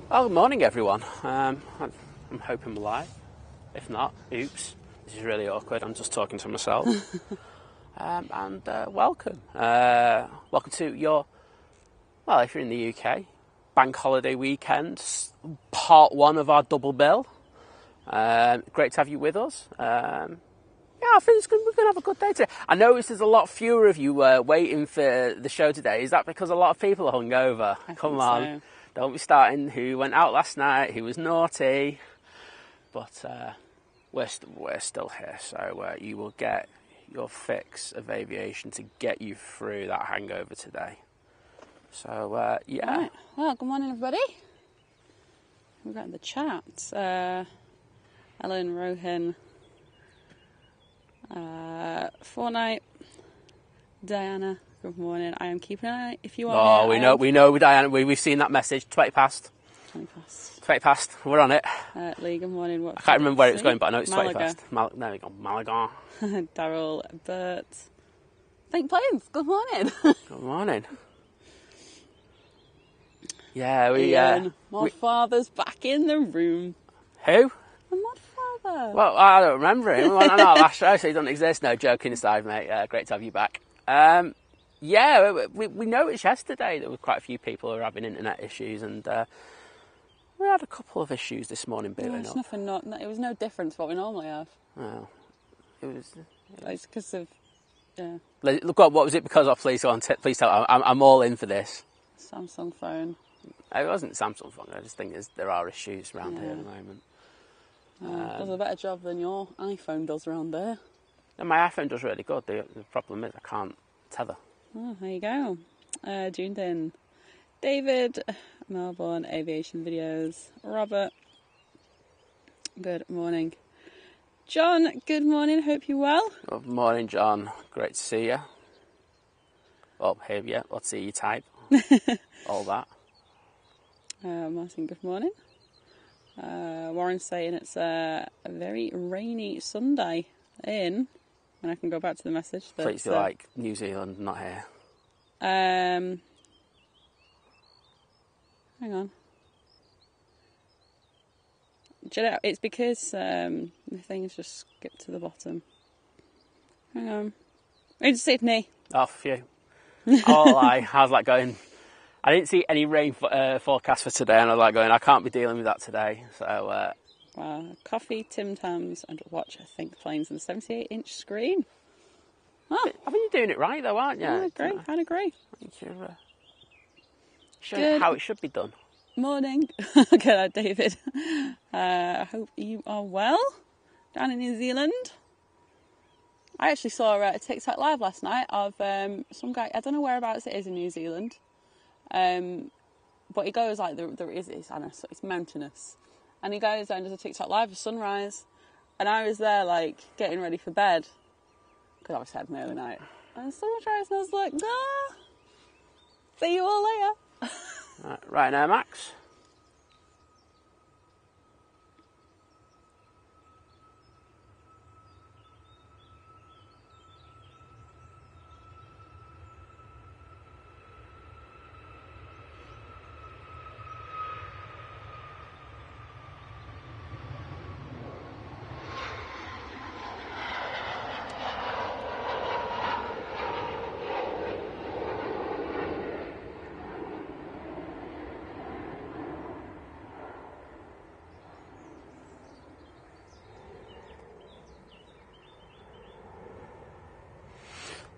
Oh, good morning, everyone. I'm hoping we're live. If not, oops. This is really awkward. I'm just talking to myself. Welcome. Welcome to your, well, if you're in the UK, bank holiday weekend, part one of our double bill. Great to have you with us. Yeah, I think we're going to have a good day today. I noticed there's a lot fewer of you waiting for the show today. Is that because a lot of people are hungover? Come on. So. Don't be starting who went out last night, who was naughty. But we're still here, so you will get your fix of aviation to get you through that hangover today. So, yeah. Right. Well, good morning, everybody. We've got in the chat. Ellen, Rohan, Fortnite, Diana, good morning. I am keeping an eye if you are. Oh, we know, Diana. We've seen that message. 20 past. 20 past. 20 past. We're on it. Lee, good morning. I can't remember where it was going, but I know it's Malaga. 20 past. There we go. Malaga. Daryl, Bert. Think Planes, good morning. Good morning. Yeah, Ian, my father's back in the room. Who? My father. Well, I don't remember him. Well, no, last show, so he doesn't exist. No, joking aside, mate. Great to have you back. Yeah, we noticed yesterday there were quite a few people who were having internet issues, and we had a couple of issues this morning building up. It was no different to what we normally have. Oh, it was. It's because of, yeah. Look, what was it because of? Please go on. Please tell. I'm all in for this. Samsung phone. It wasn't Samsung phone. I just think there are issues around here at the moment. Does a better job than your iPhone does around there. And my iPhone does really good. The problem is I can't tether. Oh, there you go. Tuned in. David, Melbourne, aviation videos. Robert, good morning. John, good morning. Hope you're well. Good morning, John. Great to see you. Oh, here we are. Let's see you type. All that. Martin, good morning. Warren's saying it's a very rainy Sunday and I can go back to the message. Please like New Zealand, not here. Hang on. Do you know, it's because the thing's just skipped to the bottom. Hang on. It's Sydney. Oh, phew. Oh, how's that going? I didn't see any rain forecast for today, and I was like going, I can't be dealing with that today. So, wow, coffee, Tim Tams, and watch Think Planes on the 78-inch screen. Oh. I think you're doing it right, though, aren't you? I agree. I'd agree. I think you're showing how it should be done. Morning. Good night, David. I hope you are well down in New Zealand. I actually saw a TikTok live last night of some guy. I don't know whereabouts it is in New Zealand. But he goes like it's mountainous, and he goes down to a TikTok live of sunrise, and I was there like getting ready for bed because I was had an early night, and sunrise, and I was like, see you all later. Right now, Max.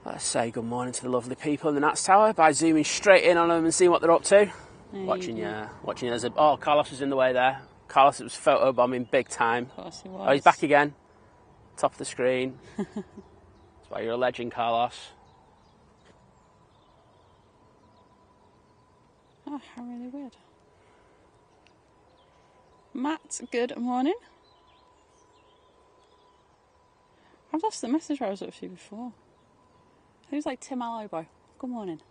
Let's say good morning to the lovely people in the Nats Tower by zooming straight in on them and seeing what they're up to. Watching as Carlos was in the way there. Carlos was photobombing big time. Of course he was. Oh, he's back again. Top of the screen. That's why you're a legend, Carlos. Oh, how really weird. Matt, good morning. I've lost the message I was up to before. Who's like Tim Alloy? Good morning.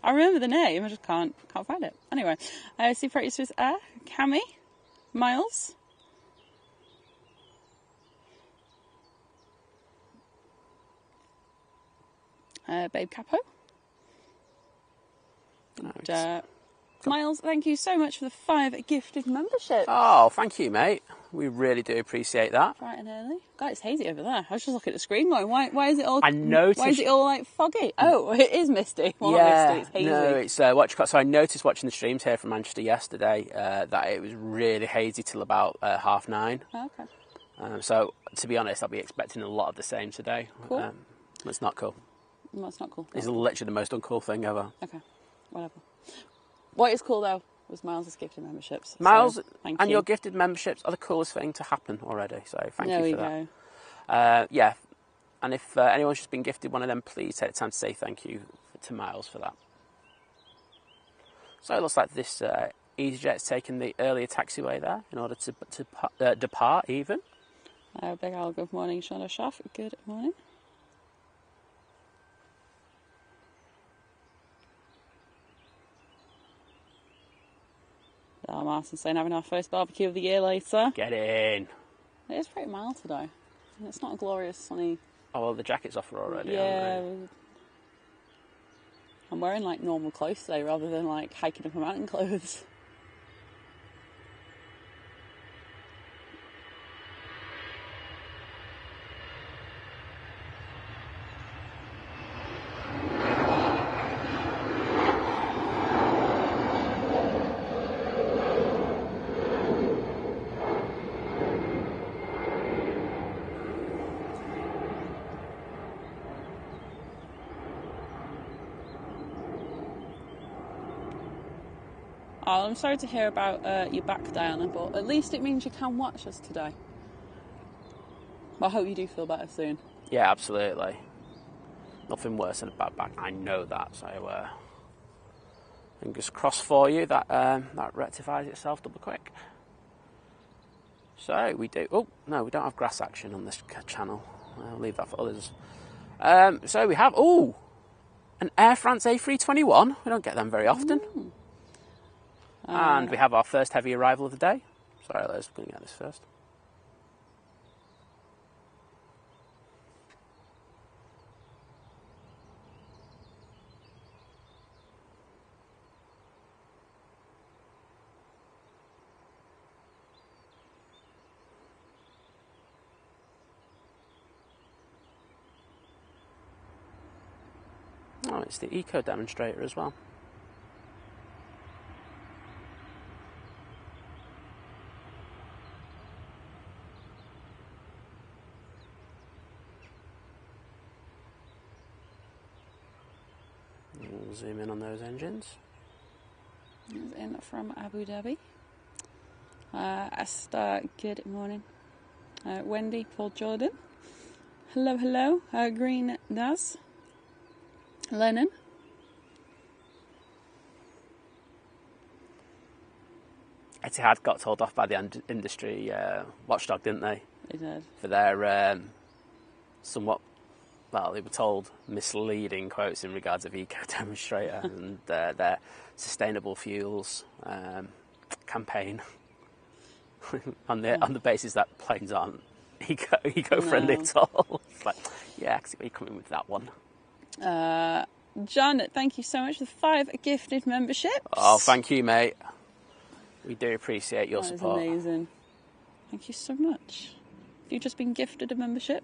I remember the name, I just can't find it. Anyway, see producers Cammy, Miles, Babe Capo. No, Miles, thank you so much for the 5 gifted memberships. Oh, thank you, mate. We really do appreciate that. Bright and early. God, it's hazy over there. I was just looking at the screen going, why is it all... I noticed... Why is it all, like, foggy? Oh, it is misty. Well, yeah, not misty, it's hazy. no, it's so I noticed watching the streams here from Manchester yesterday that it was really hazy till about 9:30. Oh, okay. So, to be honest, I'll be expecting a lot of the same today. Cool. It's not cool. No, it's not cool. It's literally the most uncool thing ever. Okay, whatever. What is cool, though, was Miles' gifted memberships. Miles, so, thank and you. your gifted memberships are the coolest thing to happen already, so thank you for that. There we go. Yeah, and if anyone's just been gifted one of them, please take the time to say thank you to Miles for that. So it looks like this EasyJet's taken the earlier taxiway there in order to depart even. Big Al, good morning. Shadow Shaft, good morning. Martin saying having our first barbecue of the year later. Get in. It is pretty mild today. It's not a glorious sunny... Oh, well, the jacket's off already, yeah. aren't they? I'm wearing, like, normal clothes today rather than, like, hiking up a mountain clothes. Oh, I'm sorry to hear about your back, Diana, but at least it means you can watch us today. Well, I hope you do feel better soon. Yeah, absolutely. Nothing worse than a bad back. I know that, so fingers crossed for you that that rectifies itself double quick. So we do... Oh, no, we don't have grass action on this channel. I'll leave that for others. So we have... Oh! An Air France A321. We don't get them very often. And we have our first heavy arrival of the day. Sorry, Liz, I'm going to get this first. Oh, it's the eco demonstrator as well. We'll zoom in on those engines. It's in from Abu Dhabi. Esther, good morning. Wendy, Paul Jordan. Hello, hello. Green Daz. Lennon. Etihad got told off by the industry watchdog, didn't they? They did. For their somewhat, well, they were told misleading quotes in regards of eco demonstrator and their sustainable fuels campaign on the basis that planes aren't eco friendly at all. It's like, yeah, I can see where you're coming with that one. John, thank you so much for the 5 gifted memberships. Oh, thank you, mate. We do appreciate your support. That is amazing. Thank you so much. Have you just been gifted a membership?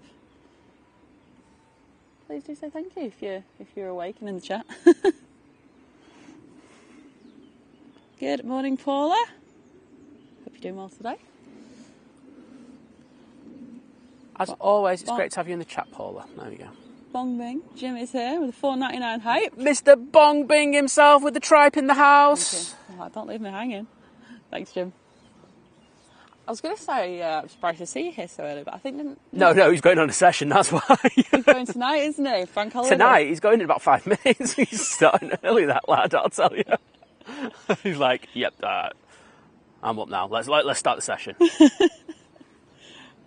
Please do say thank you if you're awake and in the chat. Good morning, Paula. Hope you're doing well today. As always, it's great to have you in the chat, Paula. There we go. Bong Bing. Jim is here with a $4.99 hype. Mr. Bong Bing himself with the tripe in the house. Oh, don't leave me hanging. Thanks, Jim. I was going to say I'm surprised to see you here so early, but I think... No, he's going on a session, that's why. He's going tonight, isn't he? Bank holiday. Tonight? He's going in about 5 minutes. He's starting early, that lad, I'll tell you. He's like, yep, I'm up now. Let's start the session.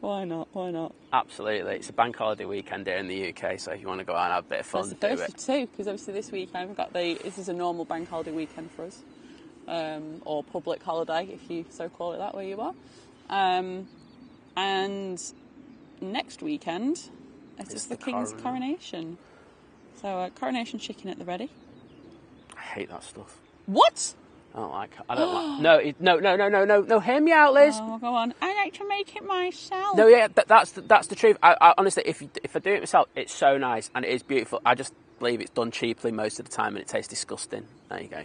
Why not? Why not? Absolutely. It's a bank holiday weekend here in the UK, so if you want to go out and have a bit of fun, That's the first of two, because obviously this weekend we've got this is a normal bank holiday weekend for us. Or public holiday, if you so call it that, where you are. And next weekend, it's the King's coronation. So coronation chicken at the ready. I hate that stuff. What? I don't like. No. Hear me out, Liz. Oh, go on. I like to make it myself. No, yeah, that's the truth. I honestly, if I do it myself, it's so nice and it is beautiful. I just believe it's done cheaply most of the time and it tastes disgusting. There you go.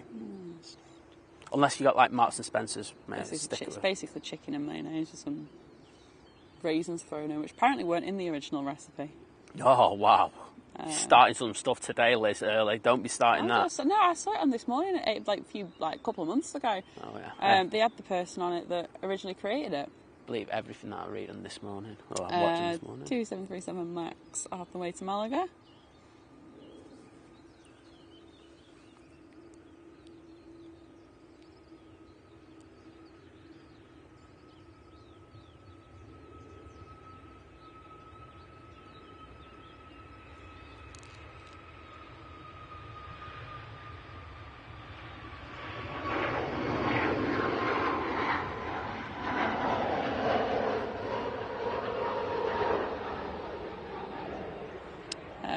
Unless you got like Marks and Spencer's. It's basically chicken and mayonnaise with some raisins thrown in, which apparently weren't in the original recipe. Oh wow! Starting some stuff today, Liz. Early. Don't be starting that. I saw it on this morning. A couple of months ago. Oh yeah. They had the person on it that originally created it. Believe everything that I read on this morning. Or I'm watching this morning. 2737 Max off the way to Malaga.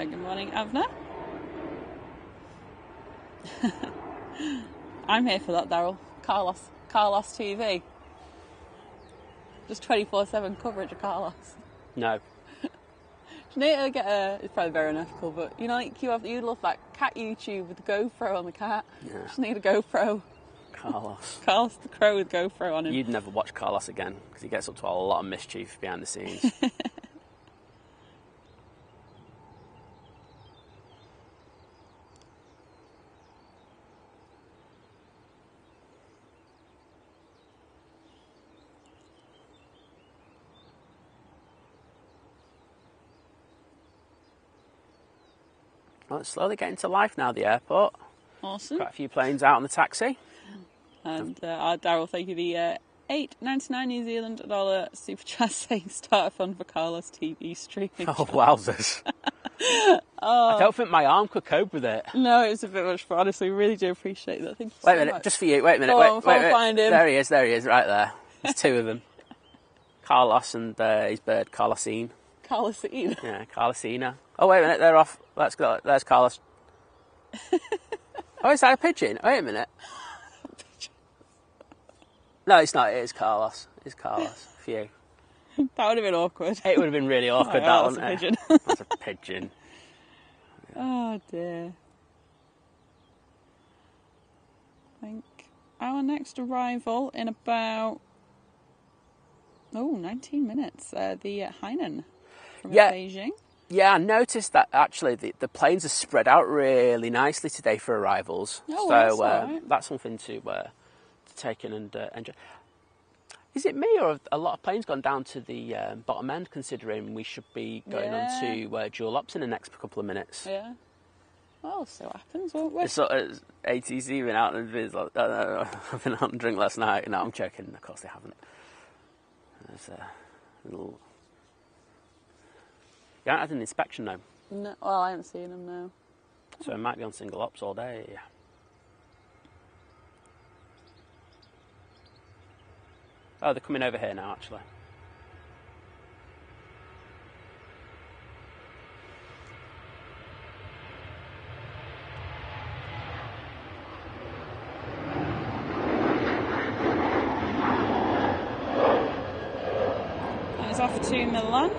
Good morning, Avner. I'm here for that, Daryl. Carlos TV. Just 24/7 coverage of Carlos. No. Do you need to get it's probably very unethical, but you know, like you love that cat YouTube with the GoPro on the cat. Yeah. Just need a GoPro. Carlos the crow with GoPro on him. You'd never watch Carlos again because he gets up to a lot of mischief behind the scenes. Well, it's slowly getting to life now, the airport. Awesome. Quite a few planes out on the taxi. And our Daryl, thank you, the $8.99 New Zealand dollar super chat saying start a fund for Carlos TV streaming. Oh, wowzers. I don't think my arm could cope with it. No, it was a bit much fun. Honestly, we really do appreciate that. Thank you Wait a so minute, much. just for you. Wait a minute. Go on, wait. find him. There he is, right there. There's two of them. Carlos and his bird, Carlosine. Carlosine? Yeah, Carlosina. Oh, wait a minute, they're off. Let's go. There's Carlos. Oh, is that a pigeon? Wait a minute. No, it's not. It is Carlos. It's Carlos. For you. That would have been awkward. It would have been really awkward, that wouldn't it? Pigeon. That's a pigeon. Oh, dear. I think our next arrival in about 19 minutes. The Hainan from Beijing. Yeah, I noticed that actually the planes are spread out really nicely today for arrivals. Oh, so right. that's something to take in and enjoy. Is it me, or have a lot of planes gone down to the bottom end, considering we should be going on to dual ops in the next couple of minutes? Yeah. Well, so happens, won't we? It's sort of ATC been out and Viz, like, I've been out and drink last night. No, I'm joking. Of course they haven't. There's a little. You haven't had an inspection, though. No, well, I haven't seen them now. So it might be on single ops all day. Oh, they're coming over here now, actually. And it's off to Milan.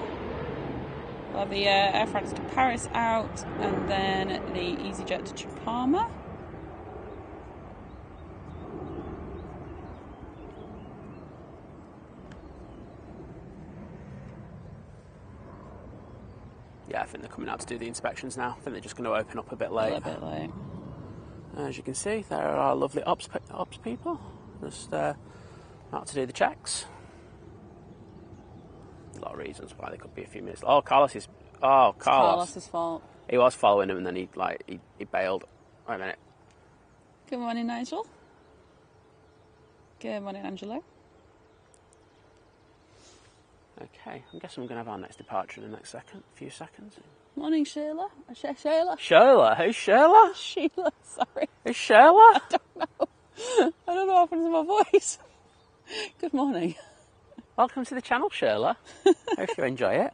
We'll have the Air France to Paris out, and then the EasyJet to Parma. Yeah, I think they're coming out to do the inspections now. I think they're just going to open up a bit late. A bit late. As you can see, there are our lovely ops people just out to do the checks. A lot of reasons why they could be a few minutes. Oh, Carlos. It's Carlos's fault. He was following him and then he bailed. Wait a minute. Good morning, Nigel. Good morning, Angelo. Okay, I'm guessing we're going to have our next departure in the next few seconds. Morning, Sheila. Sheila. Sheila? Who's Sheila? Sheila, sorry. Who's Sheila? I don't know. I don't know what happened to my voice. Good morning. Welcome to the channel, Sheila. Hope you enjoy it.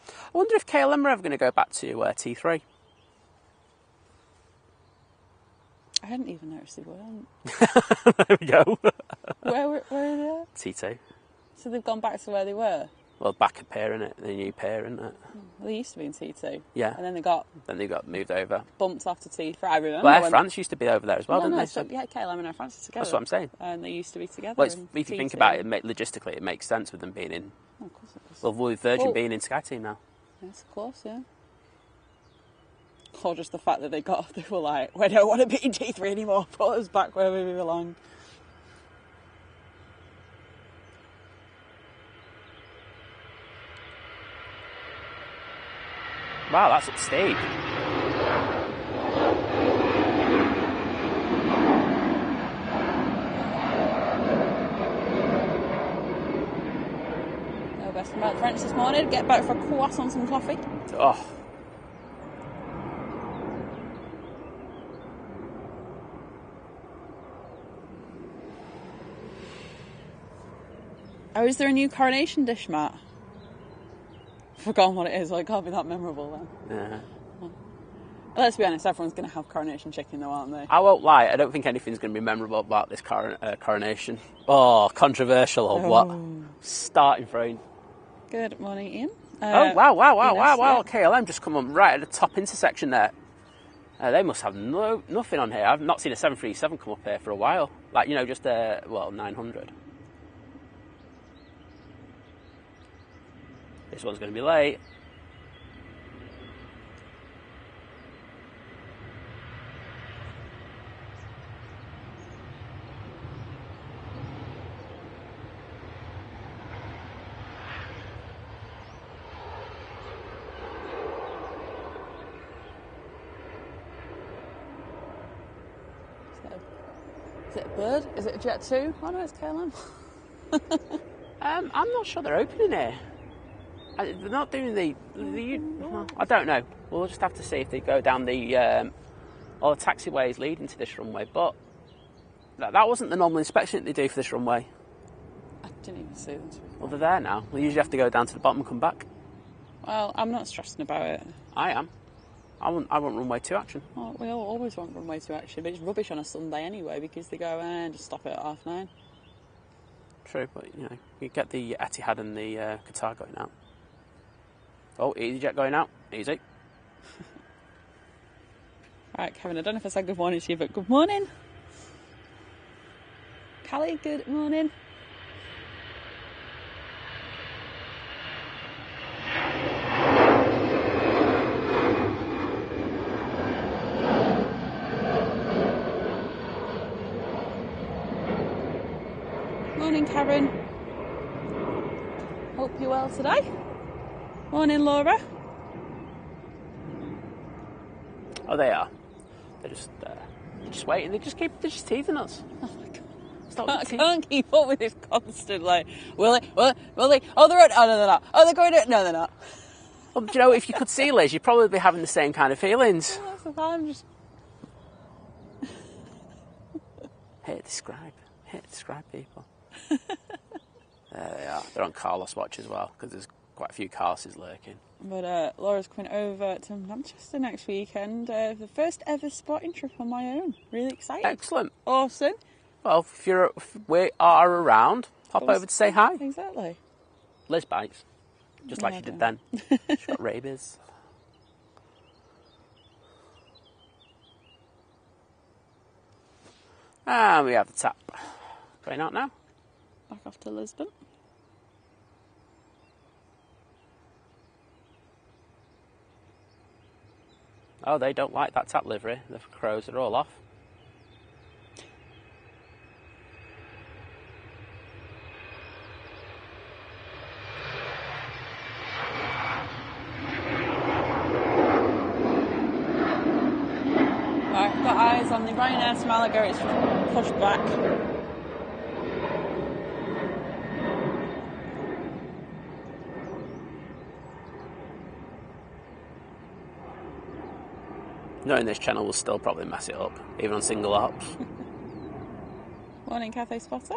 I wonder if KLM are ever going to go back to T3. hadn't even noticed they weren't. There we go. Where are they? T2. So they've gone back to where they were? Well, back a pair, innit? The new pair, isn't it? Well, they used to be in T2. Yeah. And then they got moved over. bumped off to T3. I remember. Well, Air France used to be over there as well, didn't they? So, yeah, KLM and Air France are together. That's what I'm saying. And they used to be together. Well, if you T2. think about it, logistically, it makes sense with them being in. Oh, of course it does. Well, with Virgin being in SkyTeam now. Yes, of course, yeah. Or just the fact that they were like, we don't want to be in T3 anymore, put us back where we belong. Wow, that's up steep. No best about French this morning. Get back for a croissant and some coffee. Oh. Oh, is there a new coronation dish, Matt? I've forgotten what it is, so it can't be that memorable then. Yeah. Well, let's be honest, everyone's going to have coronation chicken though, aren't they? I won't lie, I don't think anything's going to be memorable about this coronation. Oh, controversial or what? Starting throne. Good morning, Ian. Wow. KLM just come on right at the top intersection there. They must have nothing on here. I've not seen a 737 come up here for a while. Like, just 900. This one's going to be late. Is it a bird? Is it a Jet 2? Oh no, it's KLM. I'm not sure they're opening here. They're not doing I don't know. We'll just have to see if they go down the all the taxiways leading to this runway. But that wasn't the normal inspection that they do for this runway. I didn't even see them. Well, they're there now. We usually have to go down to the bottom and come back. Well, I'm not stressing about it. I am. I want runway 2 action. Well, we all always want runway 2 action, but it's rubbish on a Sunday anyway because they go and just stop it at 9:30. True, but you get the Etihad and the Qatar going out. Oh, EasyJet going out. Easy. Right, Kevin, I don't know if I said good morning to you, but good morning. Callie, good morning. Morning, Karen. Hope you're well today. Morning, Laura. Oh, they are. They're just waiting. They're just teasing us. Oh my god. Stop I can't keep up with this constant, like, will they? Oh, they're on. Oh, no, they're not. Oh, they're going to. No, they're not. Well, do you know, if you could see Liz, you'd probably be having the same kind of feelings. Oh, that's the time. Just. Hit describe people. There they are. They're on Carlos watch as well, because there's quite a few Carloses lurking. But Laura's coming over to Manchester next weekend. The first ever spotting trip on my own. Really excited. Excellent. Awesome. Well, if we are around, hop over to say hi. Exactly. Liz bites, just like she did then. She's got rabies. And we have the tap. Going out now. Back off to Lisbon. Oh, they don't like that tap livery. The crows are all off. Right, got eyes on the Ryanair to Malaga. It's pushed back. Knowing this channel will still probably mess it up, even on single ops. Morning, Cafe Spotter.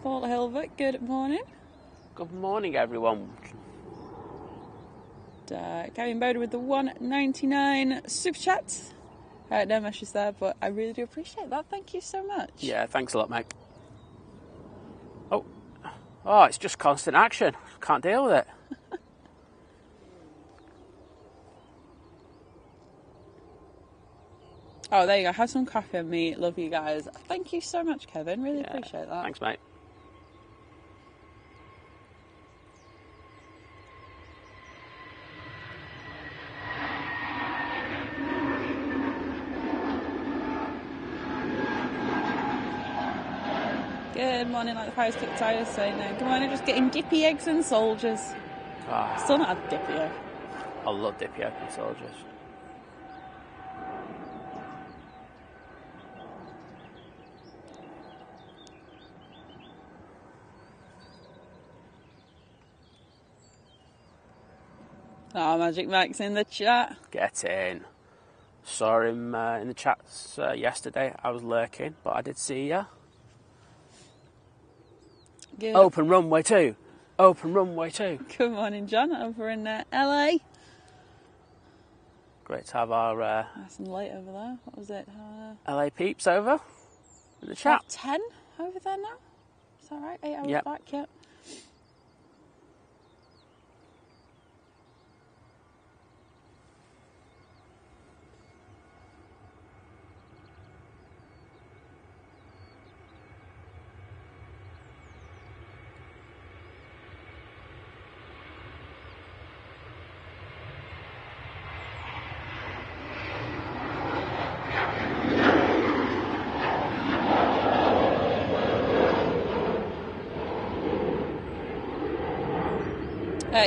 Paul Hilbert, good morning. Good morning, everyone. Gavin Boda with the $1.99 super chat. No messages there, but I really do appreciate that. Thank you so much. Yeah, thanks a lot, mate. Oh, it's just constant action. Can't deal with it. Oh, there you go. Have some coffee and me. Love you guys. Thank you so much, Kevin. Really appreciate that. Thanks, mate. Good morning, like the Pirates Kick Tires saying, good morning, just getting dippy eggs and soldiers. Still not had dippy egg. I love dippy egg and soldiers. Oh, Magic Mike's in the chat. Get in. Saw him in the chats yesterday. I was lurking, but I did see ya. Good. Open runway 2. Open runway 2. Good morning, John, over in LA. Great to have our Nice and light over there. What was it? LA peeps over in the chat. 10 over there now? Is that right? 8 hours Yep. back, yeah.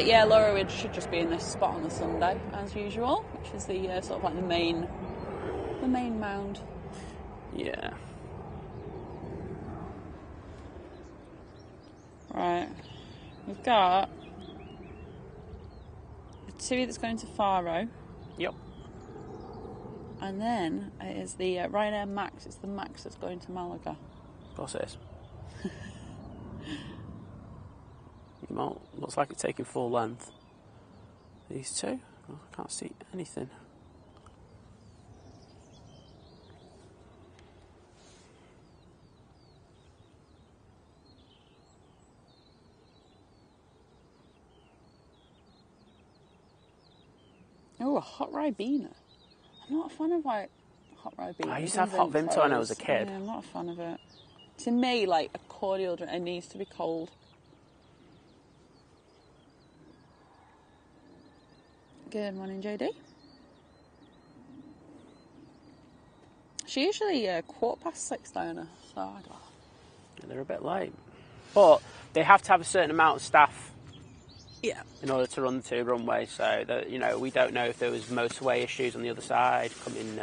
Yeah, Laura, we should just be in this spot on the Sunday, as usual, which is the sort of like the main mound. Yeah. Right. We've got the Tui that's going to Faro. Yep. And then it is the Ryanair Max. It's the Max that's going to Malaga. Of course it is. Well, looks like it's taking full length. These two? Oh, I can't see anything. Oh, a hot Ribena. I'm not a fan of like hot Ribena. I used to have hot Vimto when I was a kid. Yeah, I'm not a fan of it. To me, like a cordial drink, it needs to be cold. Good morning, JD. She usually 6:15, Diana. So I don't know. They're a bit late, but they have to have a certain amount of staff. Yeah. In order to run the 2 runways, so that we don't know if there was motorway issues on the other side coming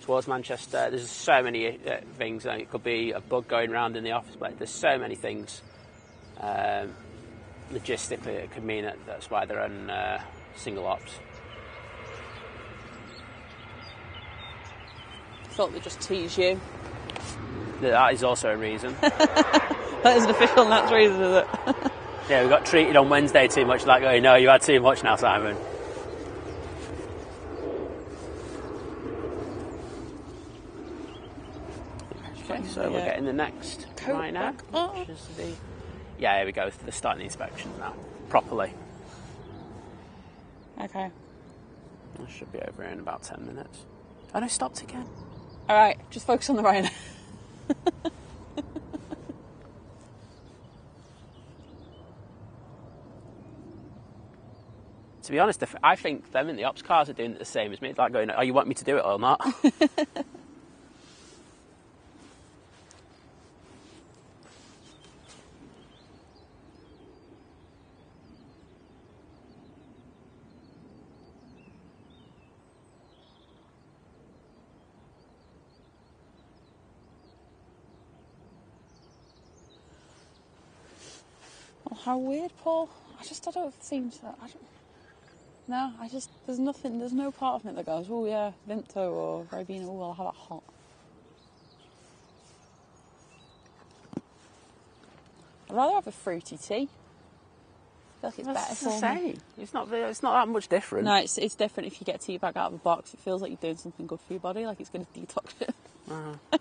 towards Manchester. There's so many things. It could be a bug going around in the office, but there's so many things. Logistically, it could mean that's why they're on single ops. Thought they'd just tease you. That is also a reason. That is an official, and that's reason, is it? Yeah, we got treated on Wednesday too much. Like, going, no, you had too much now, Simon. Okay, so we're getting the next right now. Which is yeah, here we go. They're starting the inspections now, properly. Okay. I should be over here in about 10 minutes. Oh no, stopped again. Alright, just focus on the Ryanair. To be honest, I think them in the ops cars are doing it the same as me. It's like going, oh, you want me to do it or not? Oh, how weird, Paul. I don't seem to... there's nothing, there's no part of me that goes, oh yeah, Vimto or Ribena, oh, I'll have that hot. I'd rather have a fruity tea. feel like it's Well, better it's the for me. same. It's not that much different. No, it's different if you get tea bag out of a box. It feels like you're doing something good for your body, like it's going to detox it.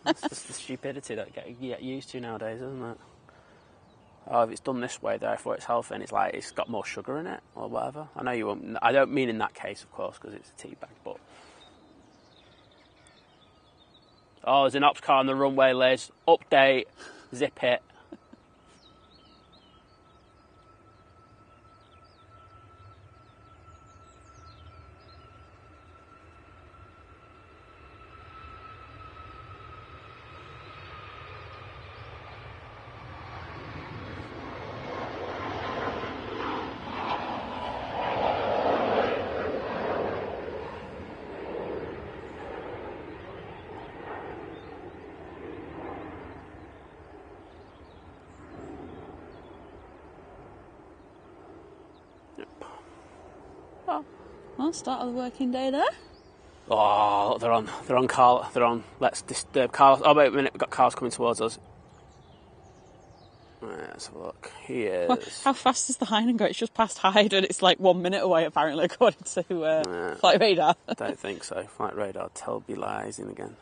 That's just the stupidity that you get used to nowadays, isn't it? Oh, if it's done this way, therefore it's healthy, and it's like it's got more sugar in it or whatever. I know you won't. I don't mean in that case, of course, because it's a tea bag. But oh, there's an ops car on the runway, Liz. Update. Zip it. Well, start of the working day there. Oh, they're on Carl. They're on. Let's disturb Carlos. Oh wait a minute, we've got cars coming towards us. Right, let's have a look. He is. How fast does the Heineken go? It's just past Hyde and it's like 1 minute away, apparently, according to flight radar. I don't think so. Flight radar tell me lies in again.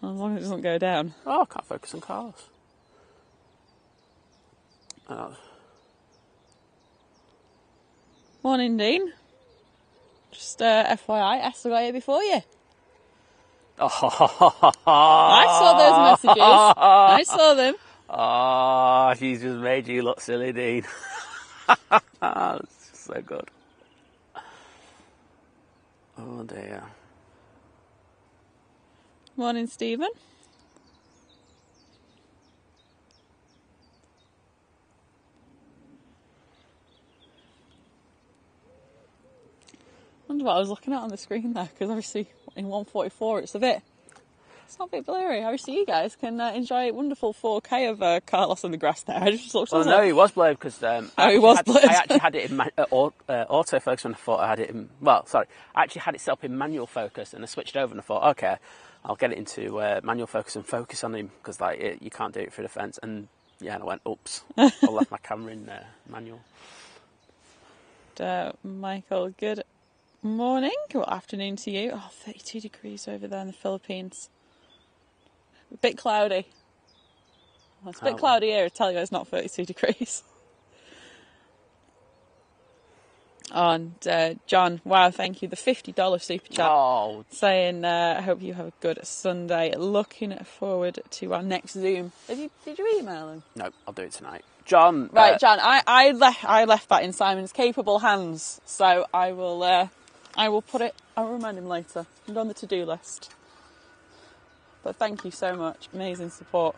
As long as it doesn't go down. Oh, I can't focus on Carlos. Oh. Morning, Dean. Just FYI, Esther got here before you. Oh. I saw those messages. I saw them. Oh, she's just made you look silly, Dean. It's so good. Oh dear. Morning, Stephen. I wonder what I was looking at on the screen there, because obviously in 144 it's not a bit blurry. Obviously you guys can enjoy wonderful 4K of Carlos on the grass there. I just looked. Well, no, he was blurred because he was blurred. I actually had it in autofocus, and I thought I had it in. Well, sorry, I actually had it set up in manual focus, and I switched over and I thought, okay, I'll get it into manual focus and focus on him because you can't do it through the fence. And yeah, and I went, oops, I left my camera in manual. Michael, good morning, good afternoon to you. Oh, 32 degrees over there in the Philippines. A bit cloudy. Well, it's a bit cloudy here, I tell you, it's not 32 degrees. And John, wow, thank you. The $50 super chat. Oh. Saying, I hope you have a good Sunday. Looking forward to our next Zoom. Did you email him? No, I'll do it tonight. John. Right, John, I left that in Simon's capable hands. So I will put it, I'll remind him later. It's on the to-do list. But thank you so much. Amazing support.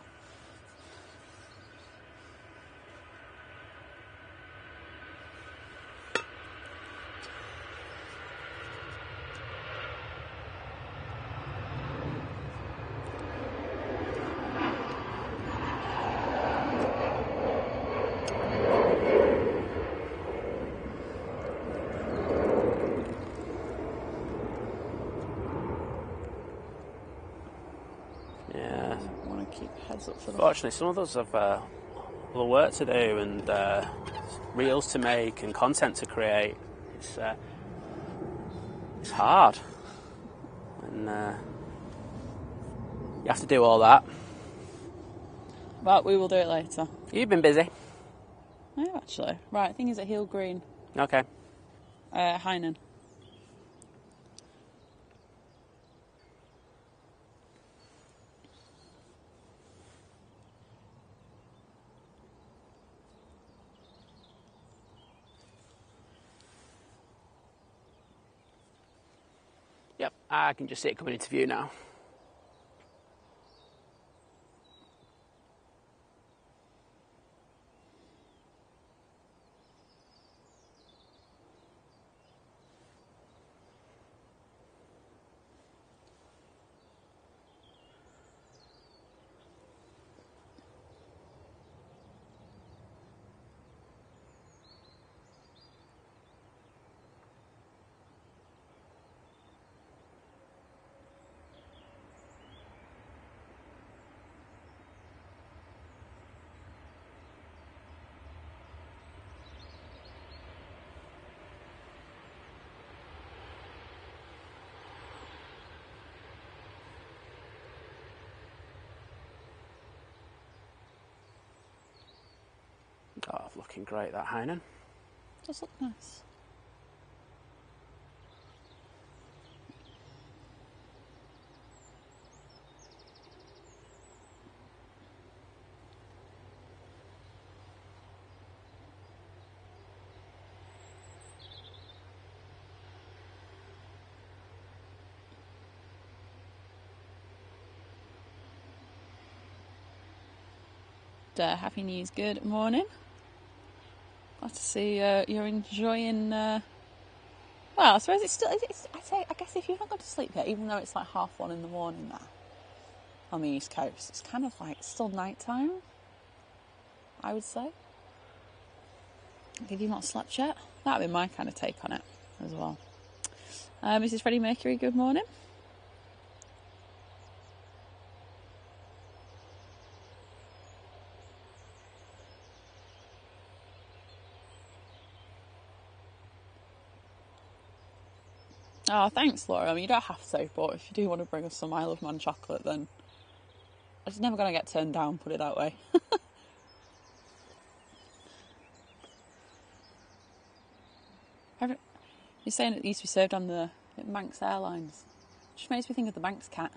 Fortunately, some of us have a lot of work to do and reels to make and content to create. It's hard, and you have to do all that. But we will do it later. You've been busy. I have actually. Right, I think it's at Heel Green. Okay. Heinen. Yep, I can just see it coming into view now. looking great, that Hainan. Does look nice. Happy News, good morning. Glad to see you're enjoying. Well, I suppose it's still. I guess if you haven't gone to sleep yet, even though it's like 1:30 in the morning there on the East Coast, it's kind of like still night time, I would say. If you've not slept yet, that'd be my kind of take on it as well. Mrs. Freddie Mercury, good morning. Oh, thanks, Laura. I mean, you don't have to, but if you do want to bring us some I Love Man chocolate, then it's never going to get turned down, put it that way. You're saying it used to be served on the Manx Airlines. Which makes me think of the Manx cat.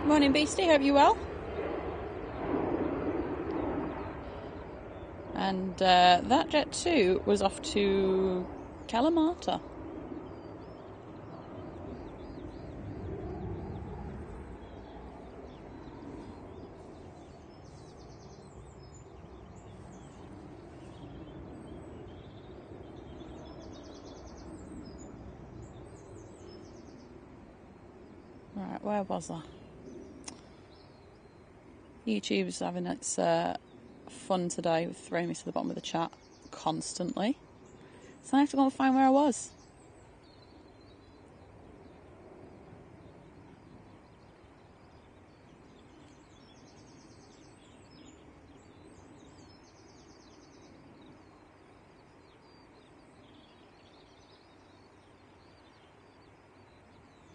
Morning, Beastie. Hope you're well. And that jet too was off to Kalamata. Right, where was I? YouTube's having its fun today with throwing me to the bottom of the chat constantly. So I have to go and find where I was.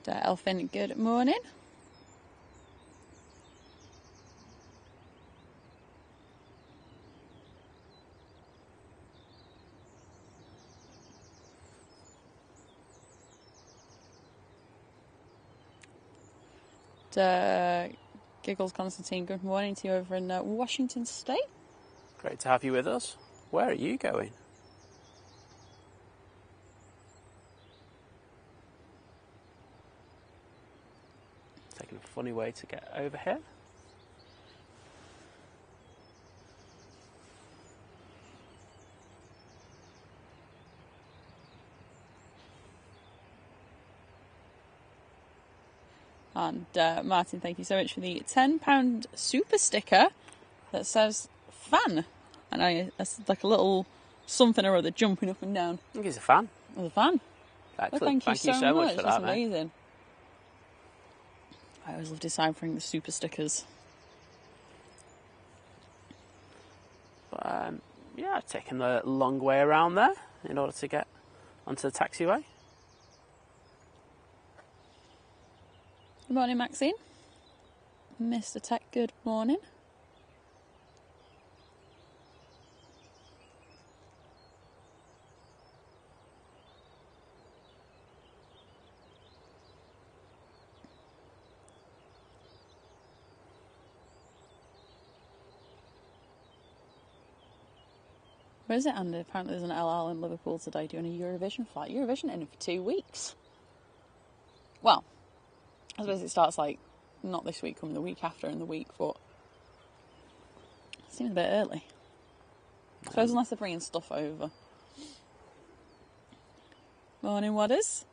Elfin, good morning. Giggles Constantine, good morning to you over in Washington State. Great to have you with us. Where are you going? Taking a funny way to get over here. And Martin, thank you so much for the £10 super sticker that says fan. And that's like a little something or other jumping up and down. I think he's a fan. As a fan. Excellent. Well, thank you so much for That's that, mate. amazing. I always love deciphering the super stickers. But, yeah, I've taken the long way around there in order to get onto the taxiway. Good morning, Maxine. Mr. Tech, good morning. Where is it, Andy? Apparently there's an LL in Liverpool today doing a Eurovision flight. Eurovision in for 2 weeks. Well, I suppose it starts like not this week, coming the week after and the week, but it seems a bit early. I suppose unless they're bringing stuff over. Morning, Wadders.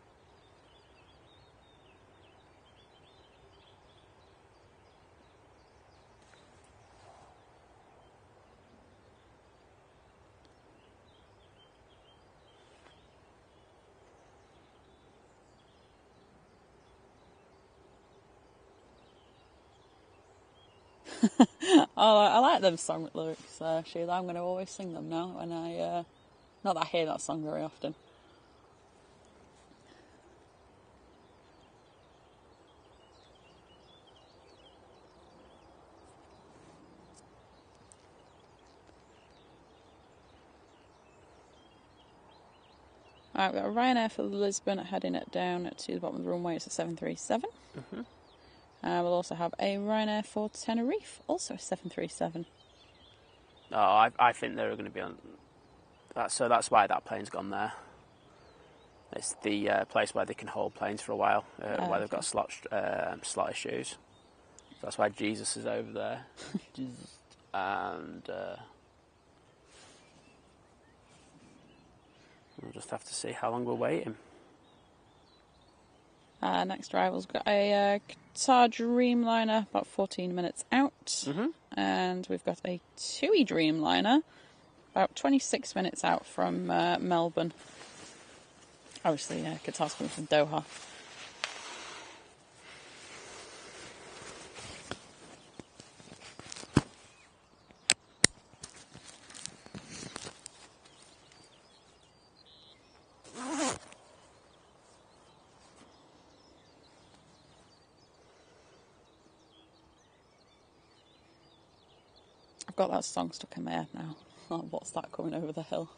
I like them song lyrics, Sheila. I'm going to always sing them now when not that I hear that song very often. Right, we've got a Ryanair for Lisbon heading it down to the bottom of the runway. It's a 737. Mm-hmm. We'll also have a Ryanair for Tenerife, also a 737. Oh, I think they're going to be on that, so that's why that plane's gone there. It's the place where they can hold planes for a while, where they've got slot issues. So that's why Jesus is over there. And we'll just have to see how long we're waiting. Next arrival's got a Qatar Dreamliner, about 14 minutes out. Mm-hmm. And we've got a TUI Dreamliner, about 26 minutes out from Melbourne. Obviously, Qatar's coming from Doha. I've got that song stuck in my head now. Oh, what's that coming over the hill?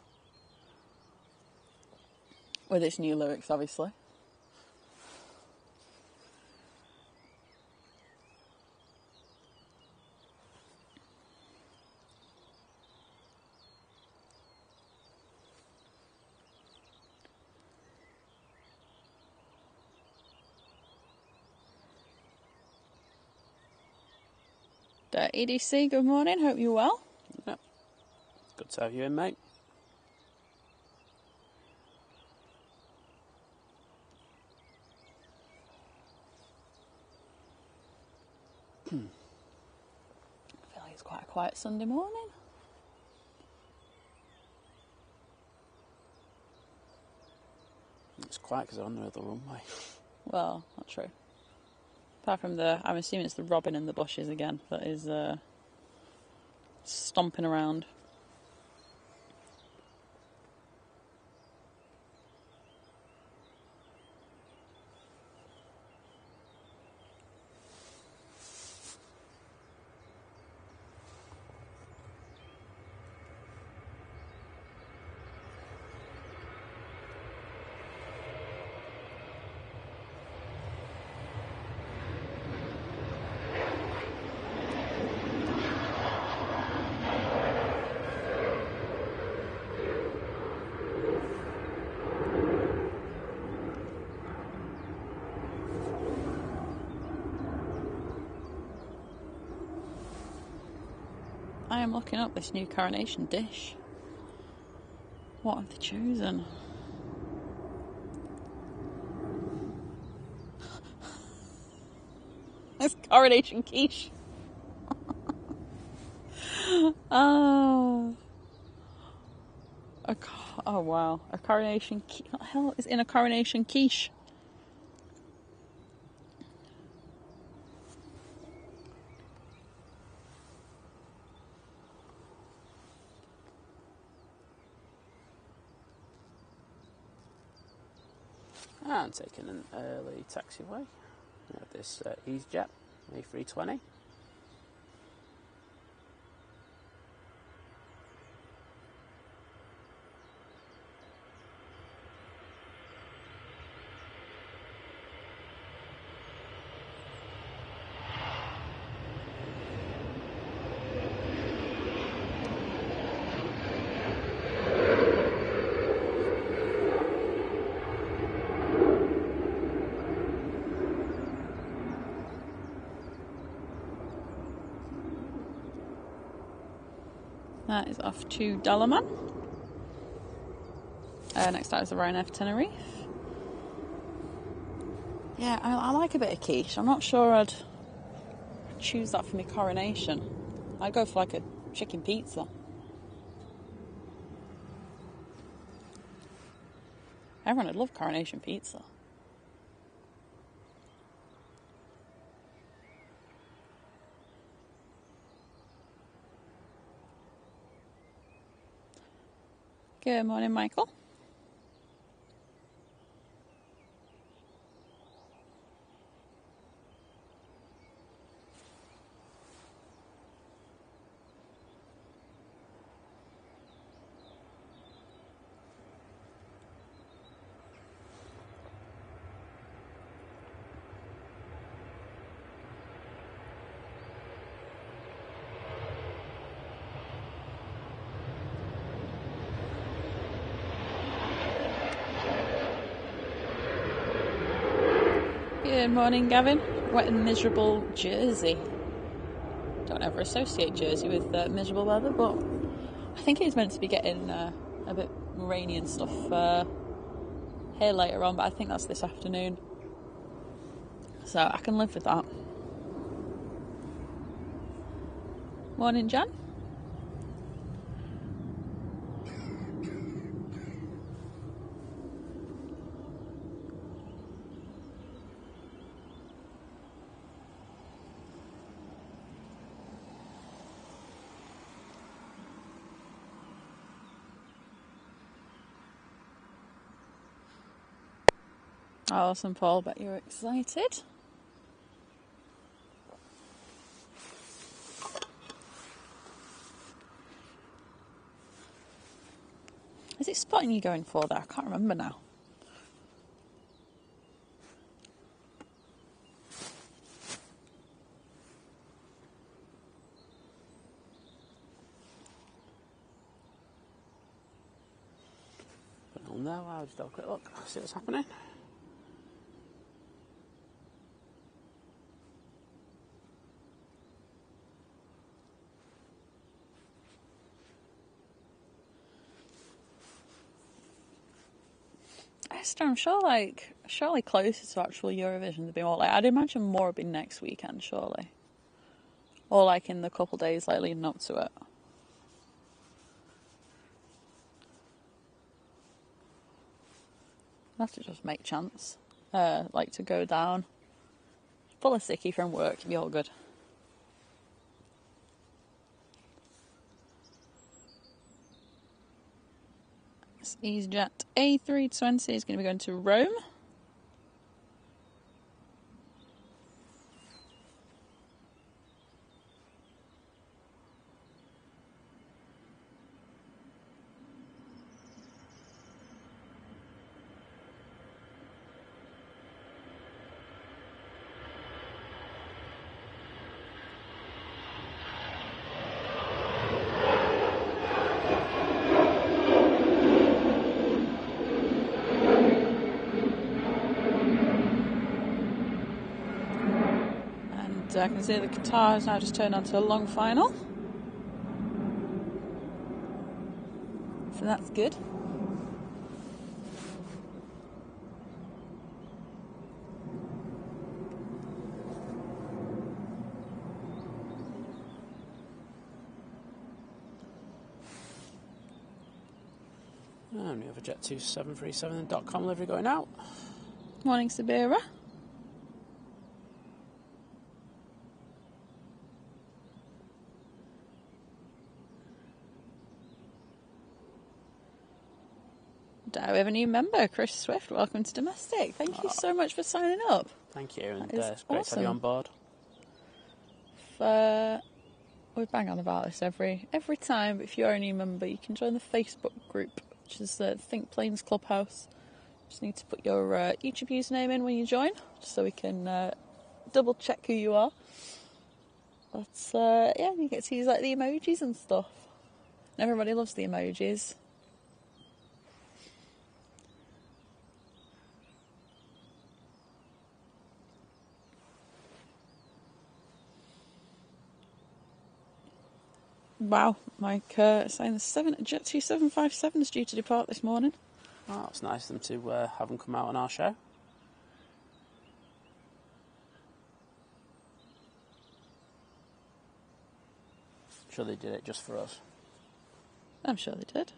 With its new lyrics, obviously. EDC, good morning. Hope you're well. Yep. Good to have you in, mate. I feel like it's quite a quiet Sunday morning. It's quiet because they're on the other runway. Well, not true. Apart from I'm assuming it's the robin in the bushes again that is stomping around. I am looking up this new coronation dish. What have they chosen? It's coronation quiche. Oh. Oh wow. A coronation quiche. What the hell is in a coronation quiche? And taking an early taxiway. We have this EasyJet A320. That is off to Dalaman. Next out is the Ryanair for Tenerife. Yeah, I like a bit of quiche. I'm not sure I'd choose that for my coronation. I'd go for like a chicken pizza. Everyone would love coronation pizza. Good morning, Michael. Good morning, Gavin. Wet and miserable Jersey. Don't ever associate Jersey with miserable weather, but I think it's meant to be getting a bit rainy and stuff here later on, but I think that's this afternoon. So I can live with that. Morning, Jan. Awesome, Paul. Bet you're excited. Is it spotting you going for there? I can't remember now. Put it on there, I'll just have a quick look, see what's happening. Esther, I'm sure, surely closer to actual Eurovision to be more I'd imagine more would be next weekend, surely. Or in the couple days leading up to it. I'll have to just make chance. To go down. Full of sickie from work, it'll be all good. This EasyJet A380 is going to be going to Rome. I can see the Qatar has now just turned onto a long final. So that's good. And we have a Jet 2737.com livery going out. Morning, Sabira. We have a new member, Chris Swift. Welcome to Domestic. Thank you so much for signing up. Thank you, and it's great to have you on board. We bang on about this every time, but if you're a new member, you can join the Facebook group, which is the Think Planes Clubhouse. Just need to put your YouTube username in when you join, just so we can double check who you are. But you get to use the emojis and stuff. And everybody loves the emojis. Wow, Mike saying the Jet 2757 is due to depart this morning. Oh, it's nice of them to have them come out on our show. I'm sure they did it just for us. I'm sure they did.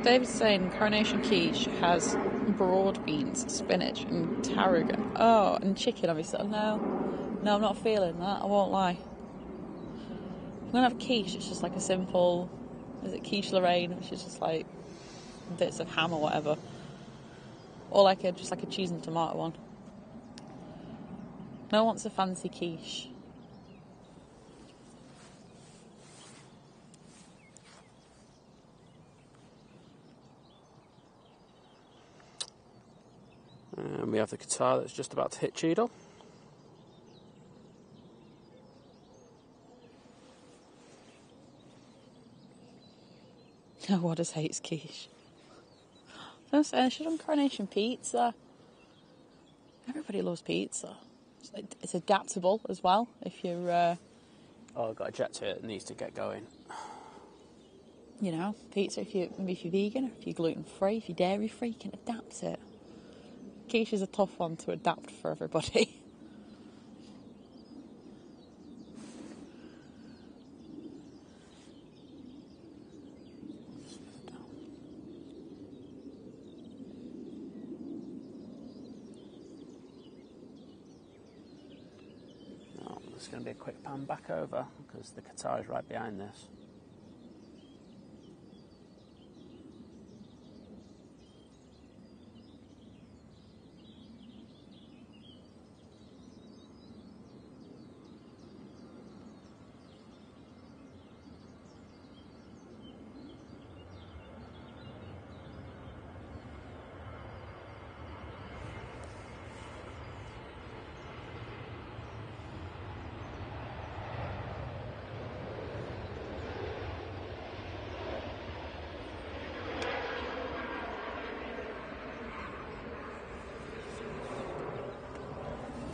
David's saying Coronation Quiche has broad beans, spinach, and tarragon. Oh, and chicken, obviously. No, I'm not feeling that. I won't lie. I'm gonna have quiche. It's just like a simple. Is it quiche Lorraine, which is just like bits of ham or whatever, or like just like a cheese and tomato one. No one wants a fancy quiche. And we have the guitar that's just about to hit Cheadle. No one hates quiche. I was saying, I should have Coronation Pizza. Everybody loves pizza. It's adaptable as well. If you're, Oh, I've got a jet to it. It needs to get going. you know, pizza. If you're vegan, if you're gluten free, if you're dairy free, you can adapt it. Quiche is a tough one to adapt for everybody. No, it's going to be a quick pan back over because the guitar is right behind this.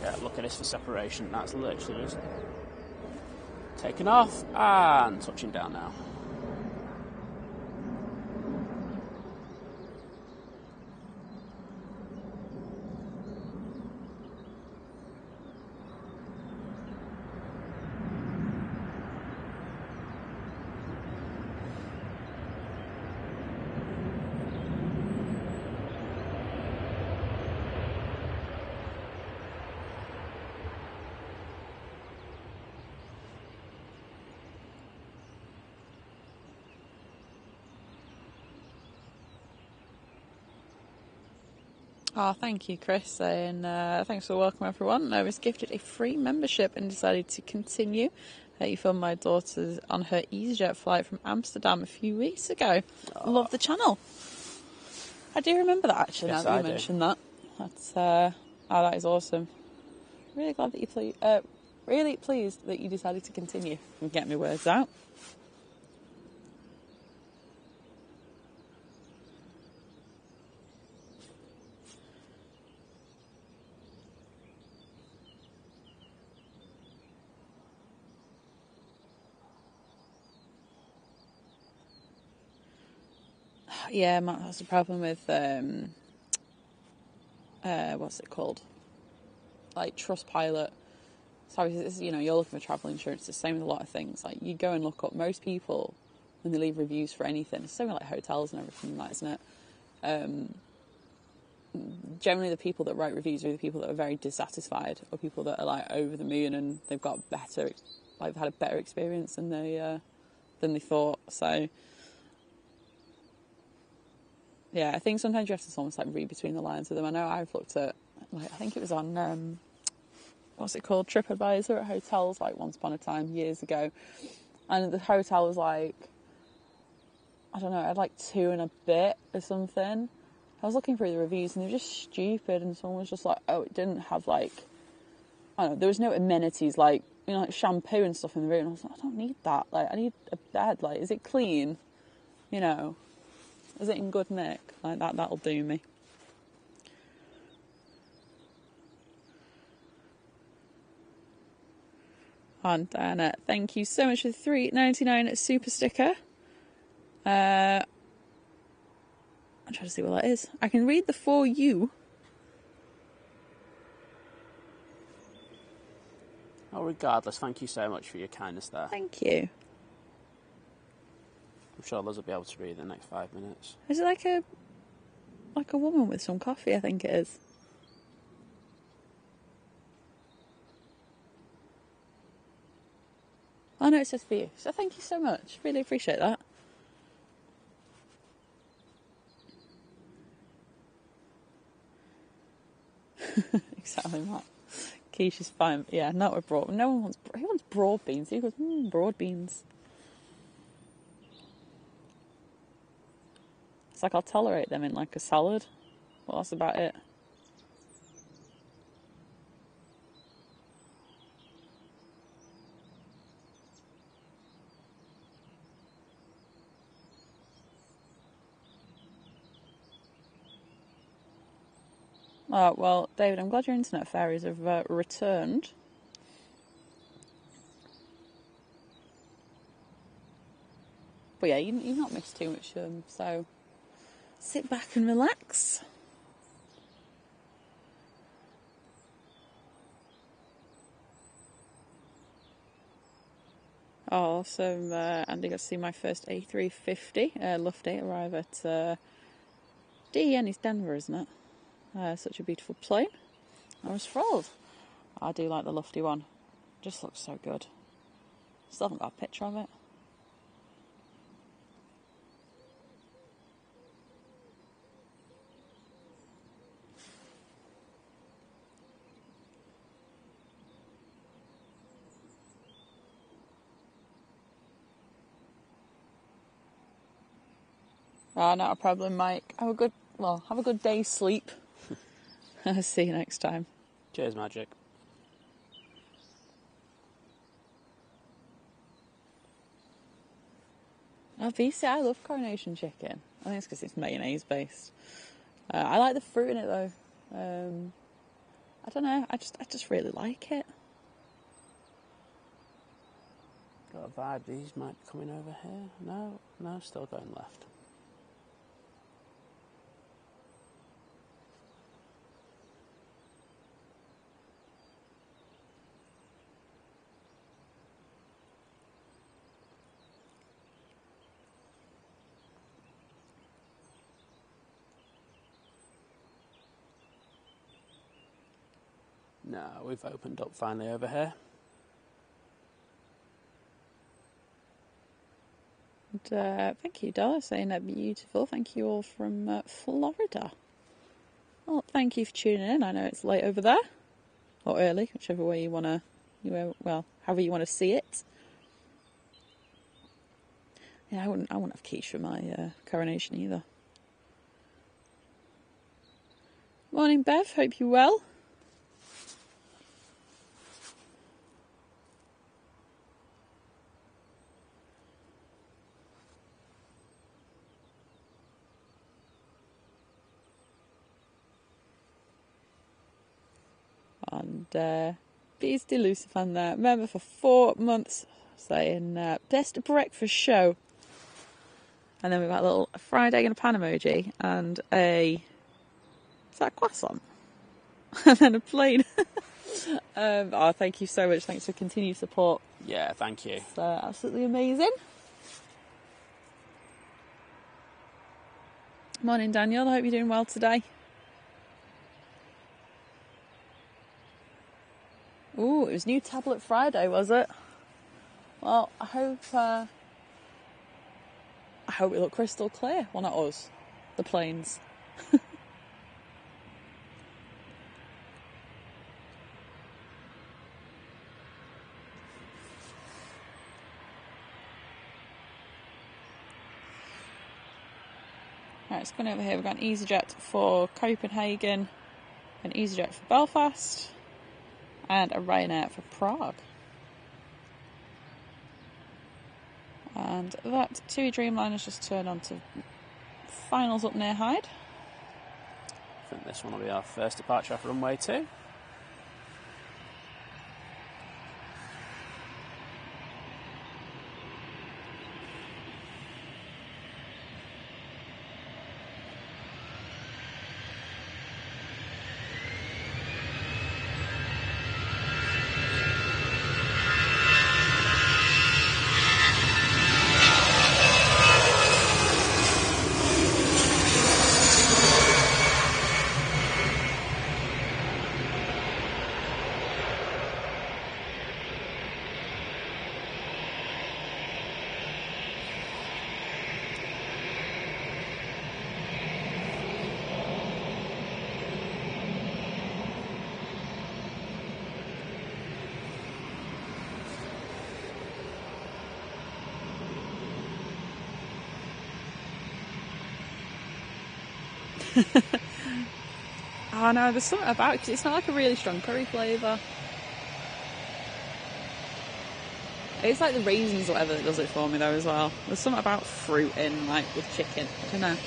Yeah, look at this for separation. That's literally just taken off and touching down now. Oh, thank you, Chris, and thanks for welcoming everyone. I was gifted a free membership and decided to continue. You filmed my daughter on her EasyJet flight from Amsterdam a few weeks ago. Oh. Love the channel. I do remember that, actually, Yes, now that I you do. mentioned that. That's, that is awesome. Really glad that you really pleased that you decided to continue and get me words out. Yeah, Matt, that's the problem with what's it called? Like Trustpilot. Sorry, you're looking for travel insurance. It's the same with a lot of things. Like you go and look up most people when they leave reviews for anything. It's the same with like hotels and everything, like, isn't it? Generally, the people that write reviews are the people that are very dissatisfied, or people that are like over the moon and they've got they've had a better experience than they thought. So. Yeah, I think sometimes you have to almost like read between the lines with them. I know I've looked at, like, I think it was on, what's it called, TripAdvisor at hotels, like once upon a time, years ago. And the hotel was like, I don't know, it had like 2 and a bit or something. I was looking through the reviews and they were just stupid, and someone was just like, oh, it didn't have like, I don't know, there was no amenities like, like shampoo and stuff in the room. And I was like, I don't need that. Like, I need a bed. Like, is it clean? Is it in good nick? Like that'll do me. And thank you so much for the $3.99 super sticker. I'm trying to see what that is. I can read the for you. Oh, regardless, thank you so much for your kindness there. Thank you. I'm sure Liz will be able to read in the next 5 minutes. Is it like a woman with some coffee? I think it is. Oh no, it says for you. So thank you so much. Really appreciate that. Exactly right. Quiche is fine. Yeah, not with broad. No one wants. Who wants broad beans? Who goes broad beans? It's like I'll tolerate them in like a salad. Well, that's about it. Oh, well, David, I'm glad your internet fairies have returned. But yeah, you've not missed too much, so sit back and relax. Oh, awesome. Andy got to see my first A350 Lufty arrive at DEN is Denver, isn't it? Such a beautiful plane. I was thrilled. I do like the Lufty one. Just looks so good. Still haven't got a picture of it. Oh, not a problem, Mike. Have a good day's sleep. I'll see you next time. Cheers, Magic. Obviously, I love Coronation chicken. I think it's because it's mayonnaise based. I like the fruit in it though. I don't know. I just really like it. Got a vibe. These might be coming over here. No, still going left. No, we've opened up finally over here. And, thank you, Dara, saying that beautiful. Thank you all from Florida. Well, thank you for tuning in. I know it's late over there, or early, whichever way you want to, however you want to see it. Yeah, I wouldn't have quiche for my coronation either. Morning, Bev. Hope you're well. And Bees Delucifan there, member for 4 months, saying best breakfast show. And then we've got a little fried egg and a pan emoji and is that a croissant? And then a plane. Thank you so much. Thanks for continued support. Yeah, thank you. It's absolutely amazing. Morning, Daniel. I hope you're doing well today. Ooh, it was New Tablet Friday, was it? Well, I hope we look crystal clear. Well, not us, the planes. Right, it's going over here. We've got an EasyJet for Copenhagen, an EasyJet for Belfast, and a Ryanair for Prague. And that TUI Dreamliner has just turned on to finals up near Hyde. I think this one will be our first departure off runway 2. Oh no, there's something about it, 'cause it's not like a really strong curry flavour. It's like the raisins or whatever that does it for me though as well. There's something about fruit in, like, with chicken. I don't know.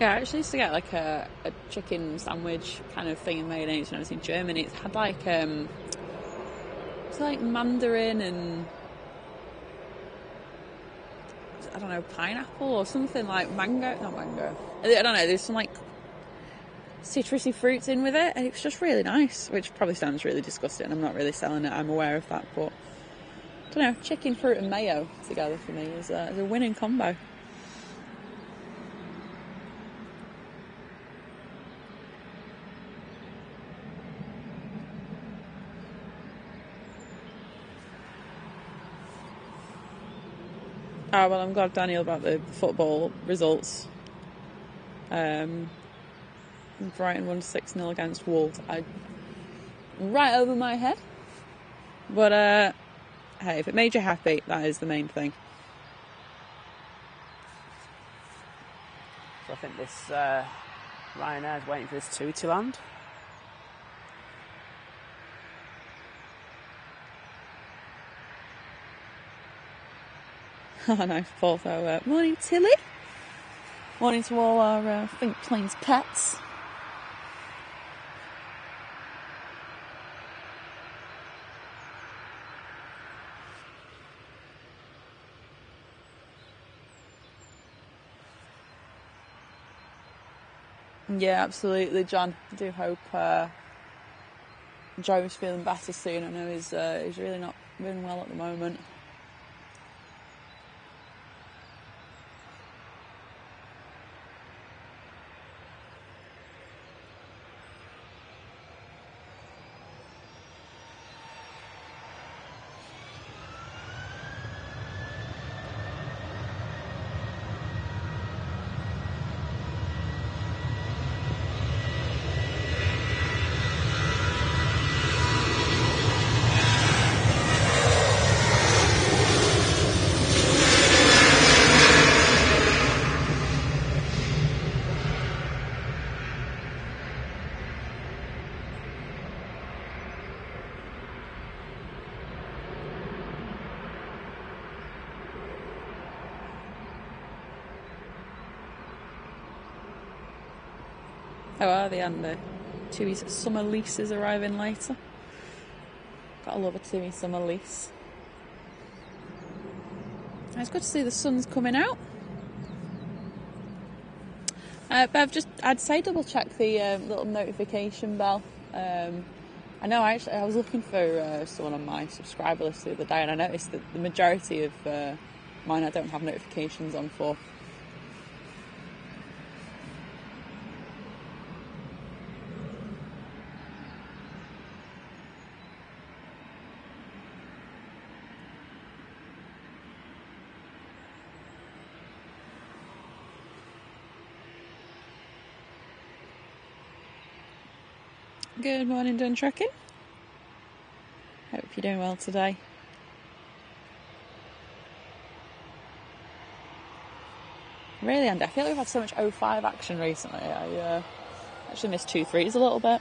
Yeah, I actually used to get like a chicken sandwich kind of thing in mayonnaise when I was in Germany. It had like it's like mandarin and I don't know, pineapple or something, like mango, not mango. I don't know, there's some like citrusy fruits in with it, and it was just really nice, which probably sounds really disgusting. I'm not really selling it, I'm aware of that, but I don't know, chicken, fruit and mayo together for me is a winning combo. Oh, well, I'm glad, Daniel, about the football results. Brighton won 6-0 against Wolves. Right over my head. But, hey, if it made you happy, that is the main thing. So I think this Ryanair's waiting for this too to land. Oh, nice, Paul. So, morning, Tilly. Morning to all our Think Planes pets. Yeah, absolutely, John. I do hope Joe's feeling better soon. I know he's really not doing well at the moment. How are they, and Tui's summer lease is arriving later. Gotta love a Tui summer lease. It's good to see the sun's coming out. Bev, I'd say double check the little notification bell. I know I was looking for someone on my subscriber list the other day, and I noticed that the majority of mine I don't have notifications on for. Good morning, Dun Trekking. Hope you're doing well today. Really, Andy, I feel like we've had so much 05 action recently. I actually missed 2-3s a little bit.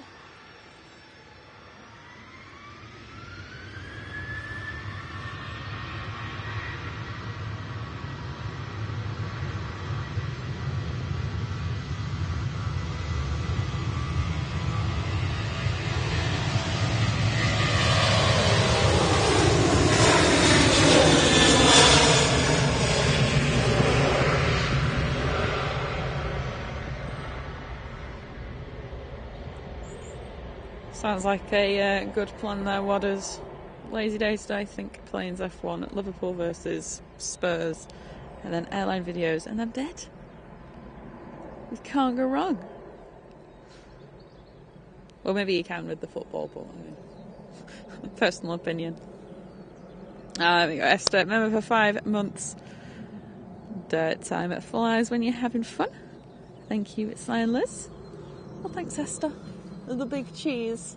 Sounds like a good plan there, Wadders. Lazy day today, I think. Planes F1 at Liverpool versus Spurs, and then airline videos, and then bed. You can't go wrong. Well, maybe you can with the football, but I mean, personal opinion. We got Esther, member for 5 months. Dirt time it flies when you're having fun. Thank you, it's Simon and Lizz. Well, thanks, Esther. The big cheese.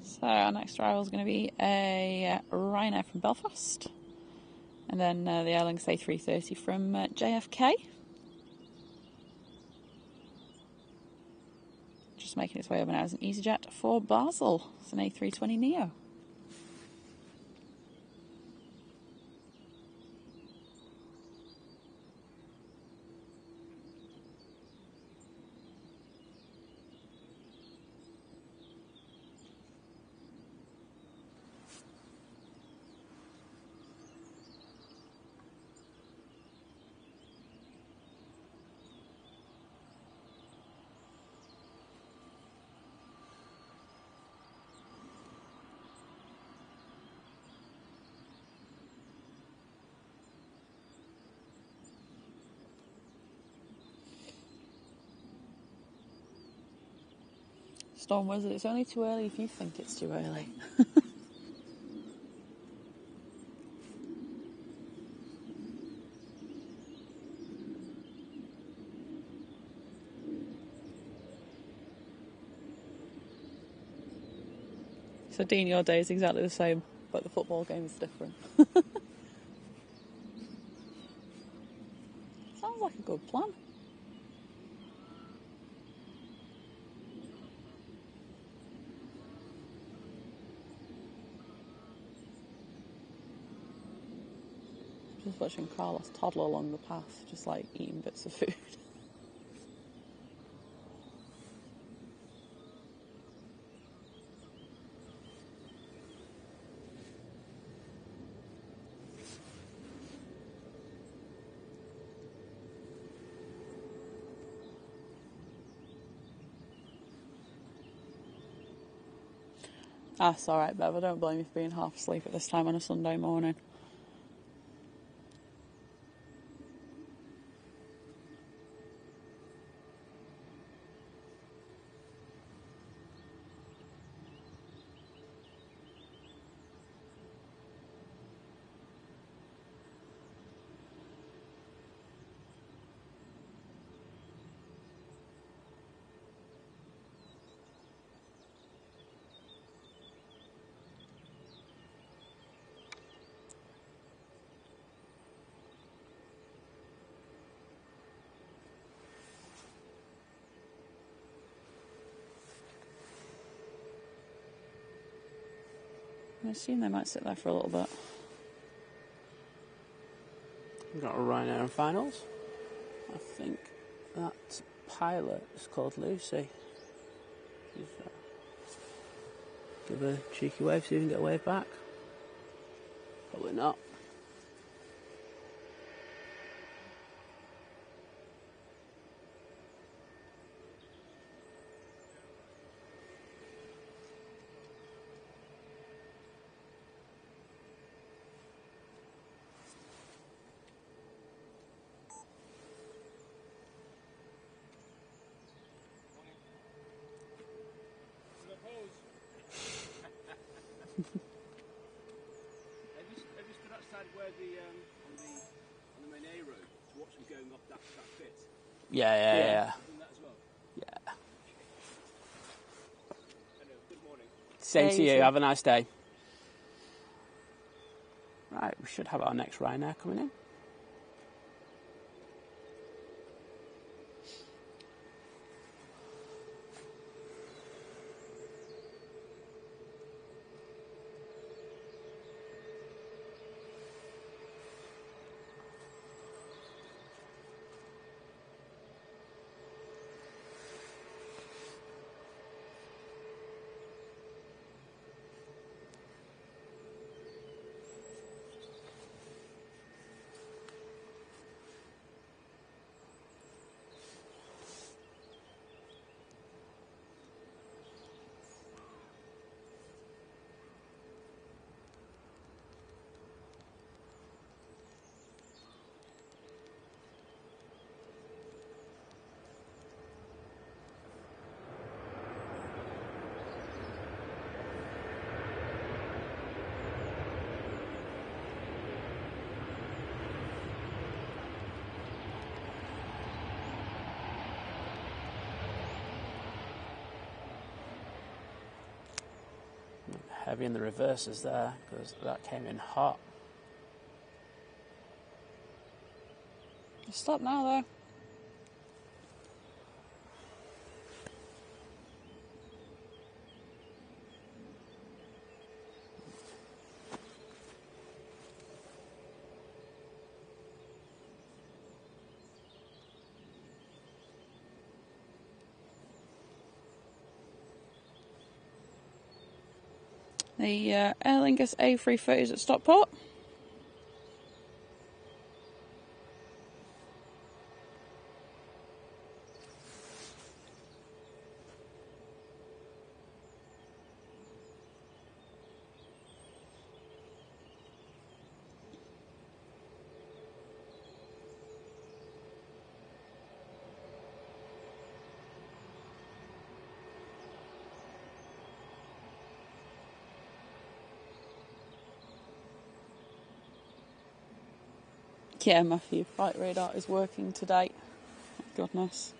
So our next arrival is going to be a Ryanair from Belfast, and then the Aer Lingus A380 from JFK. Just making its way over now as an EasyJet for Basel. It's an A320neo. Storm Wizard, it's only too early if you think it's too early. So Dean, your day is exactly the same, but the football game is different. Sounds like a good plan. Just watching Carlos toddle along the path, just like eating bits of food. That's alright, Bev. I don't blame you for being half asleep at this time on a Sunday morning. I assume they might sit there for a little bit. We've got a Ryanair in finals. I think that pilot is called Lucy. Give a cheeky wave, see if you can get a wave back. Probably not. Have you stood outside where on the main A road to watch them going up that pit? Yeah. Done that as well? Yeah. Hello, good morning. Same Yeah, to you you. too. Have a nice day. Right, we should have our next Ryanair coming in. heavy in the reverses there because that came in hot. Stop now, though. The Aer Lingus A330 is at Stockport. Yeah, Matthew, flight radar is working today. Thank goodness.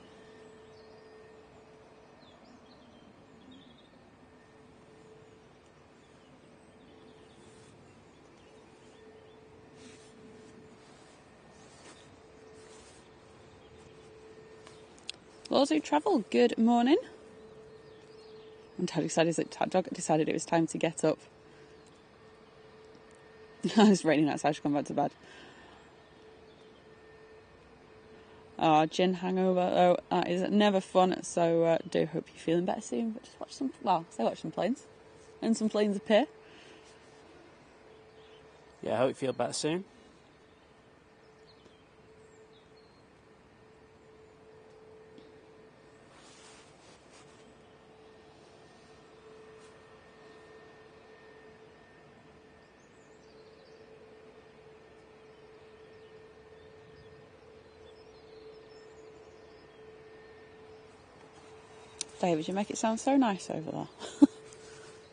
Those who travel, good morning. And Dad decided it was time to get up. It's raining outside, she's gone back to bed. Oh, gin hangover. Oh, that is never fun. So do hope you're feeling better soon. But just watch some, watch some planes. And some planes appear. Yeah, I hope you feel better soon. David, you make it sound so nice over there.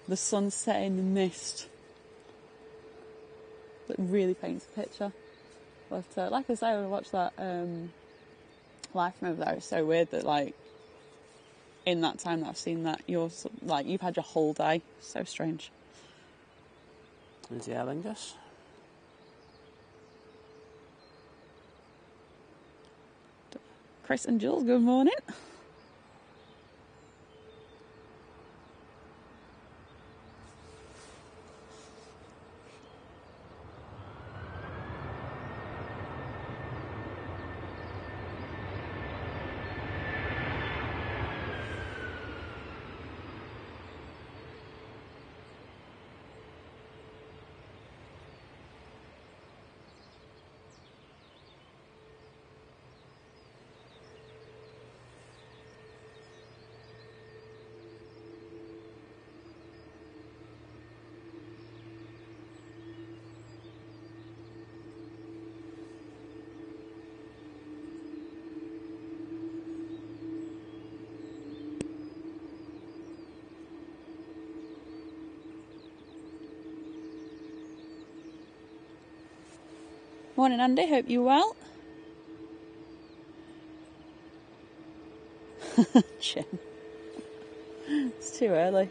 The sun setting in the mist. That really paints a picture. But like I say, when I watched that live from over there, it's so weird that like in that time that I've seen that you've had your whole day. So strange. There's the Aer Lingus. Chris and Jules, good morning. Morning, Andy. Hope you're well. Jim. It's too early.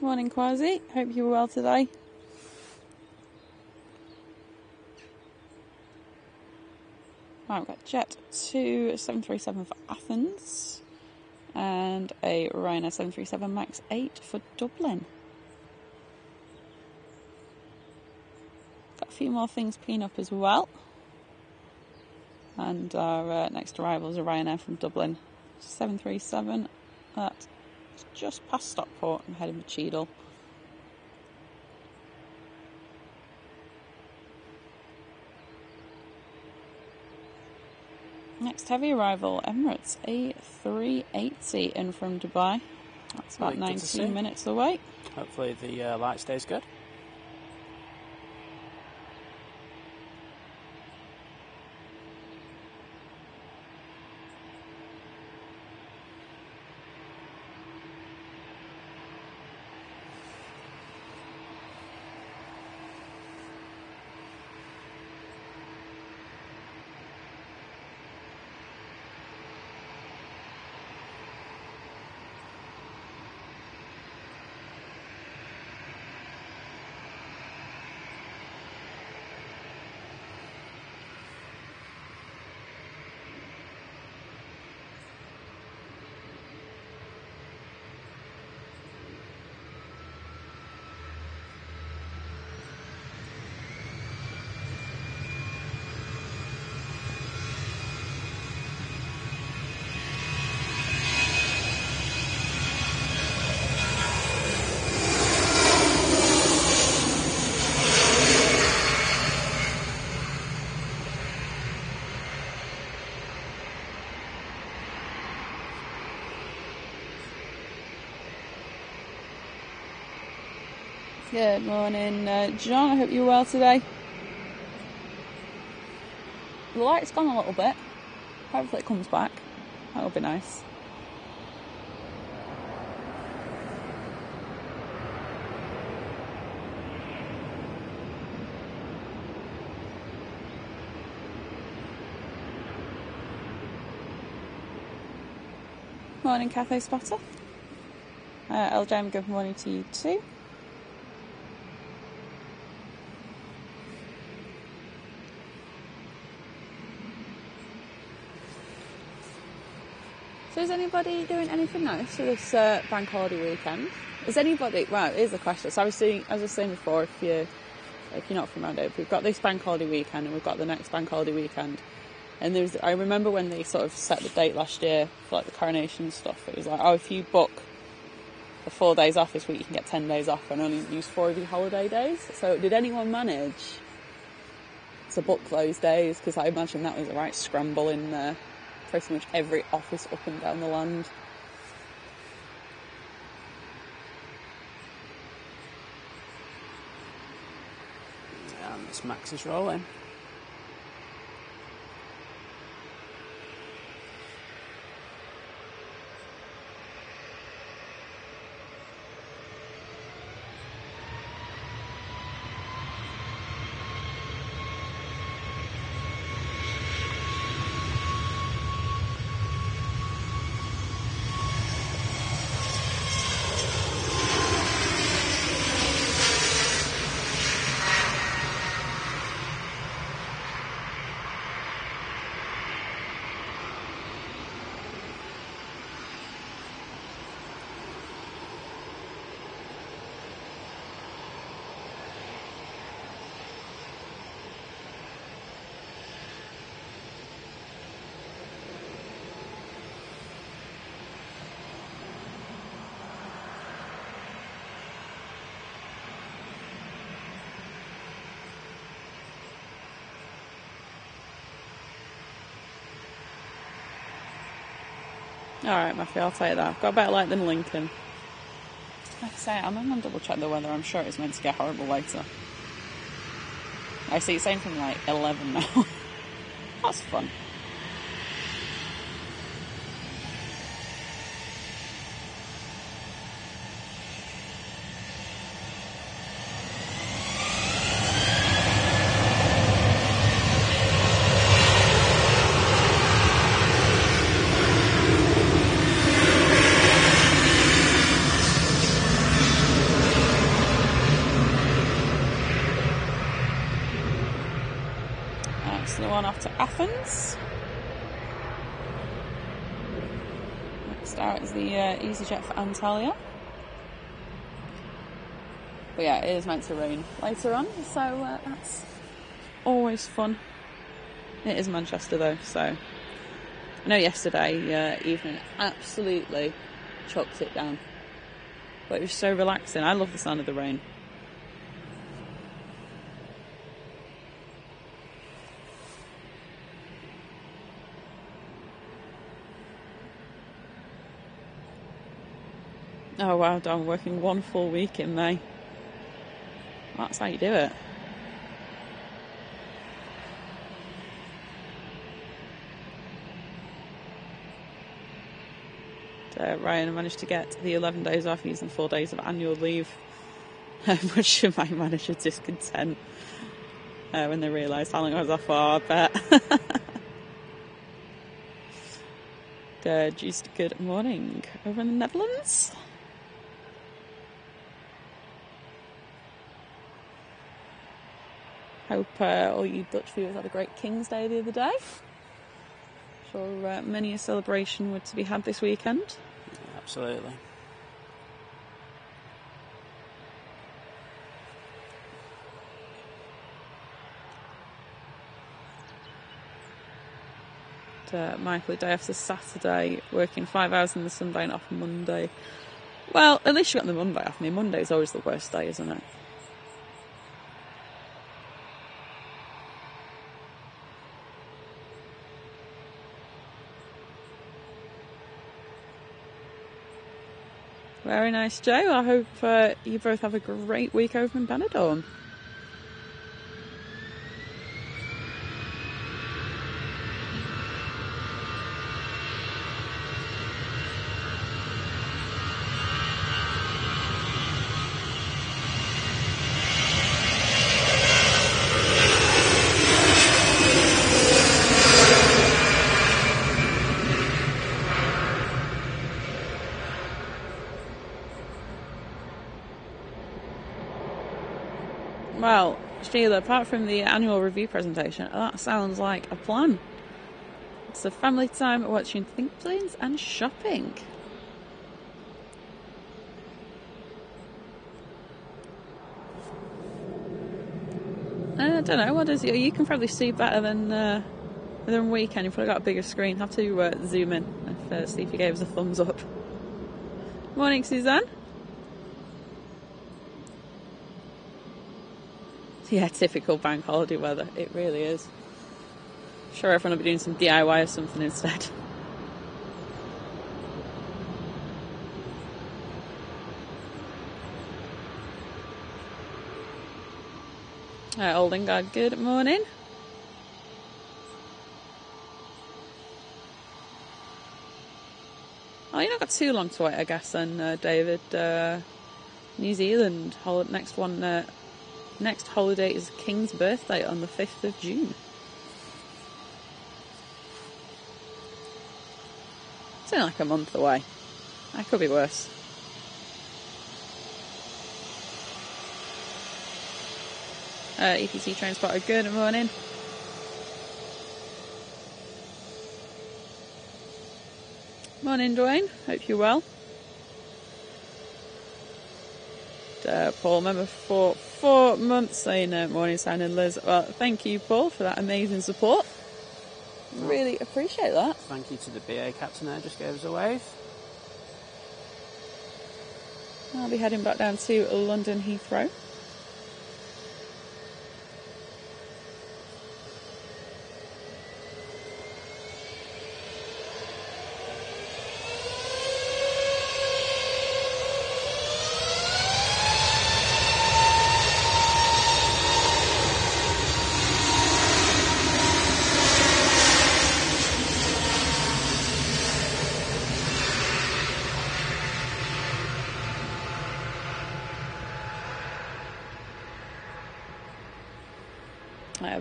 Morning, Quasi. Hope you're well today. Right, we've got Jet 2 737 for Athens and a Ryanair 737 MAX 8 for Dublin. Got a few more things peeing up as well. And our next arrival is a Ryanair from Dublin 737 at just past Stockport and heading for Cheadle. Next heavy arrival, Emirates A380 in from Dubai. That's about 19 minutes away. Hopefully the light stays good. Good morning, John. I hope you're well today. The light's gone a little bit. Hopefully it comes back. That would be nice. Morning, Cafe Spotter. LJM, good morning to you too. So is anybody doing anything nice for this bank holiday weekend? Is anybody... Well, here's the question. So as I was saying before, if you're not from around here, we've got this bank holiday weekend and we've got the next bank holiday weekend. And I remember when they sort of set the date last year for like the coronation stuff, it was like, oh, if you book the 4 days off this week, you can get 10 days off and only use 4 of your holiday days. So did anyone manage to book those days? Because I imagine that was a right scramble in pretty much every office up and down the land. And this Max is rolling. Alright, Matthew, I'll take that. I've got a better light than Lincoln. Like I say, I'm going to double check the weather. I'm sure it's meant to get horrible later. I see it's saying from like 11 now. That's fun. The one off to Athens. Next out is the EasyJet for Antalya. But yeah, it is meant to rain later on, so that's always fun. It is Manchester though, so I know yesterday evening absolutely chucked it down, but it was so relaxing. I love the sound of the rain. Oh wow, I'm working 1 full week in May. That's how you do it. Ryan managed to get the 11 days off using 4 days of annual leave. Much of my manager discontent when they realised how long I was off for, I bet. Just good morning over in the Netherlands. Hope all you Dutch viewers had a great King's Day the other day. Sure many a celebration were to be had this weekend. Yeah, absolutely. Michael, day after Saturday, working 5 hours in the Sunday and off Monday. Well, at least you got the Monday off. I mean, Monday's always the worst day, isn't it? Very nice, Joe. I hope you both have a great week over in Benidorm. Well, Sheila, apart from the annual review presentation, that sounds like a plan. It's a family time watching think planes and shopping. I don't know, what is it? You can probably see better than we can. You've probably got a bigger screen. Have to zoom in and see if he gave us a thumbs up. Morning, Suzanne. Yeah, typical bank holiday weather. It really is. I'm sure everyone will be doing some DIY or something instead. Oldingard, good morning. Oh, you've not got too long to wait, I guess, then, David. New Zealand, next holiday is King's birthday on the 5th of June. It's only like a month away. That could be worse. EPC train spotter, good morning. Morning, Dwayne. Hope you're well. Paul, member for 4 months, saying morning, Simon and Lizz. Well, thank you, Paul, for that amazing support. Really appreciate that. Thank you to the BA captain there, just gave us a wave. I'll be heading back down to London Heathrow.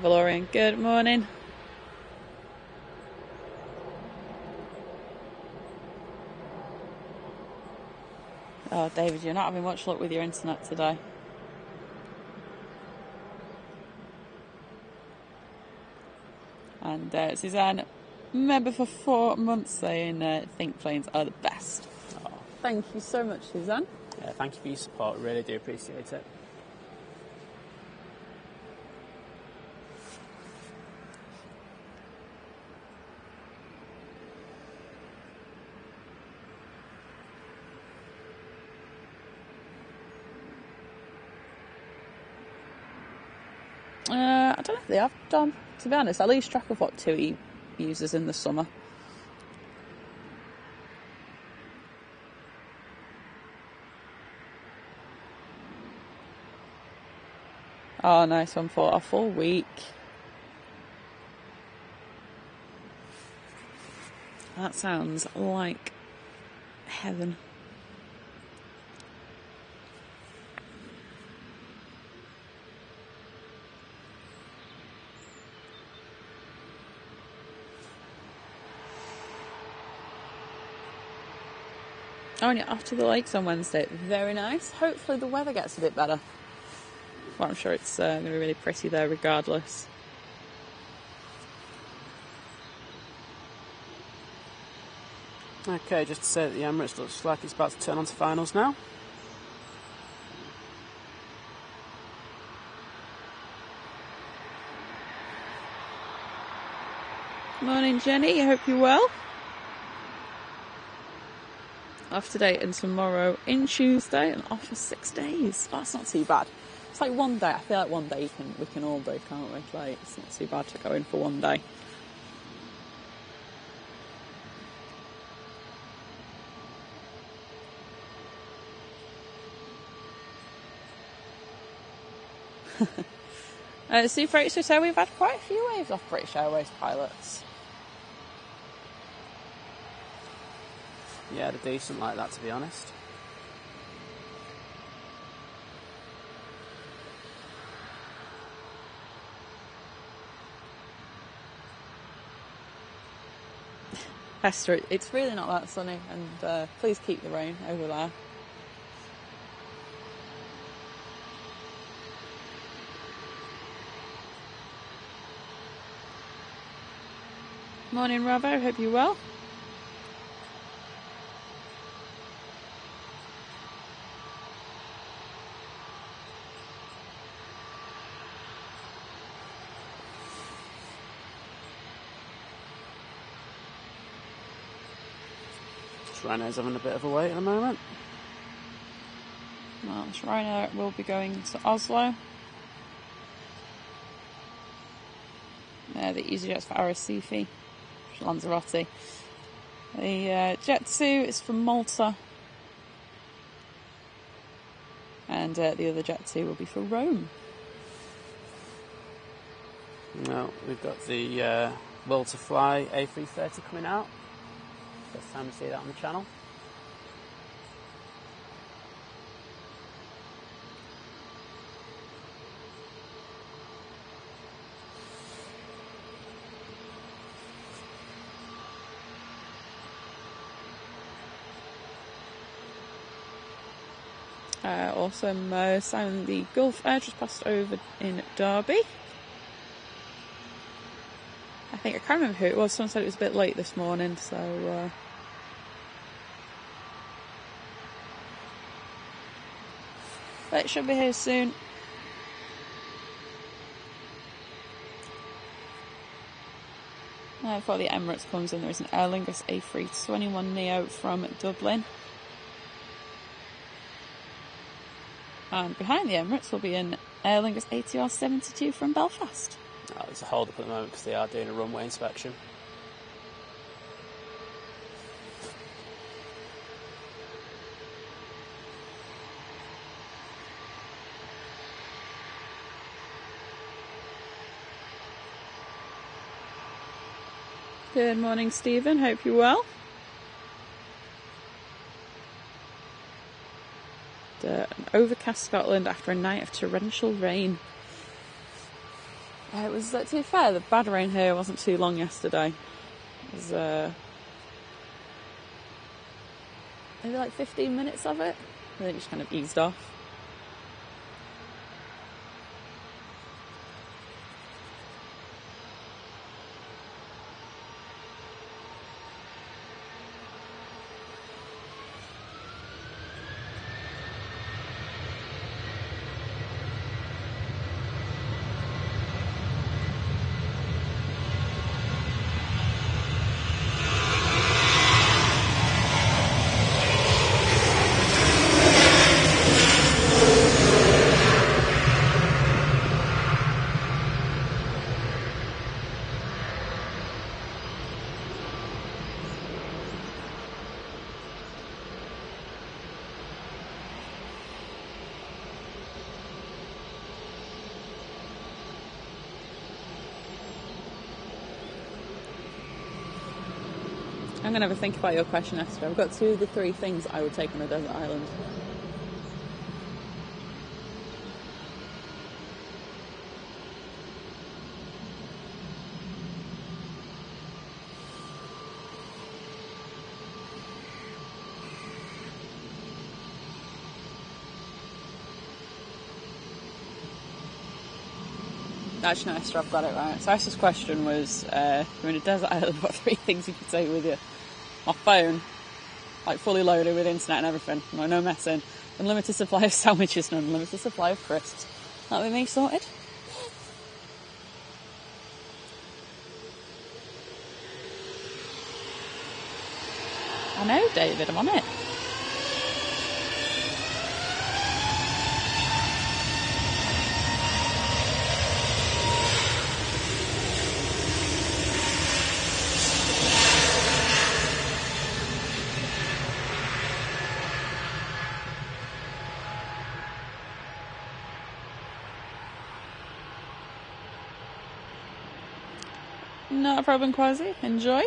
Valorian, good morning. Oh, David, you're not having much luck with your internet today. And Suzanne, member for 4 months, saying think planes are the best. Oh, thank you so much, Suzanne. Yeah, thank you for your support. Really do appreciate it. I don't know if they have done. To be honest, I lose track of what TUI uses in the summer. Oh, nice one for a full week. That sounds like heaven. Oh, and you're off to the lakes on Wednesday. Very nice. Hopefully the weather gets a bit better. Well, I'm sure it's going to be really pretty there regardless. Okay, just to say that the Emirates looks like it's about to turn on to finals now. Morning, Jenny. I hope you're well. Off today and tomorrow in Tuesday and off for 6 days. That's not too bad. It's like one day. I feel like one day we can all do, can't we? Like, it's not too bad to go in for one day. Seafreight Hotel, we've had quite a few waves off British Airways pilots. Yeah, they're decent like that, to be honest. Esther, it's really not that sunny, and please keep the rain over there. Morning, Robbo. Hope you're well. Rhino's having a bit of a wait at the moment. Well, this Rhino will be going to Oslo. The EasyJet's for Arrecife, Lanzarote. The Jet 2 is from Malta. And the other Jet 2 will be for Rome. No, we've got the Will to Fly A380 coming out. First time we see that on the channel. Awesome. Simon, the Gulf Air just passed over in Derby. I can't remember who it was. Someone said it was a bit late this morning, so but it should be here soon. Before the Emirates comes in, there is an Aer Lingus A321 Neo from Dublin. And behind the Emirates will be an Aer Lingus ATR 72 from Belfast. Oh, there's a hold up at the moment because they are doing a runway inspection. Good morning, Stephen. Hope you're well. An overcast Scotland after a night of torrential rain. It was, to be fair, the bad rain here wasn't too long yesterday. It was maybe like 15 minutes of it. And then it just kind of eased off. I'm going to have a think about your question, Esther. I've got 2 of the 3 things I would take on a desert island. Actually, no, Esther, I've got it right. So Esther's question was, you're in a desert island, what 3 things you could take with you? My phone, like fully loaded with internet and everything, no messing. Unlimited supply of sandwiches and unlimited supply of crisps. That'll be me sorted. I know, David, I'm on it. Not a problem, Quasi. Enjoy.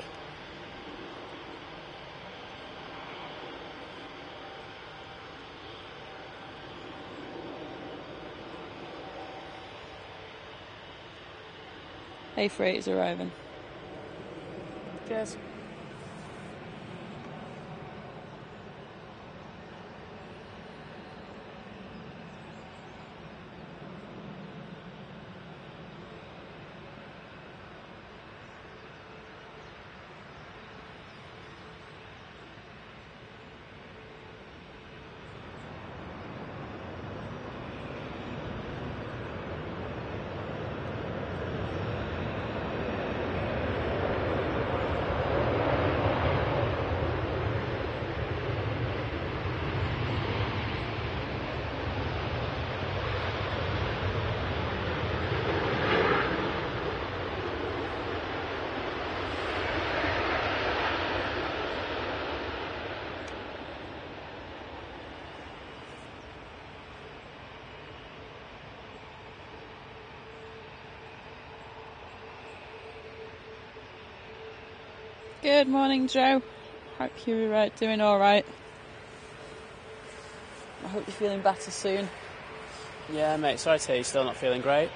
A380 is arriving. Cheers. Good morning, Joe. Hope you're doing all right. I hope you're feeling better soon. Yeah, mate, sorry to hear you're still not feeling great.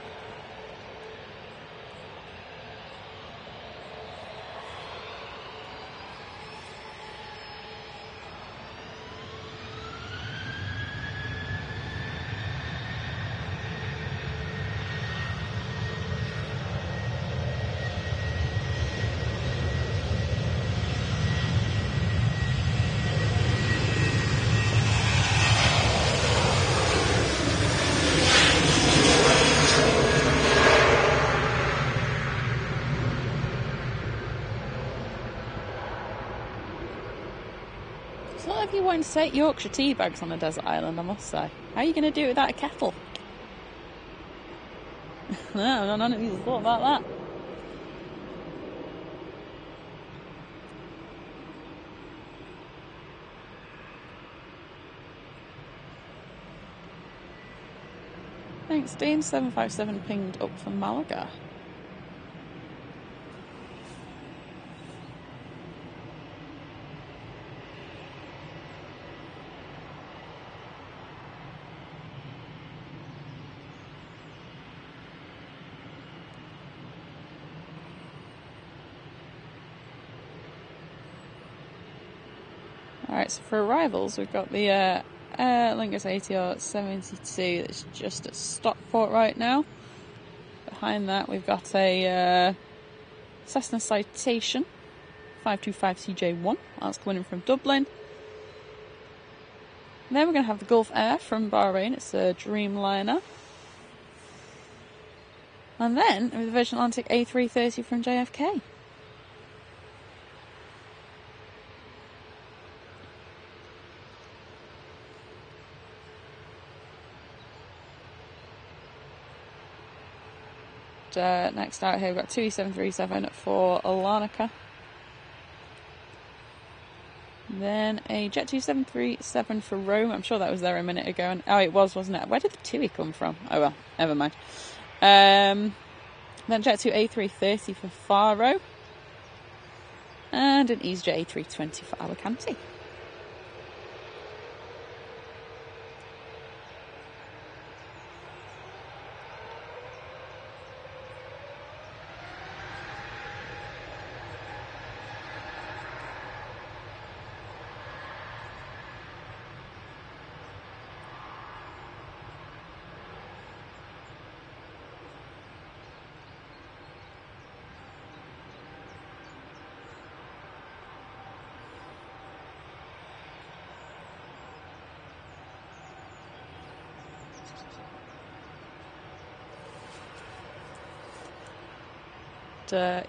It's not like you wanting to take Yorkshire tea bags on a desert island, I must say. How are you going to do it without a kettle? No, none of you thought about that. Thanks, Dean. 757 pinged up from Malaga. Alright, so for arrivals, we've got the Aer Lingus ATR 72 that's just at Stockport right now. Behind that, we've got a Cessna Citation 525CJ1. That's coming in from Dublin. And then we're going to have the Gulf Air from Bahrain. It's a Dreamliner. And then with the Virgin Atlantic A330 from JFK. Next out here we've got 2737 for Larnaca. Then a Jet 2737 for Rome. I'm sure that was there a minute ago. And, oh, it was, wasn't it? Where did the TUI come from? Oh well, never mind. Then Jet 2 A330 for Faro. And an EasyJet A320 for Alicante.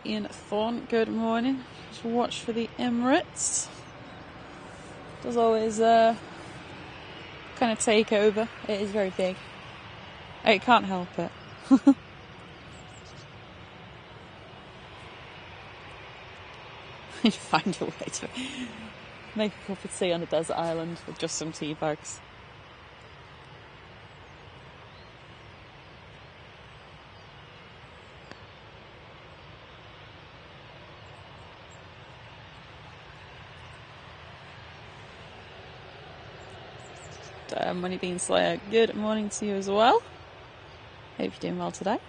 Ian Thorne, good morning. Just watch for the Emirates. Does always kind of take over. It is very big. It can't help it. You'd find a way to make a cup of tea on a desert island with just some tea bags. Money Bean Slayer, good morning to you as well. Hope you're doing well today.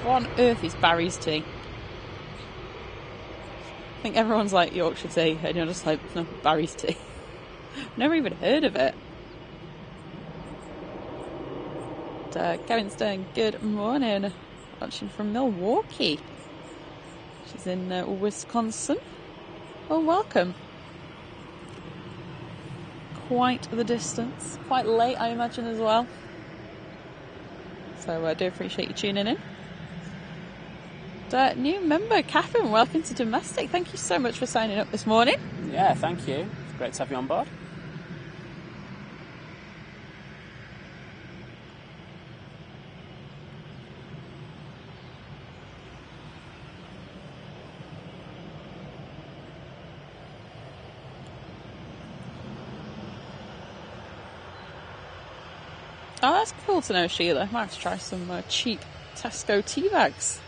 What on earth is Barry's tea? I think everyone's like Yorkshire tea, and you're just like, no, Barry's tea. Never even heard of it. Kevin's doing good morning. Watching from Milwaukee. She's in Wisconsin. Well, welcome. Quite the distance. Quite late, I imagine, as well. So I do appreciate you tuning in. New member, Catherine, welcome to Domestic. Thank you so much for signing up this morning. Yeah, thank you. It's great to have you on board. Oh, that's cool to know, Sheila. Might have to try some cheap Tesco tea bags.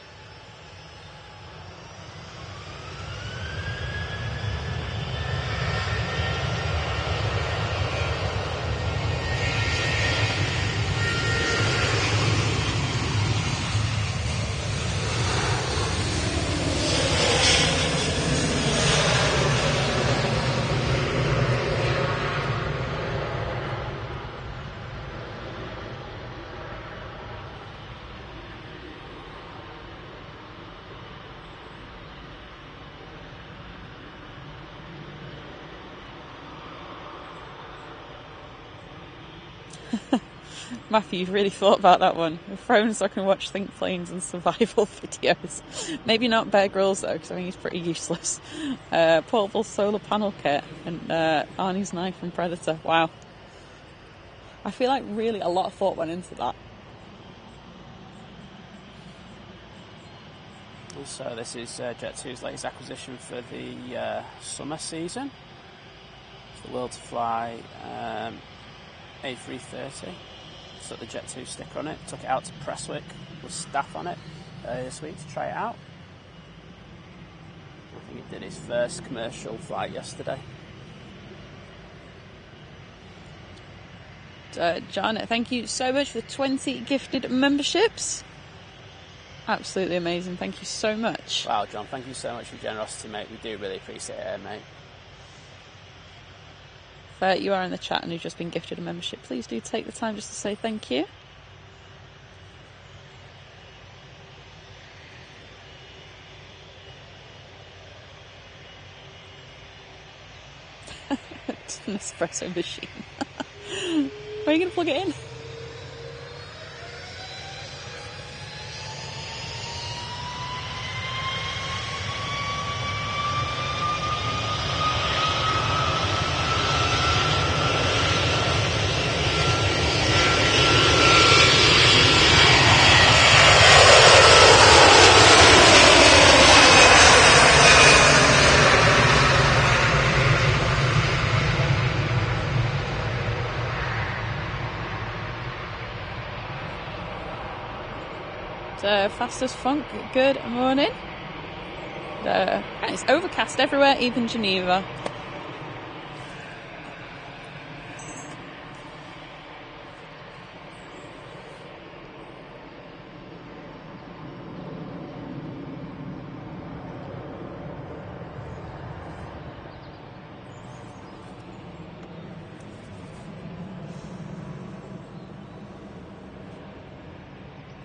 Matthew, you've really thought about that one. I've thrown so I can watch Think Planes and survival videos. Maybe not Bear Grylls though, because I think he's pretty useless. Portable solar panel kit and Arnie's knife from Predator. Wow. I feel like really a lot of thought went into that. Also, this is Jet2's latest acquisition for the summer season. It's the Will to Fly A380. Got the Jet2 sticker on it. Took it out to Prestwick with staff on it this week to try it out. I think it did its first commercial flight yesterday. John, thank you so much for the 20 gifted memberships. Absolutely amazing. Thank you so much. Wow, John, thank you so much for your generosity, mate. We do really appreciate it, mate. If you are in the chat and you've just been gifted a membership, please do take the time just to say thank you. It's an espresso machine. Where are you going to plug it in? Fastest Funk, good morning. It's overcast everywhere, even Geneva.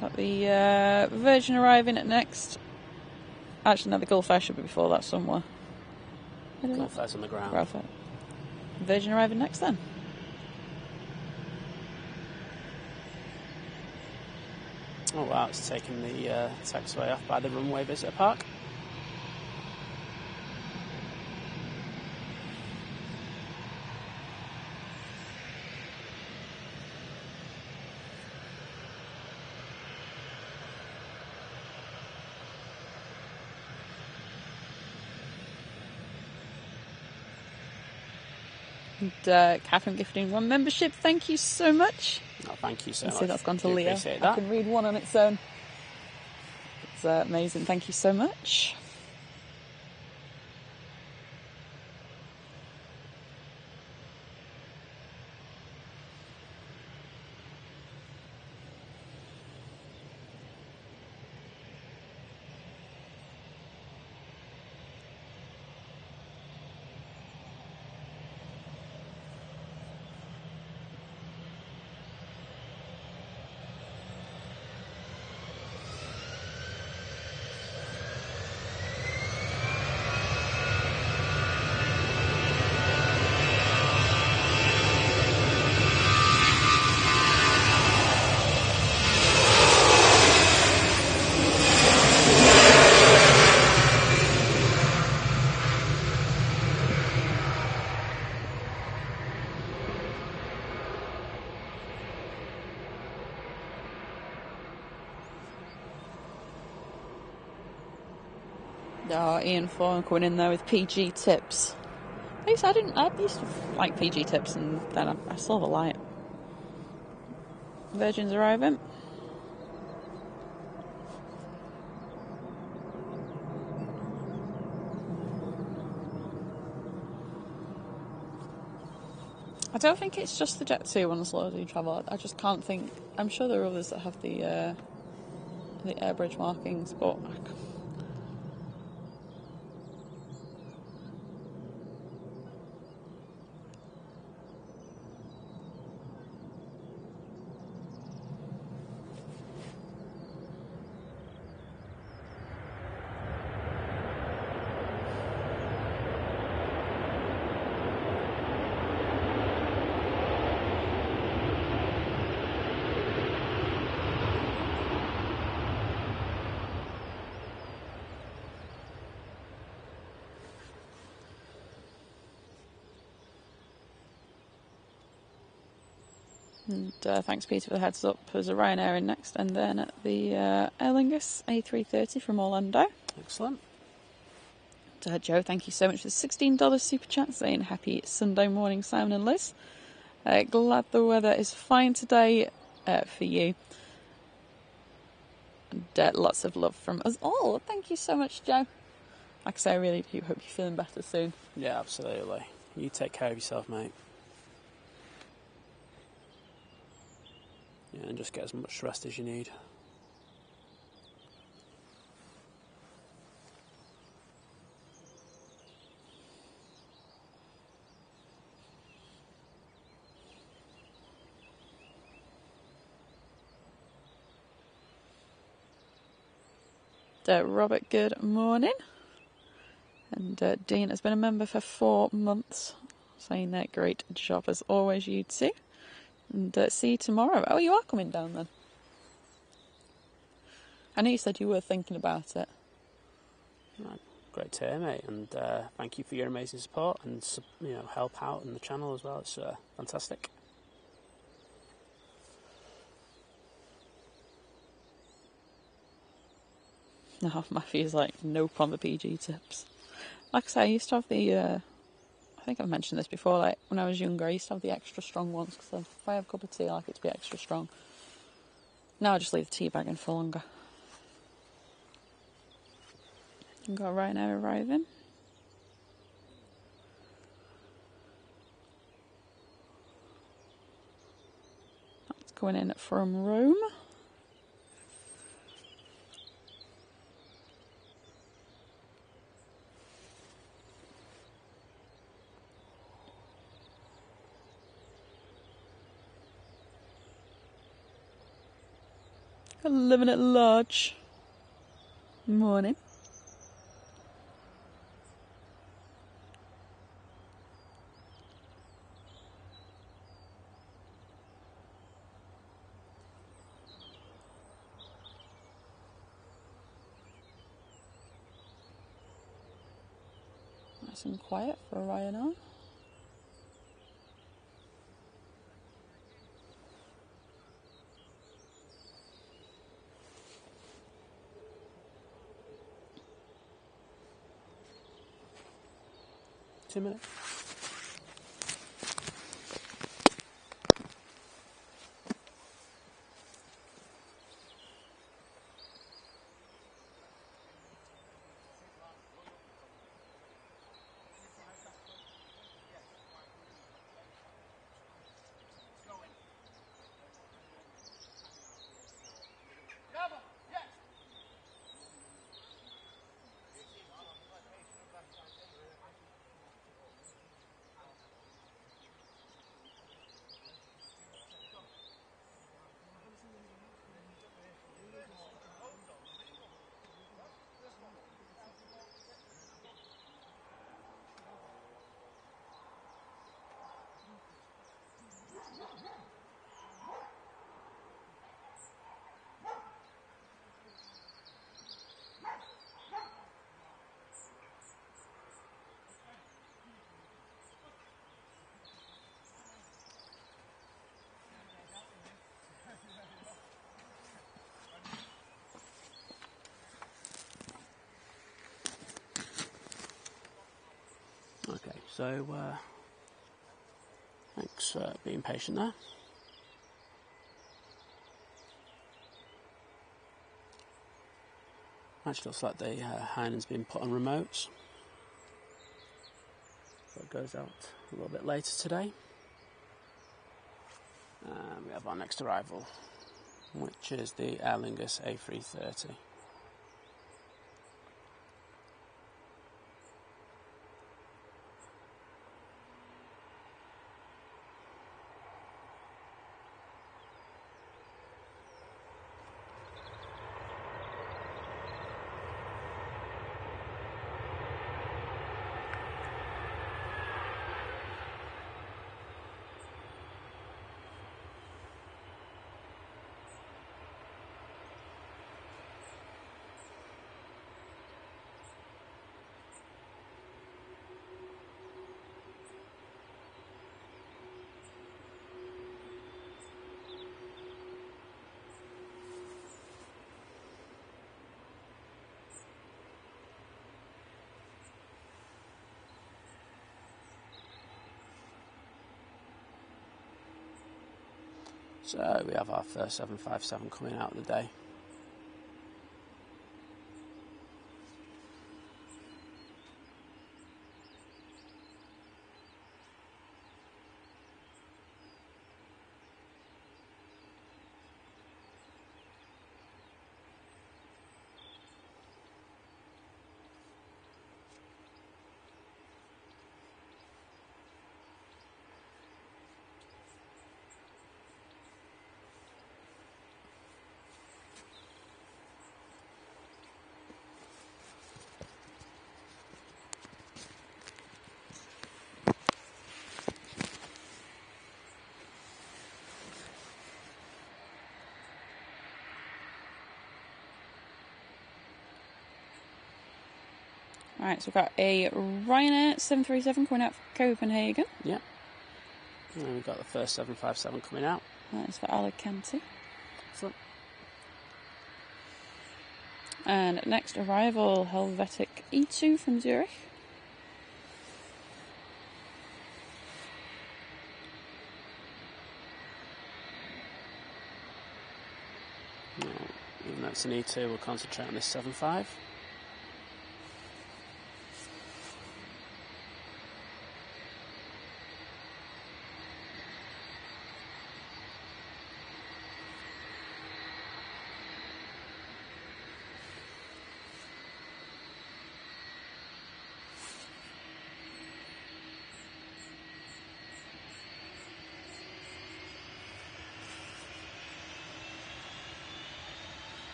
Got the Virgin arriving at next. Actually, no, the Gulf Air should be before that somewhere. Gulf Air's on the ground. Gulf Air. Virgin arriving next then. Oh wow, it's taking the taxiway off by the Runway visitor park. And Catherine gifting 1 membership. Thank you so much. Oh, thank you so You much. see, that's gone to Do Leah. appreciate I that. can read 1 on its own. It's amazing. Thank you so much. Oh, Ian Fawn coming in there with PG tips. I used to like PG tips, and then I saw the light. Virgin's arriving. I don't think it's just the Jet2 ones loading travel. I just can't think. I'm sure there are others that have the airbridge markings, but And thanks, Peter, for the heads up. There's a Ryanair in next, and then at the Aer Lingus A380 from Orlando. Excellent. Joe, thank you so much for the $16 super chat, saying happy Sunday morning, Simon and Lizz. Glad the weather is fine today for you. And lots of love from us all. Thank you so much, Joe. Like I say, I really do hope you're feeling better soon. Yeah, absolutely. You take care of yourself, mate. Yeah, and just get as much rest as you need. Robert, good morning. And Dean has been a member for 4 months, saying that great job as always, you two. And see you tomorrow. Oh, you are coming down then? I know you said you were thinking about it. Right. Great to hear, mate, and thank you for your amazing support and help out in the channel as well. It's fantastic. No, Matthew's like, nope on the PG tips. Like I say, I used to have the, I think I've mentioned this before, like when I was younger, I used to have the extra strong ones, because if I have a cup of tea, I like it to be extra strong. Now I just leave the tea bag in for longer. Got Ryanair arriving. That's going in from Rome. Living at large. Morning. Nice and quiet for a Ryanair. Two minutes. Okay, so thanks for being patient there. Actually looks like the Heinen's been put on remotes. So it goes out a little bit later today. We have our next arrival, which is the Aer Lingus A380. So we have our first 757 coming out of the day. Right, so we've got a Ryanair 737 coming out from Copenhagen. Yep. And then we've got the first 757 coming out. That is for Alicante. Excellent. And next arrival, Helvetic E2 from Zurich. Well, even though it's an E2, we'll concentrate on this 75.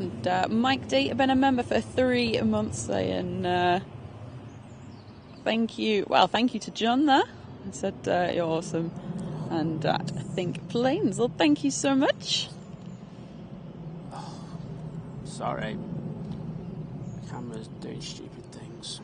And Mike D, I've been a member for 3 months, saying thank you. Well, thank you to John there. I said you're awesome. And I think Planes. Well, thank you so much. Sorry. The camera's doing stupid things.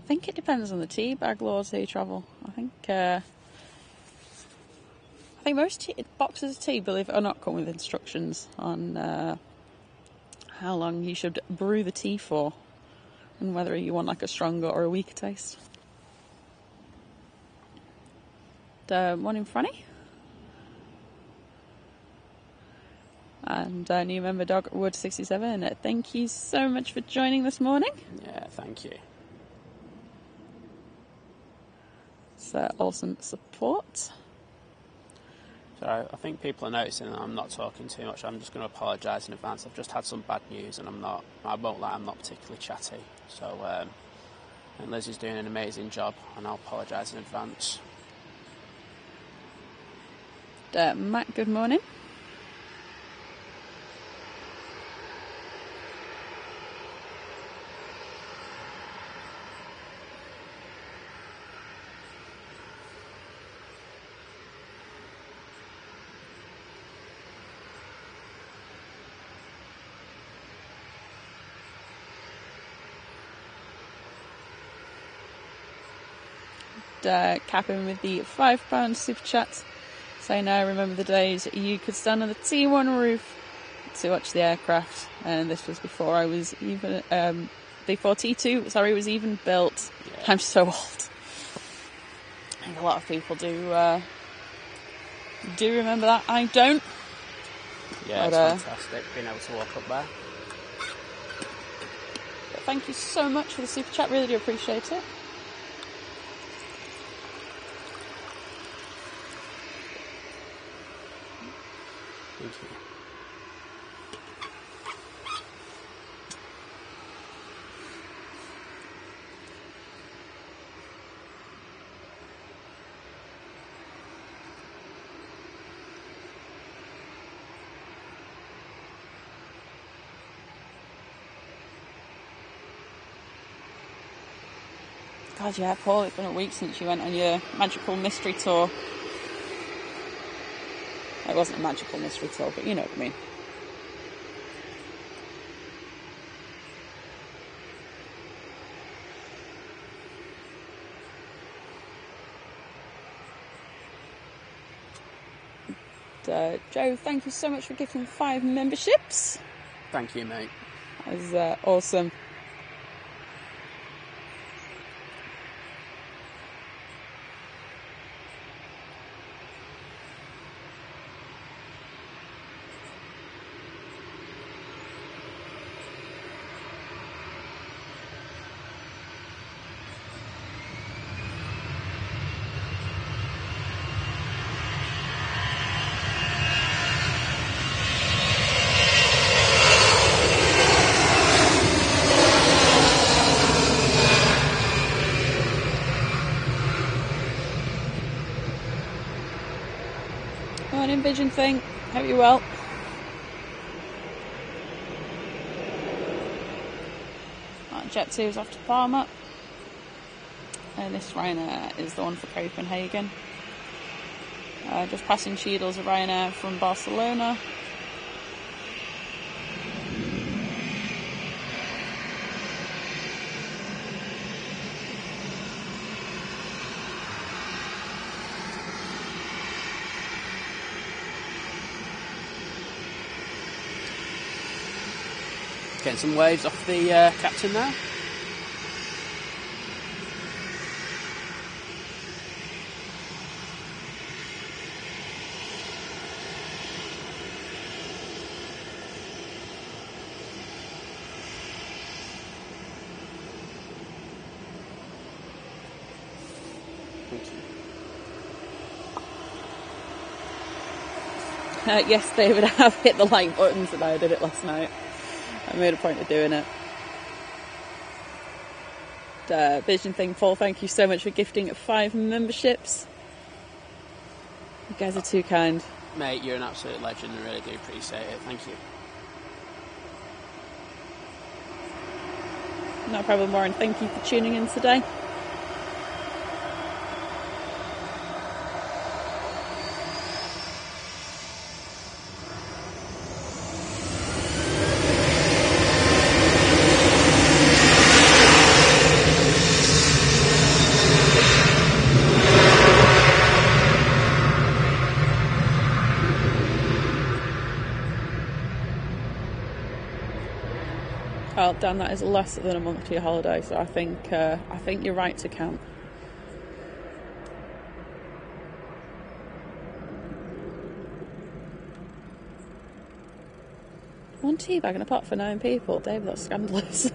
I think it depends on the tea bag laws how you travel. I think most boxes of tea, believe it or not, come with instructions on how long you should brew the tea for and whether you want like a stronger or a weaker taste. Morning, Franny. And new member Dogwood67. Thank you so much for joining this morning. Yeah, thank you. It's awesome support. So I think people are noticing that I'm not talking too much. I'm just going to apologise in advance. I've just had some bad news and I won't lie, I'm not particularly chatty. So and Liz is doing an amazing job and I'll apologise in advance. Matt, good morning. Capping with the £5 super chat, saying I remember the days you could stand on the T1 roof to watch the aircraft, and this was before I was even before T2 was even built. Yeah. I'm so old. I think a lot of people do remember that. I don't. Yeah, but, it's fantastic being able to walk up there. Thank you so much for the super chat, really do appreciate it. Thank you. God, yeah, Paul, it's been a week since you went on your magical mystery tour. It wasn't a magical mystery tour, but you know what I mean. Joe, thank you so much for gifting 5 memberships. Thank you, mate. That was awesome. Vision thing. Hope you're well. Jet 2 is off to Palma. And this Ryanair is the one for Copenhagen. Just passing Cheadle's Ryanair from Barcelona. Getting some waves off the captain now. Yes, David, I have hit the like button today. I did it last night. I made a point of doing it. Vision Thing Paul, thank you so much for gifting 5 memberships. You guys are too kind. Mate, you're an absolute legend. I really do appreciate it. Thank you. No problem, Warren. Thank you for tuning in today. Oh, Dan, that is less than a month to your holiday, so I think you're right to count. One tea bag in a pot for 9 people, Dave. That's scandalous.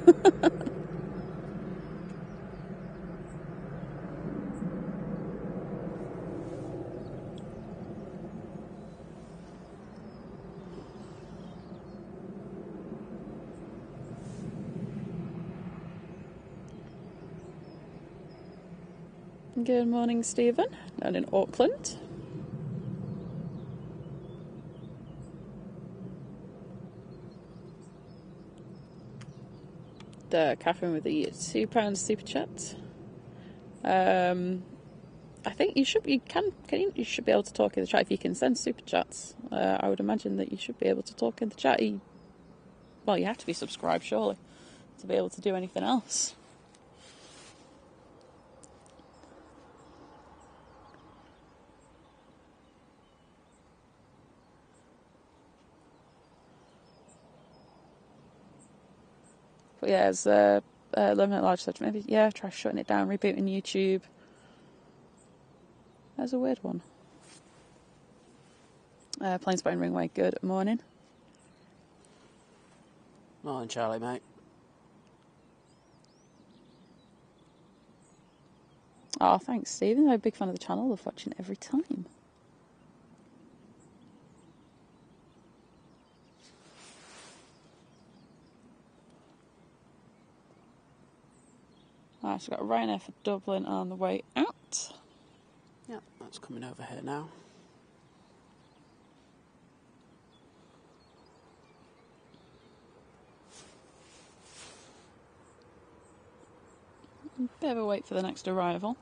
Good morning, Stephen, down in Auckland. Catherine with the £2 super chat. I think you should be able to talk in the chat if you can send super chats. I would imagine that you should be able to talk in the chat. Well, you have to be subscribed, surely, to be able to do anything else. But yeah, as Lemon at Large said, maybe, yeah, try shutting it down, rebooting YouTube. That's a weird one. Planes by Runway, good morning. Morning, Charlie, mate. Oh, thanks, Stephen. I'm a big fan of the channel. Love watching it every time. Right, so we've got Ryanair for Dublin on the way out. Yeah, that's coming over here now. Bit of a wait for the next arrival.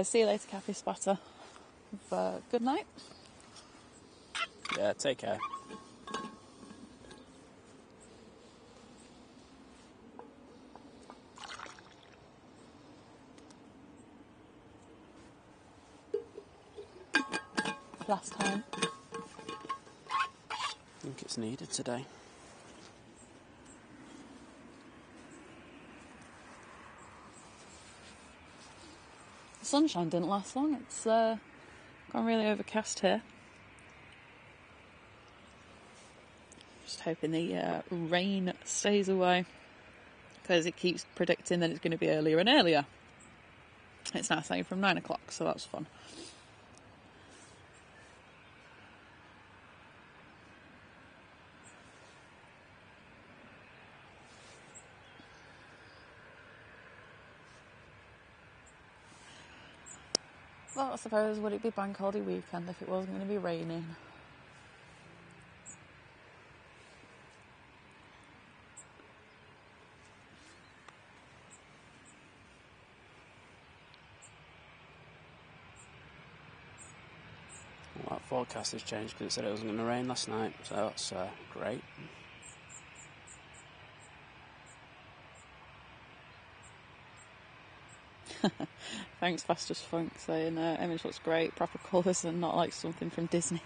See you later, Cafe Splatter. Have a good night. Yeah, take care. Last time. I think it's needed today. The sunshine didn't last long. It's gone really overcast here. Just hoping the rain stays away, because it keeps predicting that it's going to be earlier and earlier. It's now saying from 9 o'clock, so that's fun. Well, I suppose, would it be bank holiday weekend if it wasn't going to be raining? Well, that forecast has changed because it said it wasn't going to rain last night, so that's great. Thanks, Fastest Funk, saying image looks great, proper colours and not like something from Disney.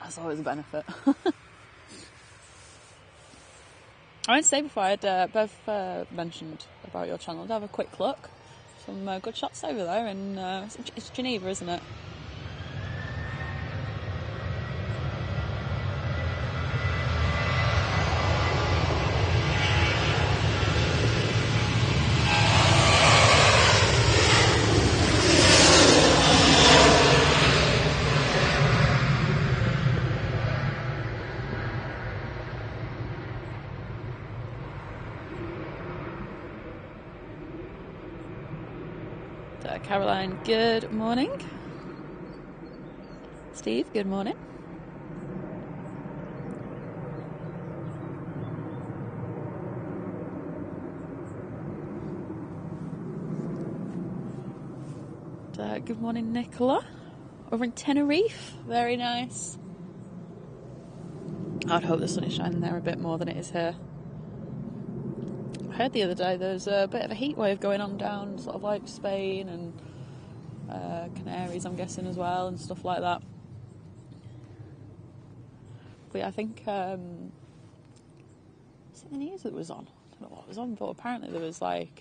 That's always a benefit. I went to say before, Bev mentioned about your channel, to have a quick look. Some good shots over there, and it's Geneva, isn't it? Caroline, good morning. Steve, good morning. Good morning, Nicola. Over in Tenerife, very nice. I'd hope the sun is shining there a bit more than it is here. I heard the other day there's a bit of a heat wave going on down sort of like Spain and Canaries, I'm guessing, as well, and stuff like that. But yeah, I think was it the news that was on? I don't know what was on, but apparently there was like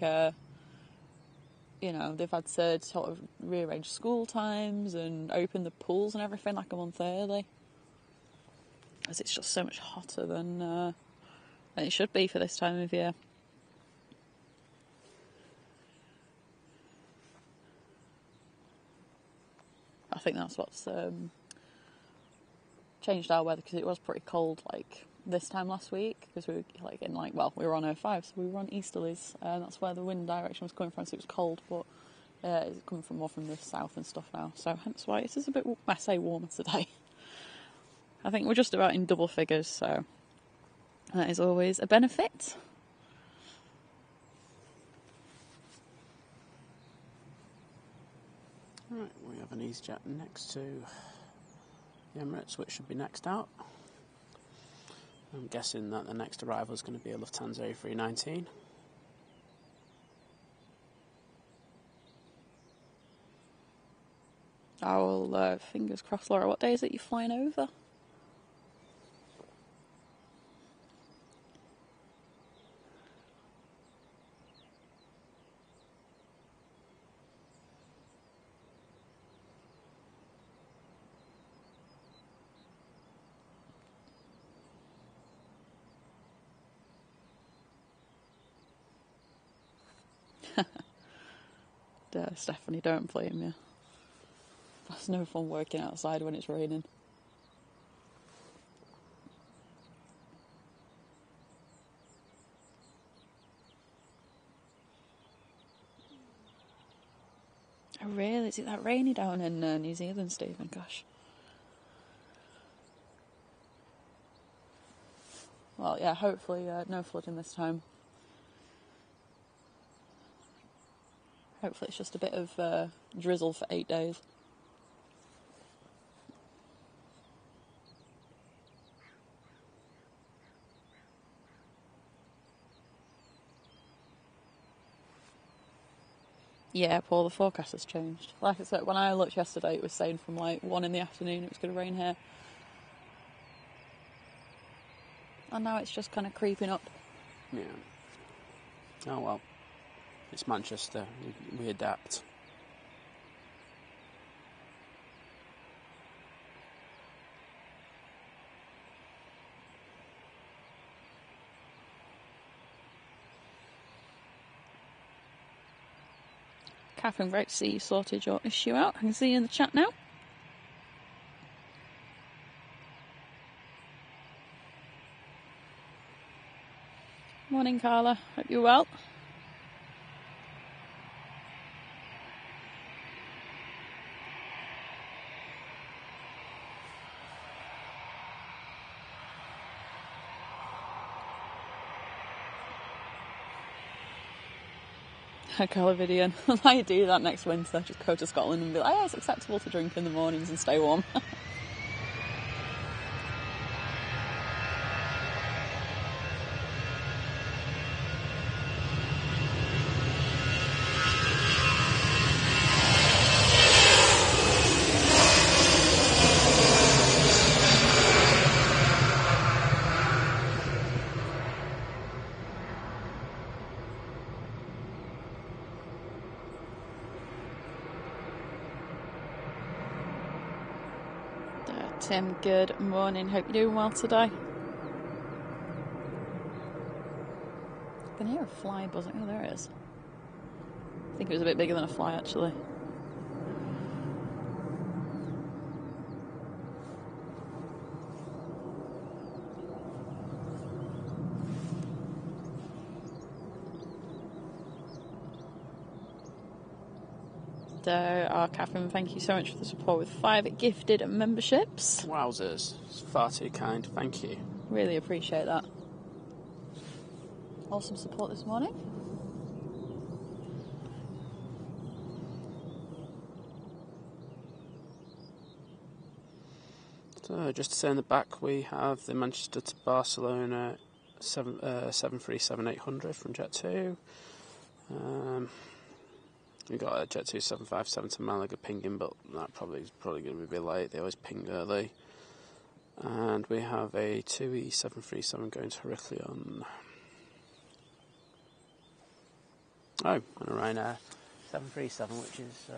they've had to sort of rearrange school times and open the pools and everything like a month early, as it's just so much hotter than it should be for this time of year. I think that's what's changed our weather, because it was pretty cold like this time last week, because we were we were on 05, so we were on easterlies, and that's where the wind direction was coming from, so it was cold, but it's coming from more from the south and stuff now, so hence why it is a bit, I say, warmer today. I think we're just about in double figures, so that is always a benefit. Right, we have an EasyJet next to the Emirates, which should be next out. I'm guessing that the next arrival is going to be a Lufthansa A319. I will, fingers crossed. Laura, what day is it you're flying over? Stephanie, don't blame you. That's no fun working outside when it's raining. Oh really? Is it that rainy down in New Zealand, Stephen? Gosh. Well, yeah, hopefully no flooding this time. Hopefully it's just a bit of drizzle for 8 days. Yeah, Paul, the forecast has changed. Like I said, when I looked yesterday, it was saying from like 1 in the afternoon it was going to rain here. And now it's just kind of creeping up. Yeah. Oh well. It's Manchester. We adapt. Catherine, great to see you sorted your issue out. I can see you in the chat now. Morning, Carla. Hope you're well. Carla Vidian. I might do that next winter. Just go to Scotland and be like, oh, it's acceptable to drink in the mornings and stay warm. Tim, good morning. Hope you're doing well today. I can hear a fly buzzing. Oh, there it is. I think it was a bit bigger than a fly, actually. Catherine, thank you so much for the support with 5 gifted memberships. Wowzers. It's far too kind. Thank you. Really appreciate that. Awesome support this morning. So just to say in the back, we have the Manchester to Barcelona 737-800 from Jet2. We got a Jet2 757 to Malaga pinging, but that probably is going to be a bit late. They always ping early. And we have a 2E737 going to Heraclion. Oh, and a Ryanair 737, which is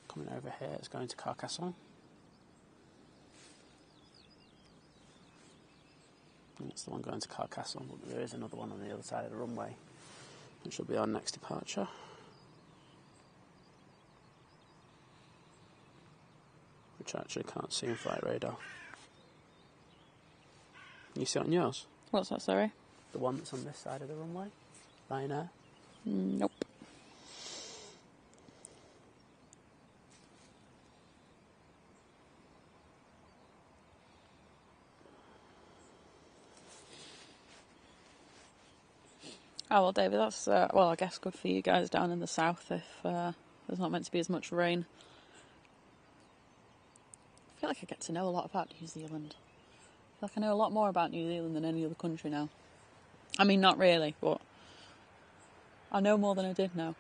coming over here. It's going to Carcassonne. That's the one going to Carcassonne, but there is another one on the other side of the runway, which will be our next departure. Which I actually can't see in flight radar. Can you see it on yours? What's that, sorry? The one that's on this side of the runway? Ryanair? Nope. Oh, well, David, that's, well, I guess good for you guys down in the south if there's not meant to be as much rain. I feel like I get to know a lot about New Zealand. I feel like I know a lot more about New Zealand than any other country now. I mean, not really, but I know more than I did know.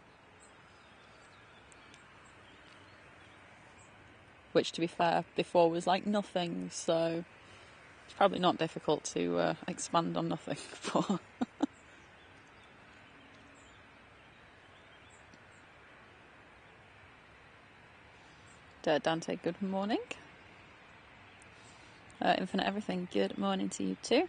Which, to be fair, before was like nothing, so it's probably not difficult to expand on nothing before. Dante, good morning. Infinite Everything, good morning to you too.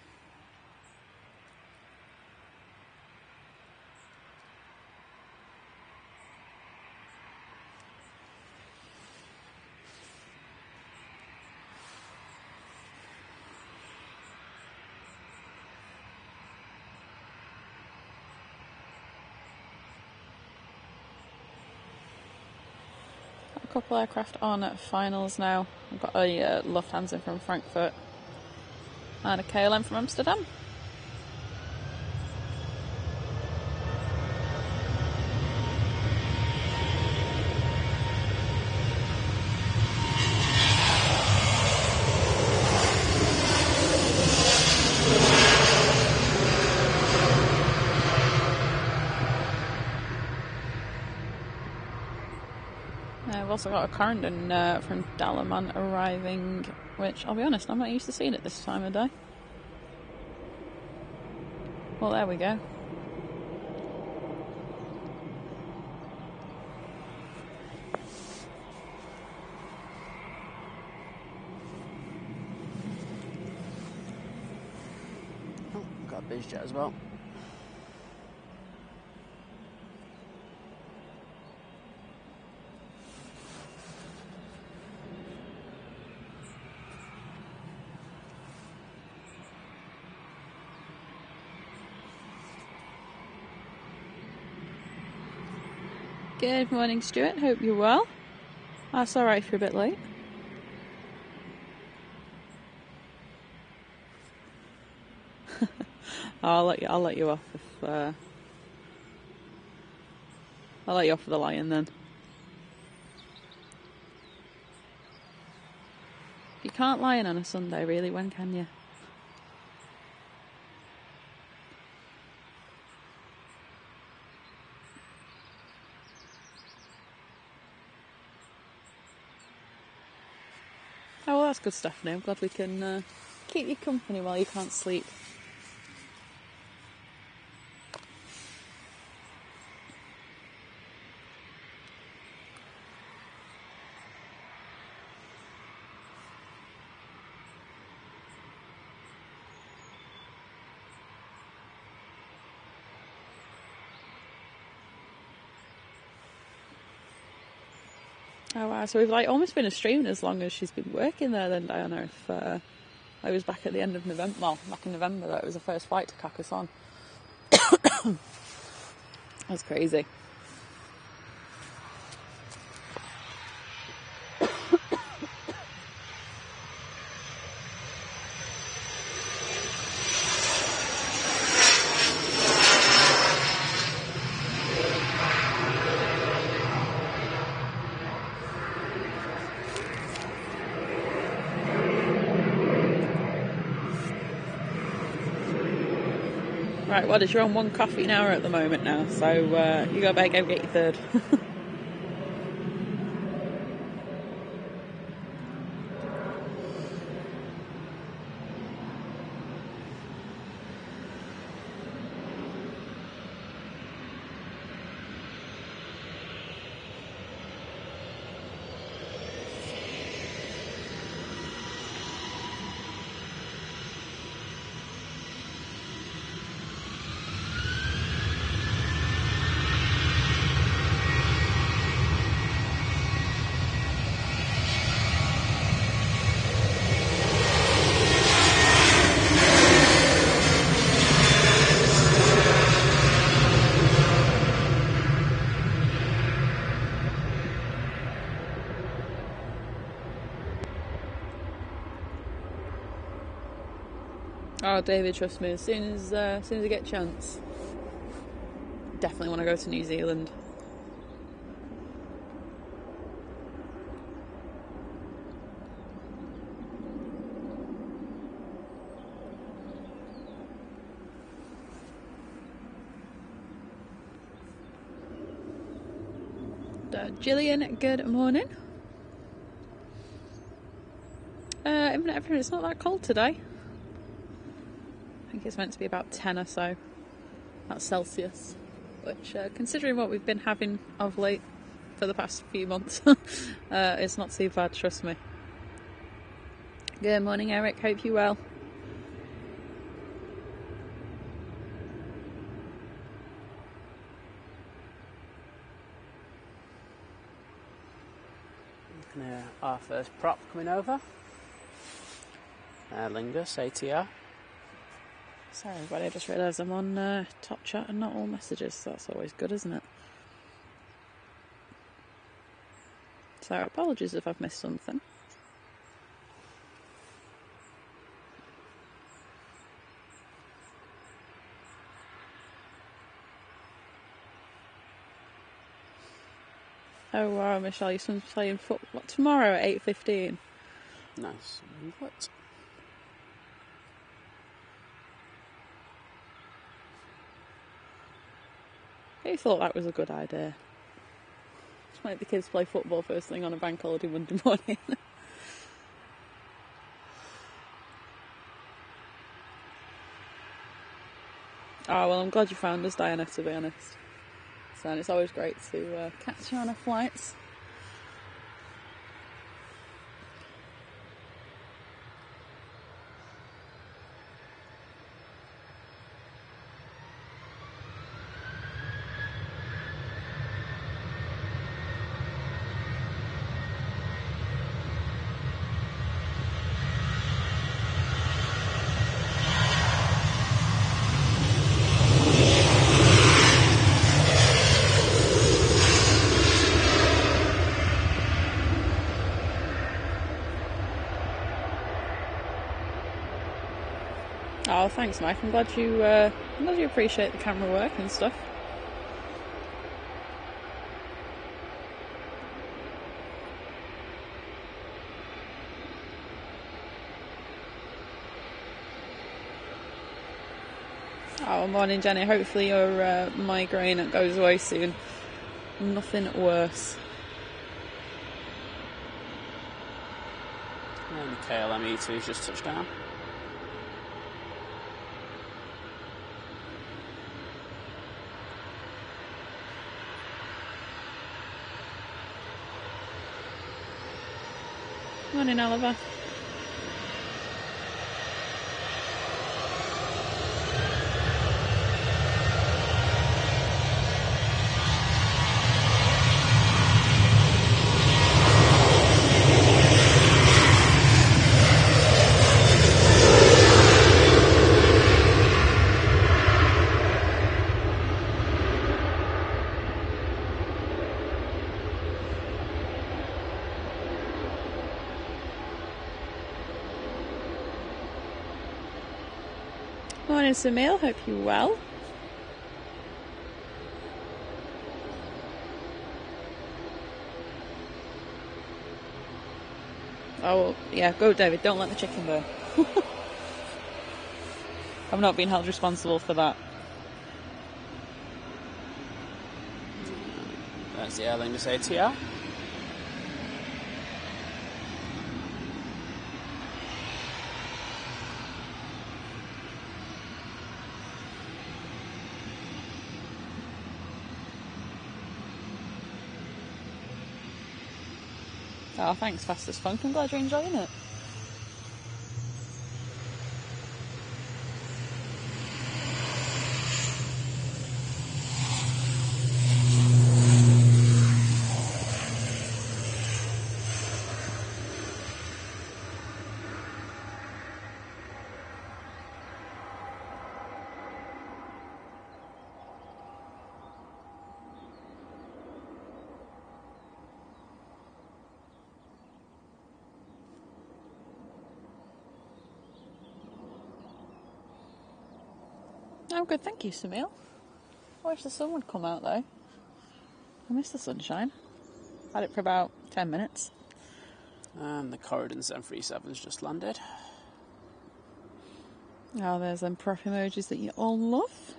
A couple aircraft on at finals now. I've got a Lufthansa from Frankfurt and a KLM from Amsterdam. I've also got a Corendon from Dalaman arriving, which, I'll be honest, I'm not used to seeing it this time of day. Well, there we go. Oh, got a BizJet as well. Good morning, Stuart. Hope you're well. That's alright if you're a bit late. I'll let you off if I'll let you off for the lion then. You can't lion on a Sunday, really. When can you? Oh, well, that's good stuff now. I'm glad we can keep you company while you can't sleep. Oh wow, so we've like almost been a stream as long as she's been working there then, Diana. If I was back at the end of November, well, back in November, that was the first flight to Carcassonne. That's crazy. Right, well, you're on 1 coffee an hour at the moment now, so you better go get your third. Oh, David, trust me, as soon as I get a chance, definitely want to go to New Zealand. Gillian, good morning. It's not that cold today. I think it's meant to be about 10 or so. That's Celsius. Which, considering what we've been having of late for the past few months, it's not too bad, trust me. Good morning, Eric. Hope you're well. Our first prop coming over. Lingus, ATR. Sorry, everybody, I just realised I'm on top chat and not all messages, so that's always good, isn't it? So, apologies if I've missed something. Oh wow, Michelle, your son's playing football tomorrow at 8:15. Nice. What? Who thought that was a good idea? Just make the kids play football first thing on a bank holiday Monday morning. Oh, well, I'm glad you found us, Diana, to be honest. So, and it's always great to catch you on our flights. Oh, thanks, Mike. I'm glad you appreciate the camera work and stuff. Oh, morning, Jenny. Hopefully your migraine goes away soon. Nothing worse. And KLM E2's just touched down. Morning, Oliver. Morning, Samil. Hope you're well. Oh, yeah, go, David. Don't let the chicken burn. I've not been held responsible for that. That's the Aer Lingus ATR. Oh, thanks, Fastest Funk. I'm glad you're enjoying it. I'm good, thank you, Samil. I wish the sun would come out, though. I miss the sunshine. Had it for about 10 minutes. And the Corridon 737's just landed. Oh, there's them prop emojis that you all love.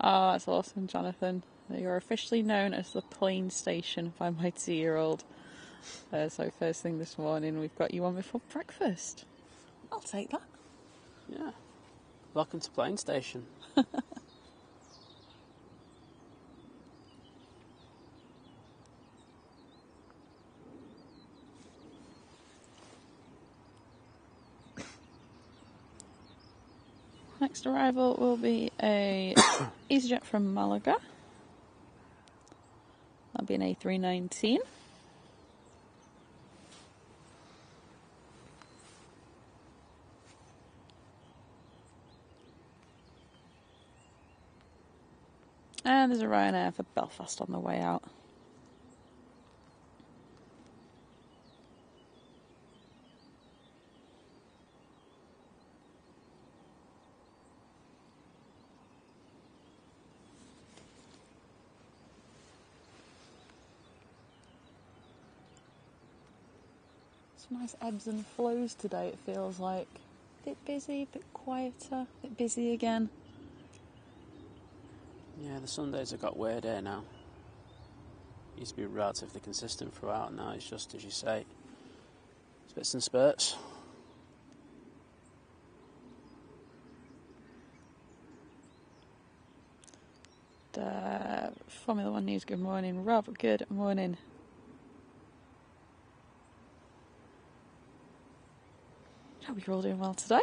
Oh, that's awesome, Jonathan. You're officially known as the plane station by my 2-year-old. So first thing this morning, we've got you on before breakfast. I'll take that. Yeah. Welcome to Plane Station. Next arrival will be a EasyJet from Malaga. That'll be an A319. And there's a Ryanair for Belfast on the way out. Some nice ebbs and flows today, it feels like. A bit busy, a bit quieter, a bit busy again. Yeah, the Sundays have got weird here now. Used to be relatively consistent throughout, and now it's just, as you say, spits and spurts. Formula One News, good morning. Rob, good morning. Hope you're all doing well today.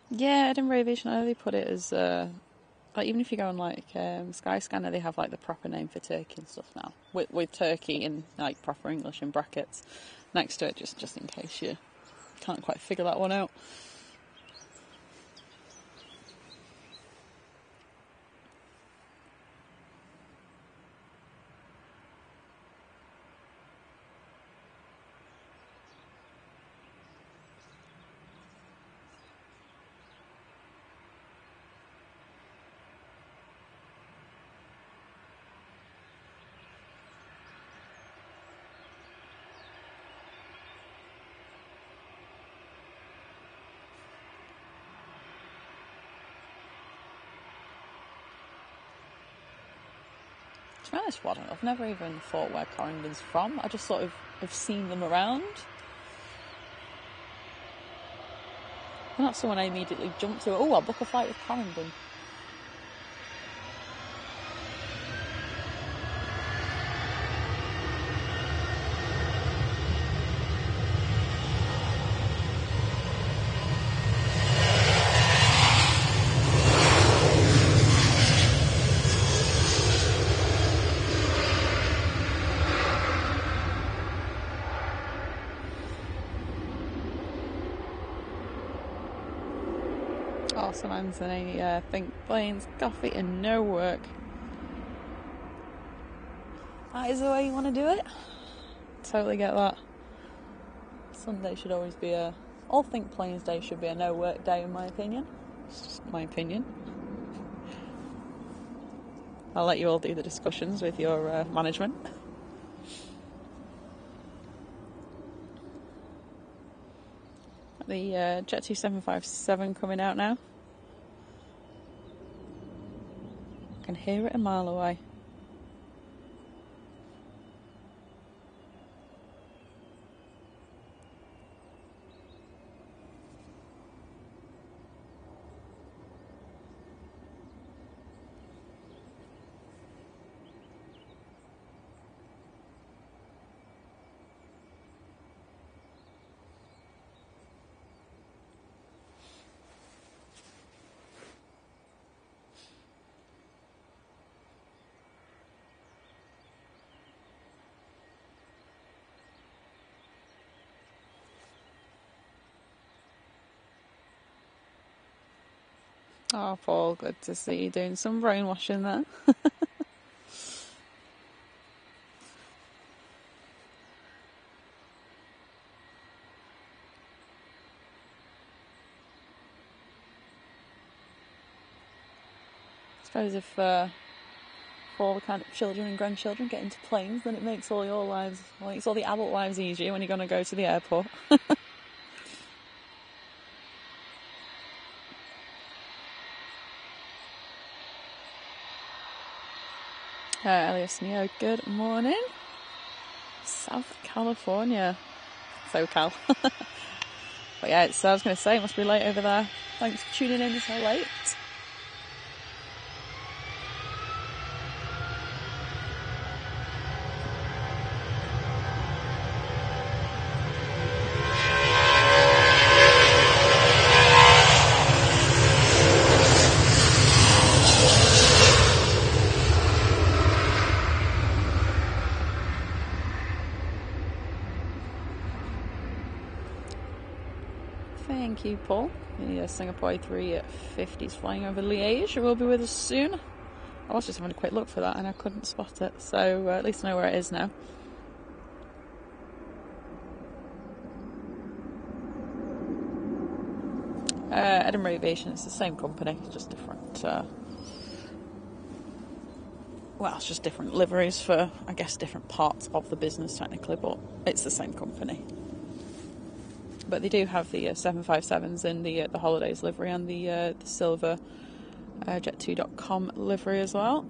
Yeah, Edinburgh Aviation, I know they put it as, like, even if you go on, like, Skyscanner, they have, like, the proper name for Turkey and stuff now. With Turkey in, like, proper English in brackets next to it, just in case you can't quite figure that one out. To be honest, I've never even thought where Corrington's from. I just sort of have seen them around. They're not someone I immediately jumped to. Oh, I'll book a flight with Corrington. Awesome, Anthony. Think planes, coffee, and no work. That is the way you want to do it. Totally get that. Sunday should always be all Think Planes Day should be a no work day, in my opinion. It's just my opinion. I'll let you all do the discussions with your management. The Jet 2757 coming out now. I can hear it a mile away. Oh, Paul, good to see you doing some brainwashing there. I suppose if for all the kind of children and grandchildren get into planes, then it makes all your lives, well, it's all the adult lives easier when you're going to go to the airport. Elias Neo, good morning. South California. SoCal. But yeah, I was going to say, it must be late over there. Thanks for tuning in so late. Thank you, Paul. The Singapore A380 is flying over Liège. It will be with us soon. I was just having a quick look for that and I couldn't spot it, so at least I know where it is now. Edinburgh Aviation, it's the same company, just different. It's just different liveries for, I guess, different parts of the business technically, but it's the same company. But they do have the 757s in the holidays livery and the silver jet2.com livery as well.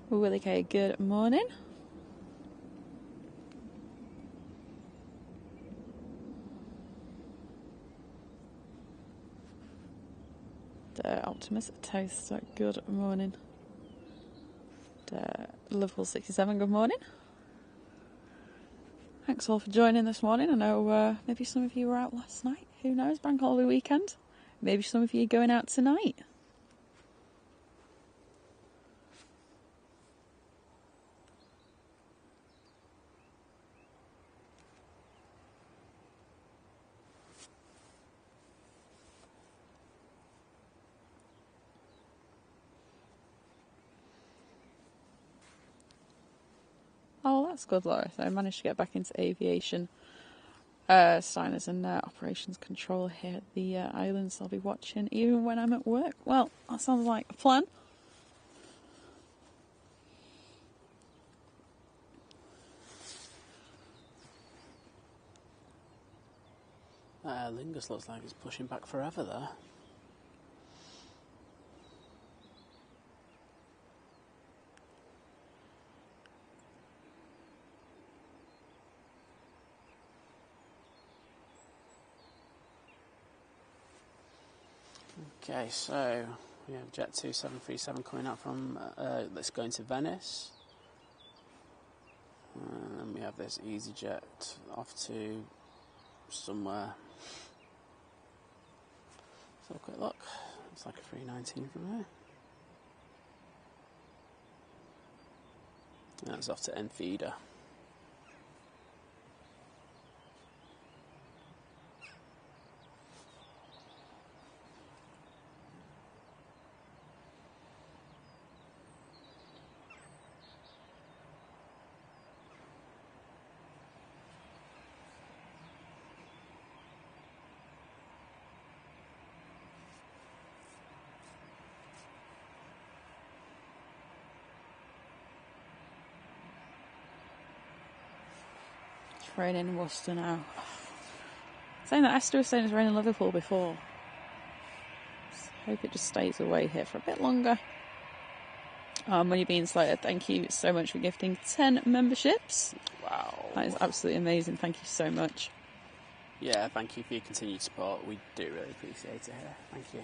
Willie K, good morning. Optimus Toast, good morning. Liverpool 67, good morning. Thanks all for joining this morning. I know maybe some of you were out last night. Who knows? Bank holiday weekend. Maybe some of you are going out tonight. Oh, well, that's good, Laura. So I managed to get back into aviation. Steiner's in operations control here at the islands. I'll be watching even when I'm at work. Well, that sounds like a plan. Lingus looks like he's pushing back forever there. Okay, so we have Jet 2737 coming out from, let's go into Venice. And then we have this EasyJet off to somewhere. Let's have a quick look. It's like a 319 from there. And that's off to Enfida. raining in Worcester now. Saying that Esther was saying it's raining in Liverpool before. Hope it just stays away here for a bit longer. Money Being Slated, thank you so much for gifting 10 memberships. Wow. That is absolutely amazing. Thank you so much. Yeah, thank you for your continued support. We do really appreciate it here. Thank you.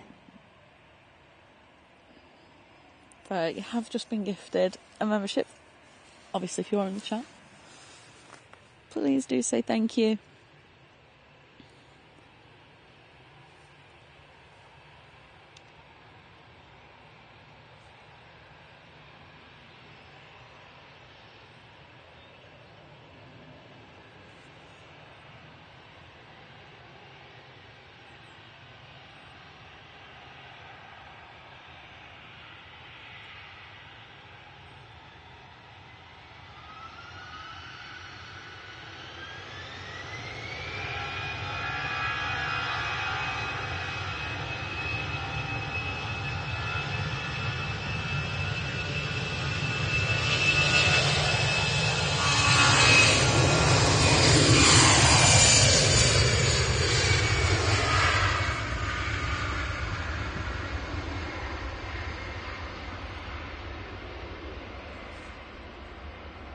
But you have just been gifted a membership. Obviously, if you are in the chat, please do say thank you.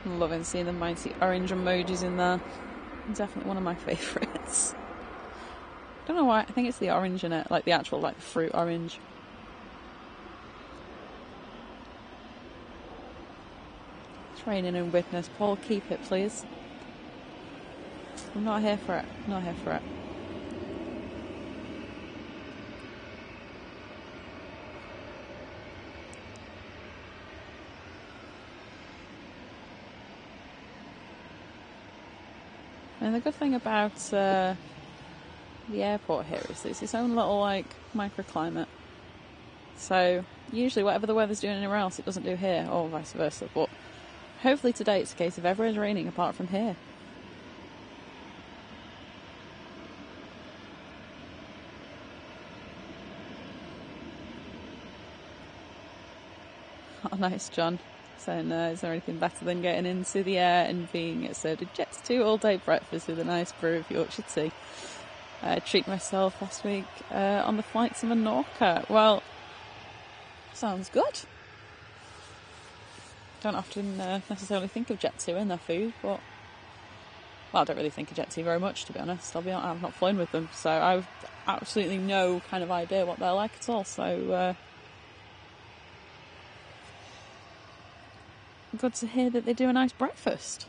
I'm loving seeing the mighty orange emojis in there. Definitely one of my favourites. Don't know why, I think it's the orange in it, like the actual like fruit orange. It's raining in Witness. Paul, keep it please. I'm not here for it. Not here for it. And the good thing about the airport here is it's its own little like microclimate. So usually whatever the weather's doing anywhere else, it doesn't do here, or vice versa. But hopefully today it's a case of everywhere's raining apart from here. Oh, nice, John. Saying, is there anything better than getting into the air and being served a Jets 2 all-day breakfast with a nice brew of Yorkshire tea? Treat myself last week on the flight to Menorca. Well, sounds good. Don't often necessarily think of Jet 2 in their food, but... Well, I don't really think of Jet 2 very much, to be honest. I've not flown with them, so I've absolutely no kind of idea what they're like at all, so... good to hear that they do a nice breakfast.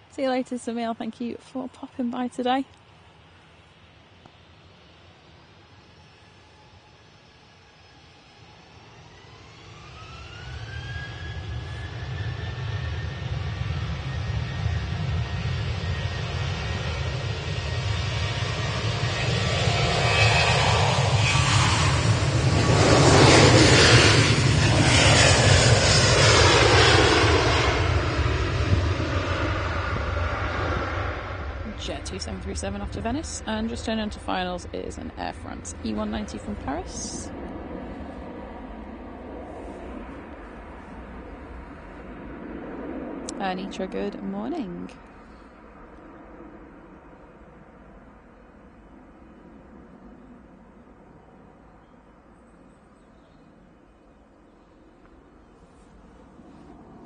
See you later, Samil. Thank you for popping by today. Jet 2737 off to Venice, and just turning into finals is an Air France E190 from Paris. Anitra, good morning.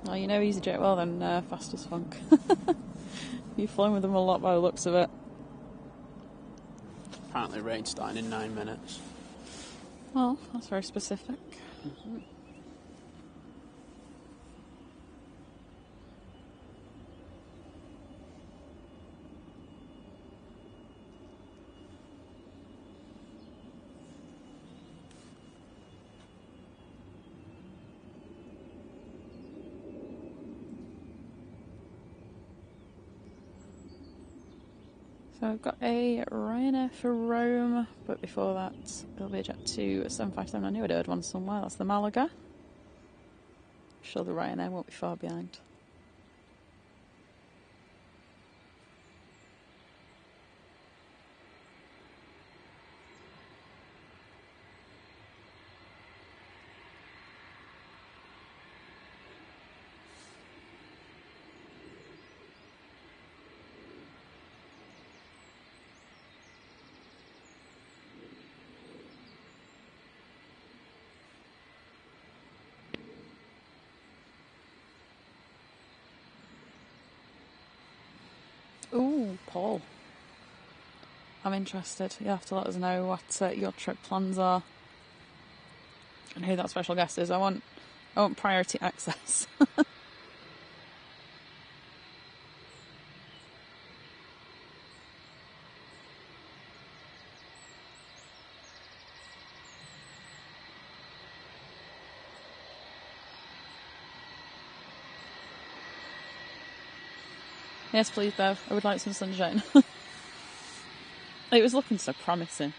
Well, you know EasyJet well then, Fast as Funk. You've flown with them a lot by the looks of it. Apparently rain starting in 9 minutes. Well, that's very specific. Mm-hmm. So I've got a Ryanair for Rome, but before that it'll be a Jet 2 757. I knew I'd heard one somewhere. That's the Malaga. I'm sure the Ryanair won't be far behind. Ooh, Paul. I'm interested. You have to let us know what your trip plans are and who that special guest is. I want priority access. Yes, please, Bev. I would like some sunshine. It was looking so promising.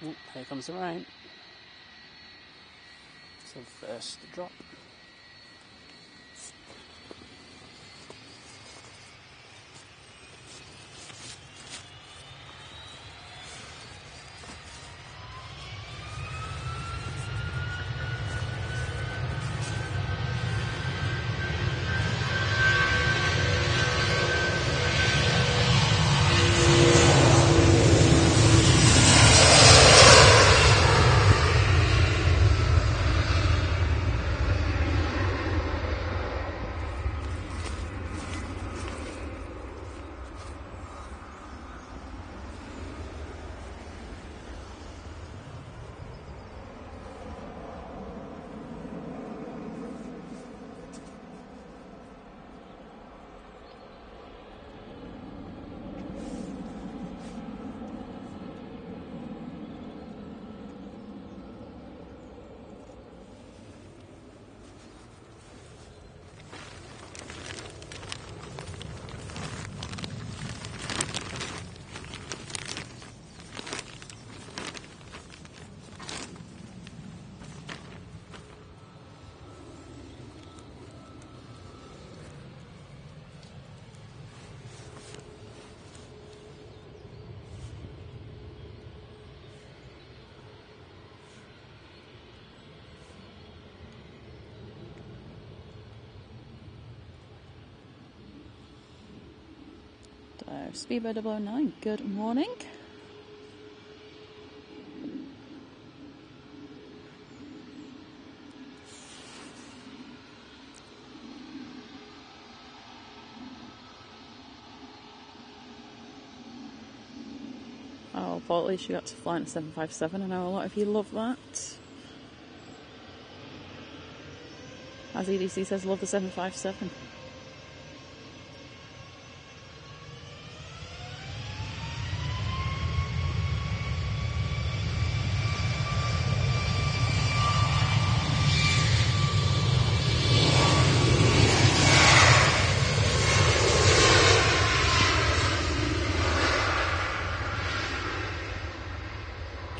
Oh, here comes the rain. So first drop. Speedbird 009, good morning. Oh, Paul, at least you got to fly in a 757. I know a lot of you love that. As EDC says, love the 757.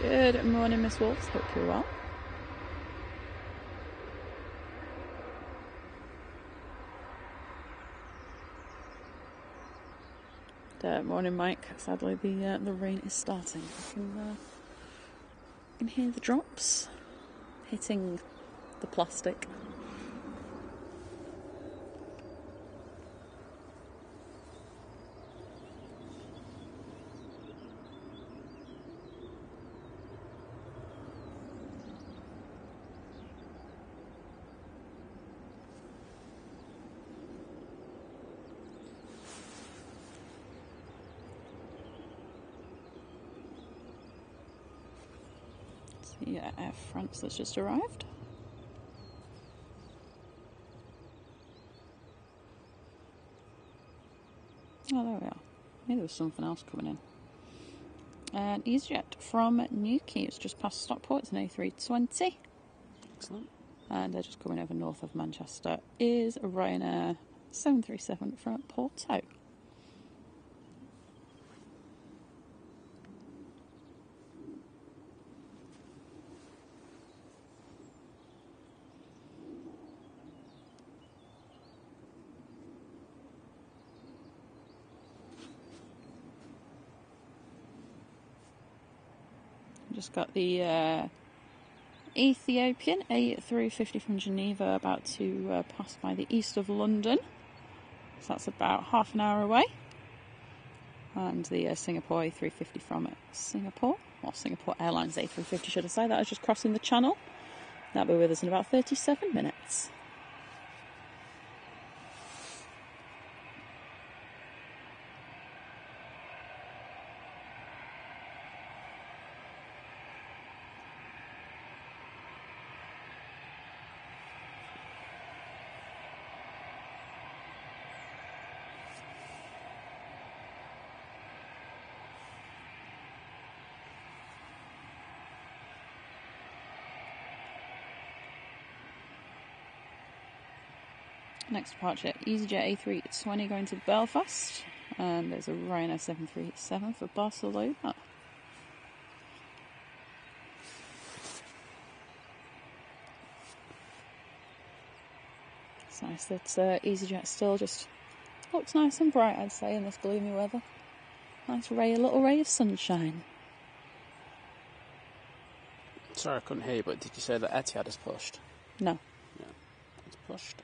Good morning, Miss Wolves. Hope you're well. Morning, Mike. Sadly, the rain is starting. I can hear the drops hitting the plastic. Yeah, Air France that's just arrived. Oh, there we are. Maybe there was something else coming in. An EasyJet from Newquay. It's just past Stockport. It's an A320. Excellent. And they're just coming over north of Manchester. Is a Ryanair 737 from Porto. Just got the Ethiopian A350 from Geneva about to pass by the east of London. So that's about half an hour away. And the Singapore A350 from Singapore, or Singapore Airlines A350 should I say, that is just crossing the channel. That'll be with us in about 37 minutes. Next departure, EasyJet A320 going to Belfast. And there's a Ryanair 737 for Barcelona. It's nice that EasyJet still just looks nice and bright, I'd say, in this gloomy weather. Nice little ray of sunshine. Sorry, I couldn't hear you, but did you say that Etihad has pushed? No. Yeah, it's pushed.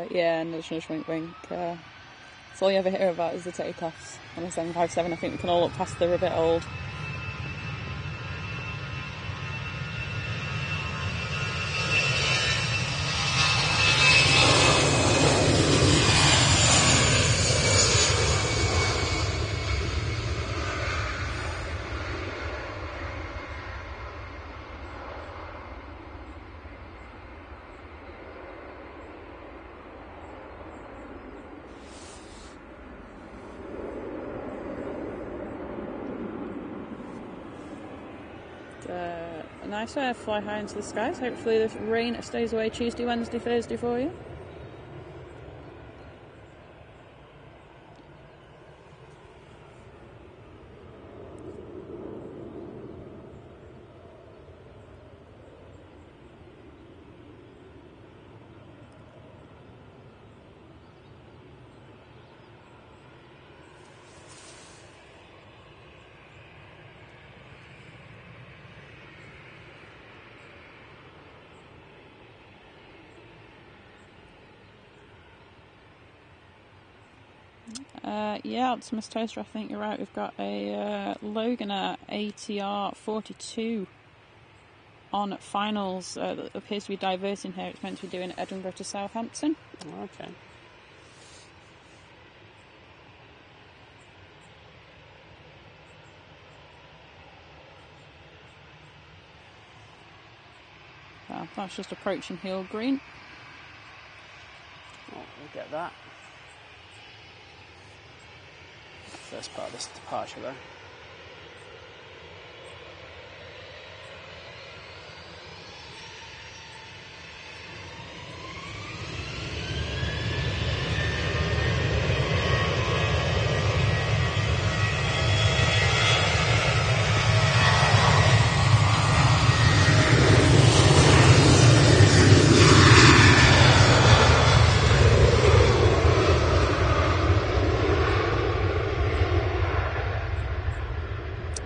Yeah, nudge, nudge, wink, wink. That's all you ever hear about is the takeoffs on the 757. I think we can all look past they're a bit old. A nice fly high into the skies. Hopefully the rain stays away Tuesday, Wednesday, Thursday for you. Yeah, Optimus Toaster, I think you're right. We've got a Loganer ATR 42 on finals that appears to be diverting here. It's meant to be doing Edinburgh to Southampton. Okay. Well, that's just approaching Hill Green. Oh, we'll get that. First part of this departure there.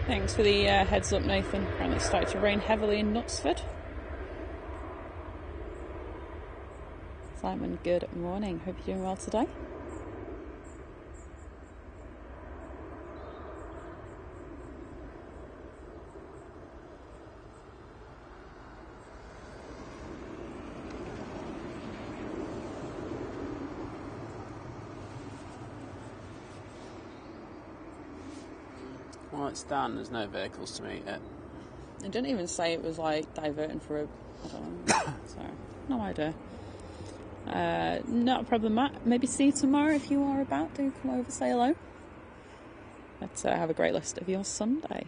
Thanks for the heads up, Nathan. Apparently it's started to rain heavily in Knutsford. Simon, good morning. Hope you're doing well today. Well, it's down. There's no vehicles to meet it. It didn't even say it was like diverting for a... I don't know. So, no idea. Not a problem, Matt. Maybe see you tomorrow if you are about. Do come over, say hello. Let's have a great list of your Sunday.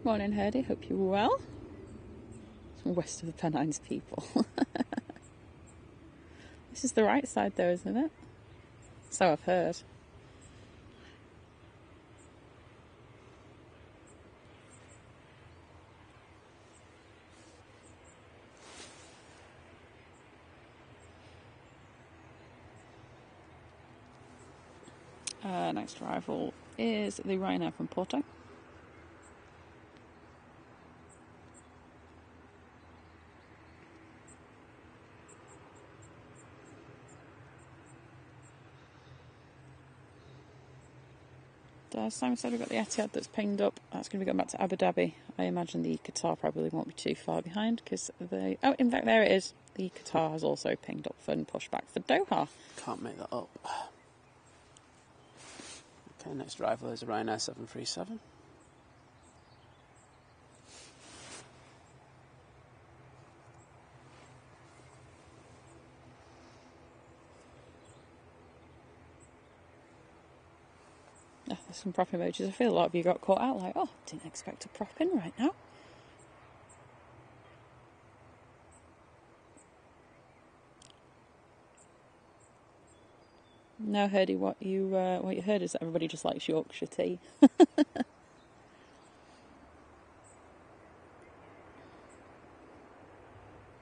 Morning, Herdy. Hope you're well. Some west of the Pennines people. This is the right side, though, isn't it? So I've heard. Next arrival is the Ryanair from Porto. Simon said we've got the Etihad that's pinged up. That's going to be going back to Abu Dhabi. I imagine the Qatar probably won't be too far behind because they... Oh, in fact, there it is. The Qatar has also pinged up and pushed back for Doha. Can't make that up. Okay, next arrival is a Ryanair 737. Oh, there's some prop emojis. I feel a lot of you got caught out like, oh, didn't expect to prop in right now. No, Herdy, what you heard is that everybody just likes Yorkshire tea.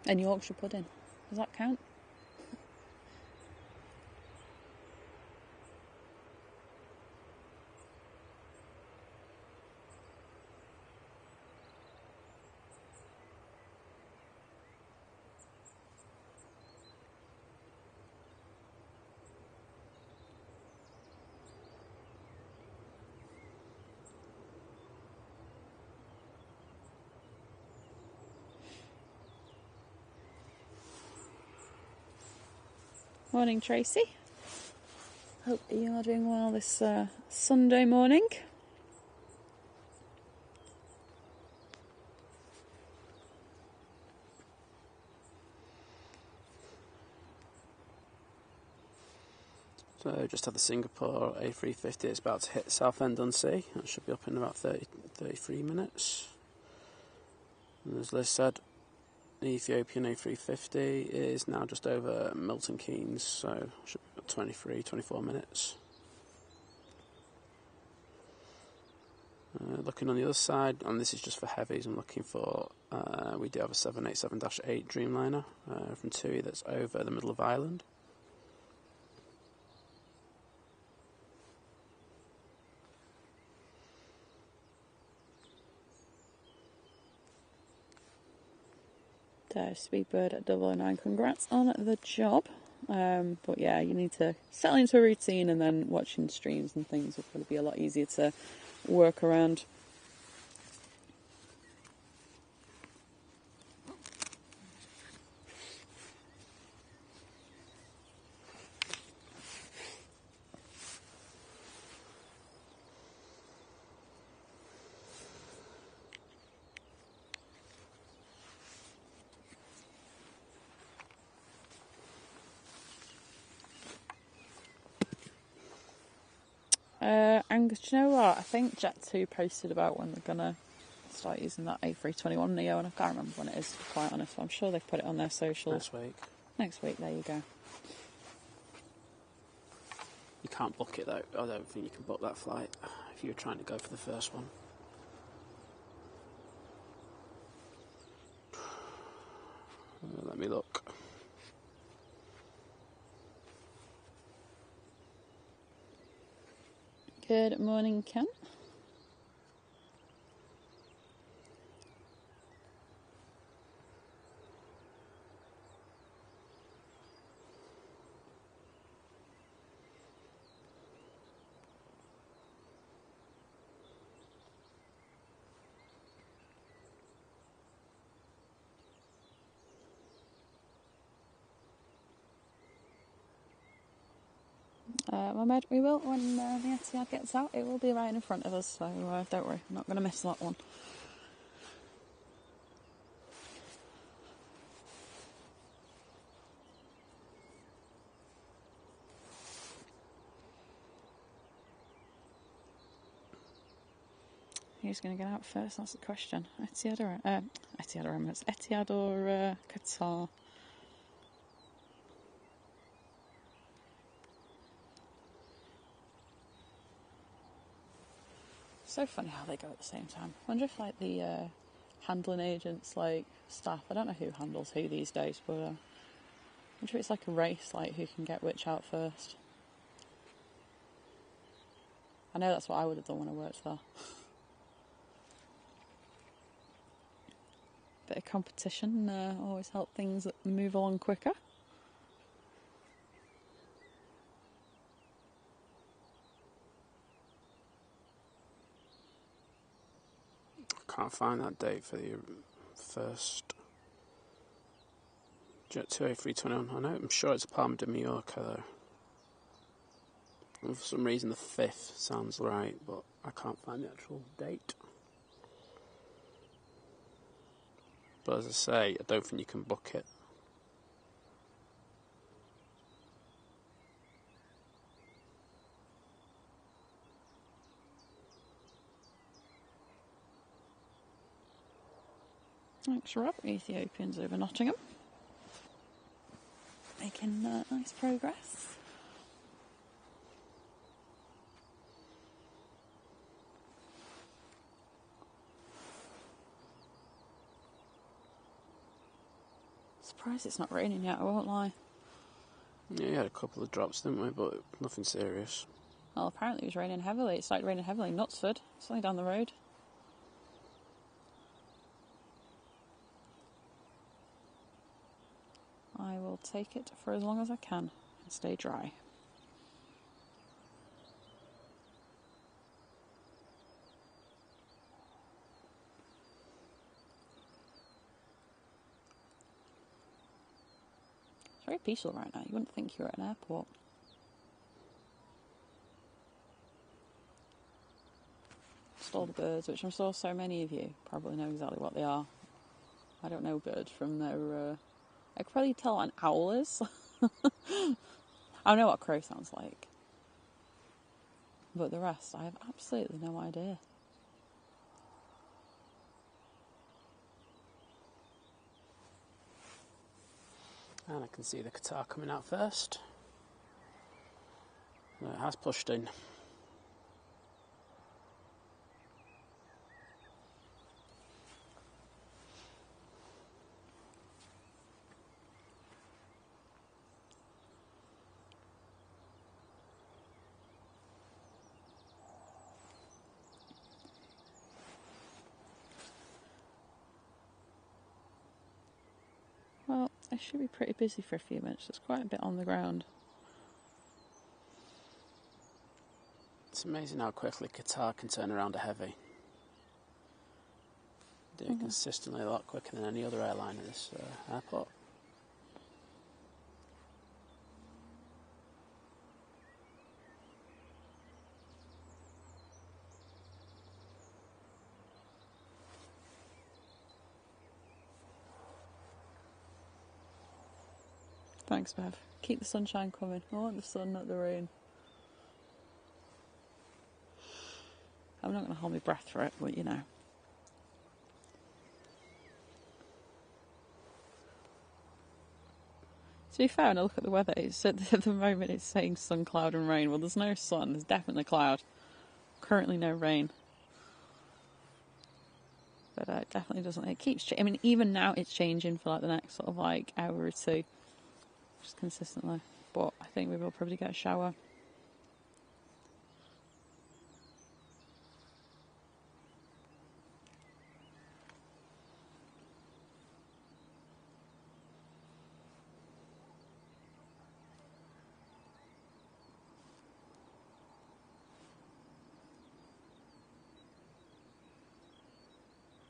And Yorkshire pudding. Does that count? Morning, Tracy. Hope you are doing well this Sunday morning. So just had the Singapore A350. It's about to hit Southend-on-Sea. That should be up in about 33 minutes. And as Liz said, the Ethiopian A350 is now just over Milton Keynes, so should be about 24 minutes. Looking on the other side, and this is just for heavies, I'm looking for, we do have a 787-8 Dreamliner from TUI that's over the middle of Ireland. Speedbird at 009, congrats on the job. But yeah, you need to settle into a routine, and then watching streams and things will probably be a lot easier to work around. Angus, do you know what? I think Jet2 posted about when they're going to start using that A321 Neo, and I can't remember when it is, to be quite honest. I'm sure they've put it on their socials. Next week. Next week, there you go. You can't book it though. I don't think you can book that flight if you were trying to go for the first one. Let me look. Good morning, Ken. Mohammed, we will, when the Etihad gets out, it will be right in front of us, so don't worry, I'm not going to miss that one. Who's going to get out first? That's the question. Etihad or Emirates? Etihad or Qatar? So funny how they go at the same time. I wonder if like the handling agents, like staff, I don't know who handles who these days, but I wonder if it's like a race, like who can get which out first. I know that's what I would have done when I worked there. Bit of competition always help things move along quicker. Can't find that date for the first Jet 2 A321. I know, I'm sure it's Palma de Mallorca though. And for some reason the 5th sounds right, but I can't find the actual date. But as I say, I don't think you can book it. Thanks, Rob. Ethiopians over Nottingham. Making nice progress. Surprised it's not raining yet, I won't lie. Yeah, we had a couple of drops, didn't we? But nothing serious. Well, apparently it was raining heavily. It started raining heavily in Knutsford. It's only down the road. I will take it for as long as I can and stay dry. It's very peaceful right now. You wouldn't think you were at an airport. Just all the birds, which I'm sure so many of you probably know exactly what they are. I don't know birds from their... I could probably tell what an owl is. I know what a crow sounds like. But the rest, I have absolutely no idea. And I can see the Qatar coming out first. It has pushed in. Well, I should be pretty busy for a few minutes. There's quite a bit on the ground. It's amazing how quickly Qatar can turn around a heavy. Do it consistently a lot quicker than any other airline at this airport. Thanks, Bev. Keep the sunshine coming. I want the sun, not the rain. I'm not going to hold my breath for it, but you know. To be fair, when I look at the weather, it's at the moment it's saying sun, cloud and rain. Well, there's no sun, there's definitely cloud. Currently no rain. But it definitely doesn't, it keeps changing. I mean, even now it's changing for like the next sort of like hour or two. Just consistently. But I think we will probably get a shower.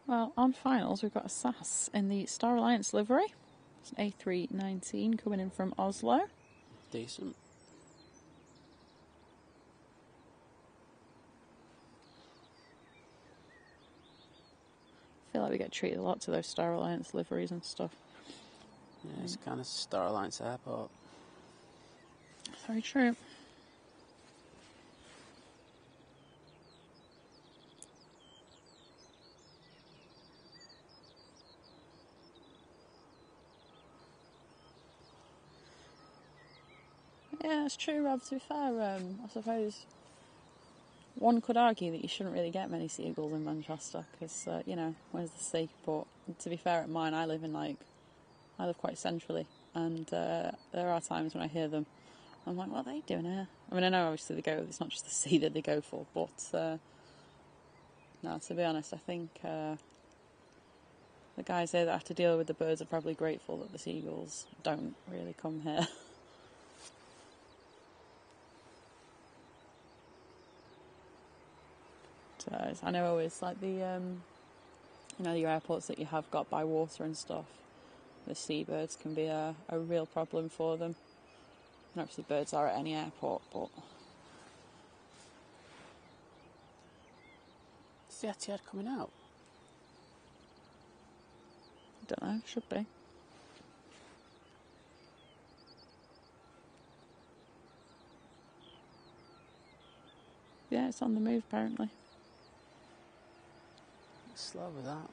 Well, on finals, we've got a SAS in the Star Alliance livery. It's an A319 coming in from Oslo. Decent. I feel like we get treated a lot to those Star Alliance liveries and stuff. Yeah, it's kind of Star Alliance airport. Very true. Yeah, it's true, Rob. To be fair, I suppose one could argue that you shouldn't really get many seagulls in Manchester because, you know, where's the sea? But to be fair, at mine, I live quite centrally, and there are times when I hear them. I'm like, what are they doing here? I mean, I know obviously it's not just the sea that they go for, but no, to be honest, I think the guys here that have to deal with the birds are probably grateful that the seagulls don't really come here. So I know always like the You know, your airports that you have got by water and stuff, the seabirds can be a real problem for them. And obviously birds are at any airport, but... Is the Etihad coming out? I don't know, should be. Yeah, it's on the move apparently. Slow with that.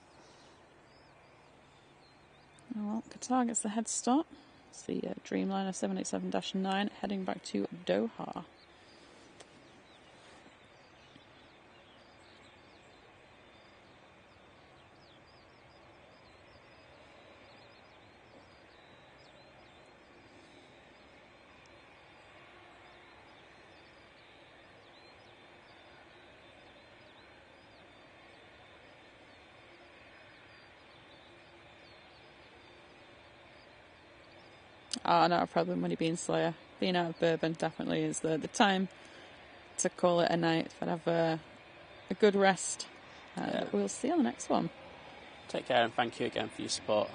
Oh well, Qatar gets the head start. It's the Dreamliner 787-9 heading back to Doha. Oh, not a problem when you're being Slayer. Being out of bourbon definitely is the time to call it a night. But have a good rest. Yeah. We'll see you on the next one. Take care and thank you again for your support.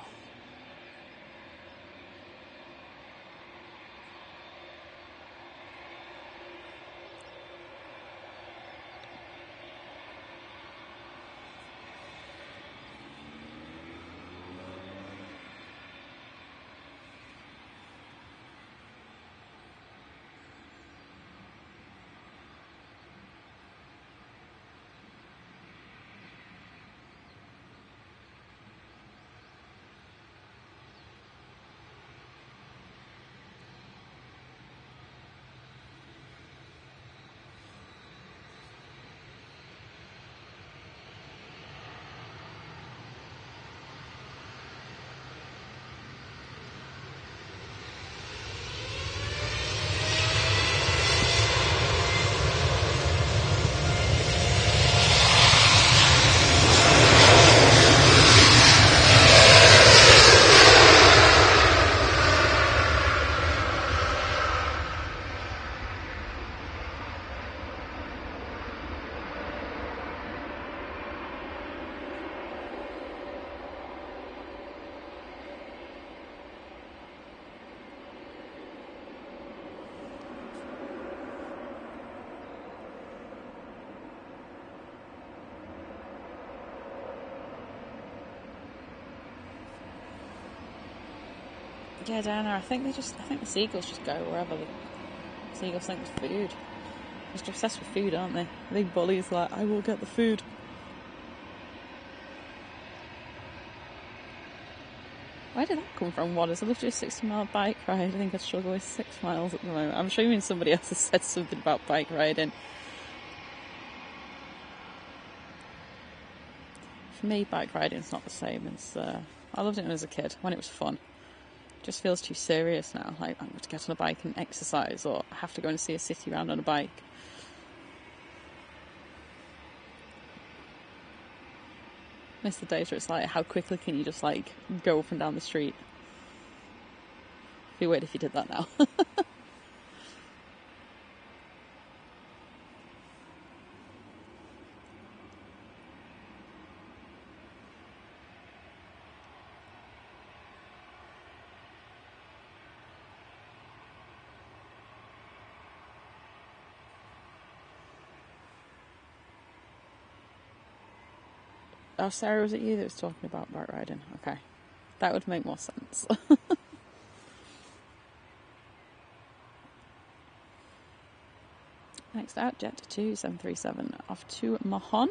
Yeah, Diana, I think the seagulls just go wherever the seagulls think there's food. They're just obsessed with food, aren't they? The big bullies like, I will get the food. Where did that come from? What is it? Literally a 60-mile bike ride. I think I'd struggle with 6 miles at the moment. I'm assuming somebody else has said something about bike riding. For me, bike riding is not the same as... I loved it when I was a kid, when it was fun. It just feels too serious now. Like, I'm going to get on a bike and exercise, or I have to go and see a city round on a bike. Miss the days where it's like, how quickly can you just, like, go up and down the street? It'd be weird if you did that now. Oh, Sarah, was it you that was talking about bike riding? Okay. That would make more sense. Next out, Jet 2737 off to Mahon.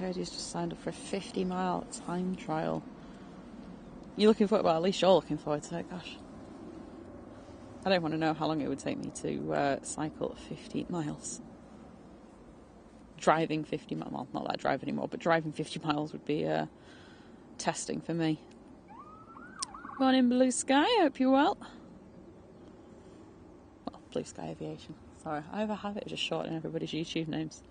heard he's just signed up for a 50-mile time trial. You're looking forward, well, at least you're looking forward to it, gosh. I don't want to know how long it would take me to cycle 50 miles. Driving 50 miles, well, not that I drive anymore, but driving 50 miles would be testing for me. Morning, Blue Sky, hope you're well. Well, Blue Sky Aviation. Sorry, I have a habit of just shortening everybody's YouTube names.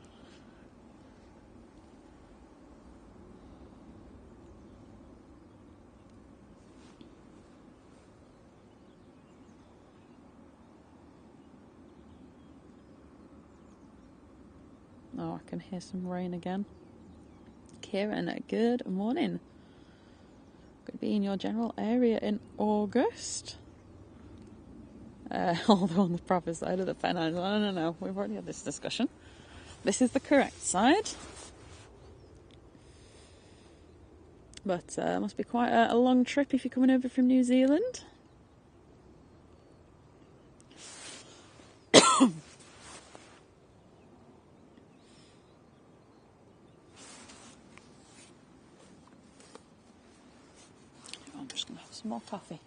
Oh, I can hear some rain again. Kieran, good morning. Going to be in your general area in August. Although on the proper side of the Pennines, no, we've already had this discussion. This is the correct side. But it must be quite a long trip if you're coming over from New Zealand. I'm just going to have some more coffee.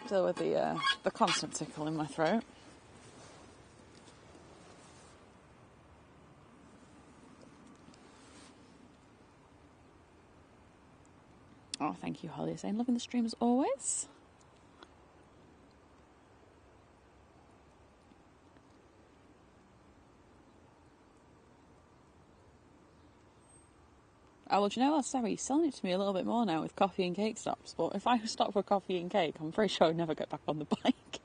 Deal with the constant tickle in my throat. Oh, thank you, Holly. Saying loving the stream as always. Oh, well, do you know what, Sarah? You're selling it to me a little bit more now with coffee and cake stops. But if I stop for coffee and cake, I'm very sure I'd never get back on the bike.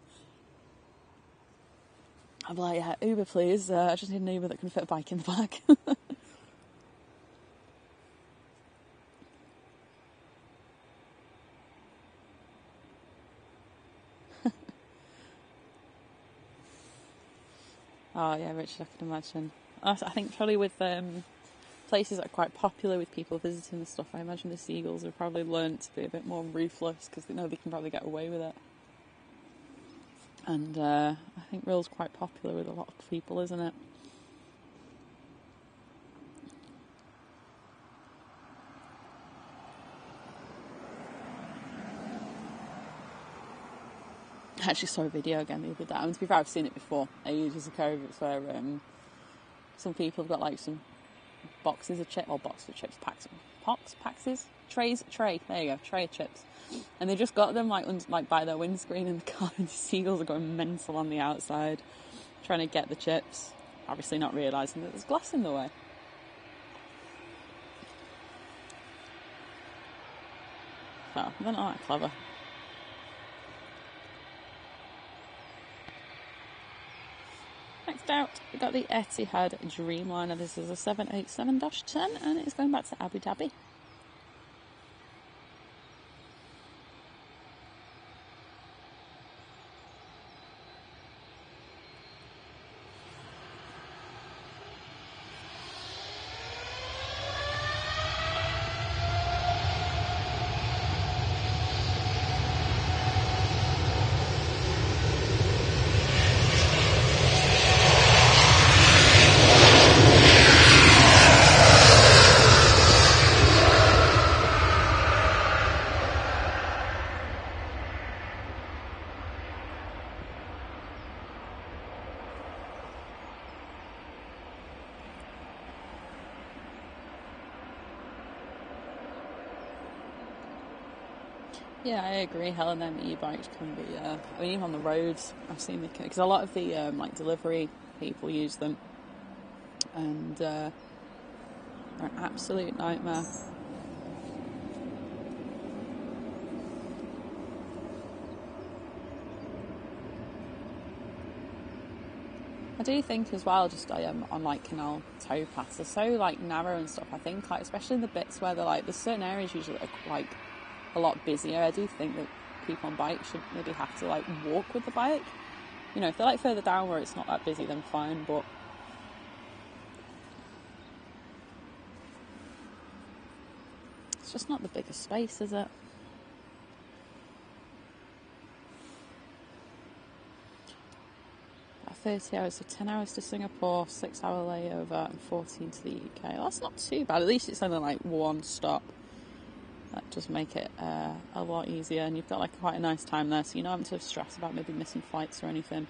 I'm like, yeah, Uber, please. I just need an Uber that can fit a bike in the back. Oh, yeah, Richard, I can imagine. I think probably with places that are quite popular with people visiting and stuff, I imagine the seagulls have probably learnt to be a bit more ruthless because they know they can probably get away with it. And I think Rill's quite popular with a lot of people, isn't it? I actually saw a video again the other day. And to be fair, I've seen it before ages ago. It's where some people have got like some boxes of chips, or boxes of chips, tray. There you go, tray of chips, and they just got them like by their windscreen in the car, and the seagulls are going mental on the outside, trying to get the chips. Obviously, not realising that there's glass in the way. Oh, they're not that clever. Next out, we've got the Etihad Dreamliner. This is a 787-10 and it's going back to Abu Dhabi. Yeah, I agree. Helen, them e-bikes can be, I mean, even on the roads, I've seen the, because a lot of the like delivery people use them, and they're an absolute nightmare. I do think as well, just on like canal towpaths, they're so like narrow and stuff. I think like especially in the bits where they're like, there's certain areas usually that are like a lot busier. I do think that people on bikes should maybe have to like walk with the bike. You know, if they're like further down where it's not that busy, then fine. But it's just not the biggest space, is it? 30 hours, so 10 hours to Singapore, 6-hour layover, and 14 to the UK. Well, that's not too bad. At least it's only like one stop. That does make it a lot easier, and you've got like quite a nice time there, so you're not having to stress about maybe missing flights or anything.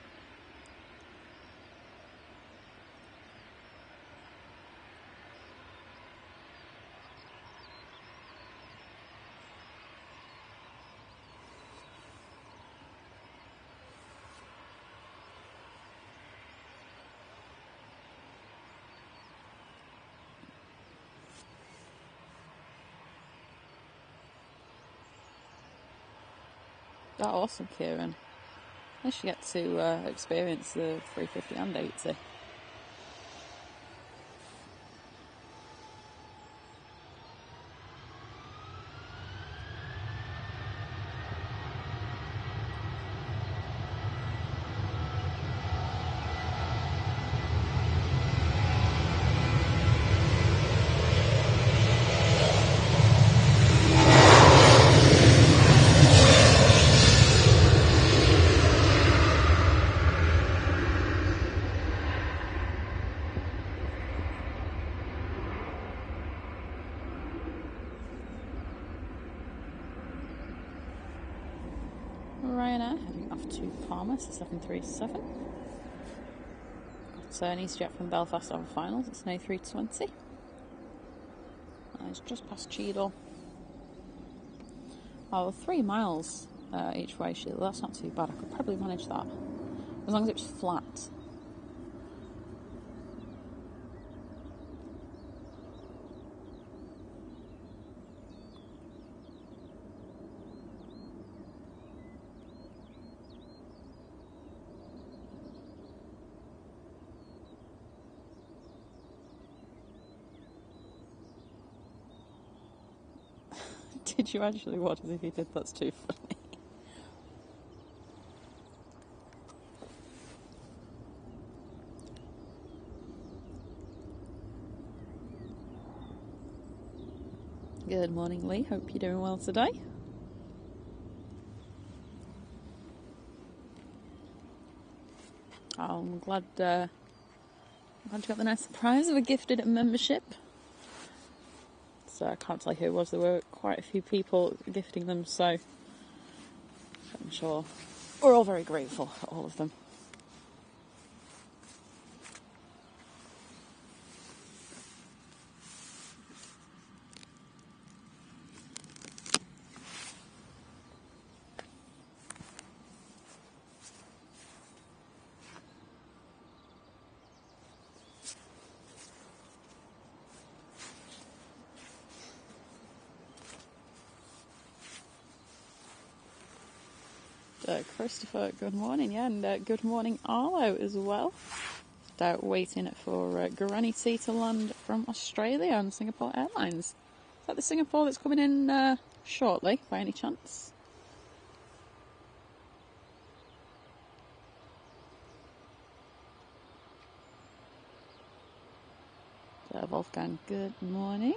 Oh, awesome, Kieran. At least you get to experience the 350 and 80. Ryanair heading off to Palma, it's the 737. Got an EasyJet from Belfast over finals, it's an A320. It's just past Cheadle. Oh, 3 miles each way, Sheila, that's not too bad. I could probably manage that, as long as it was flat. Did you actually? What if you did? That's too funny. Good morning, Lee. Hope you're doing well today. Oh, I'm glad you got the nice surprise of a gifted membership. So I can't tell you who it was. There were quite a few people gifting them, so I'm sure we're all very grateful for all of them. Christopher, good morning, yeah, and good morning Arlo as well. Waiting for Granny T to land from Australia on Singapore Airlines. Is that the Singapore that's coming in shortly, by any chance? Wolfgang, good morning.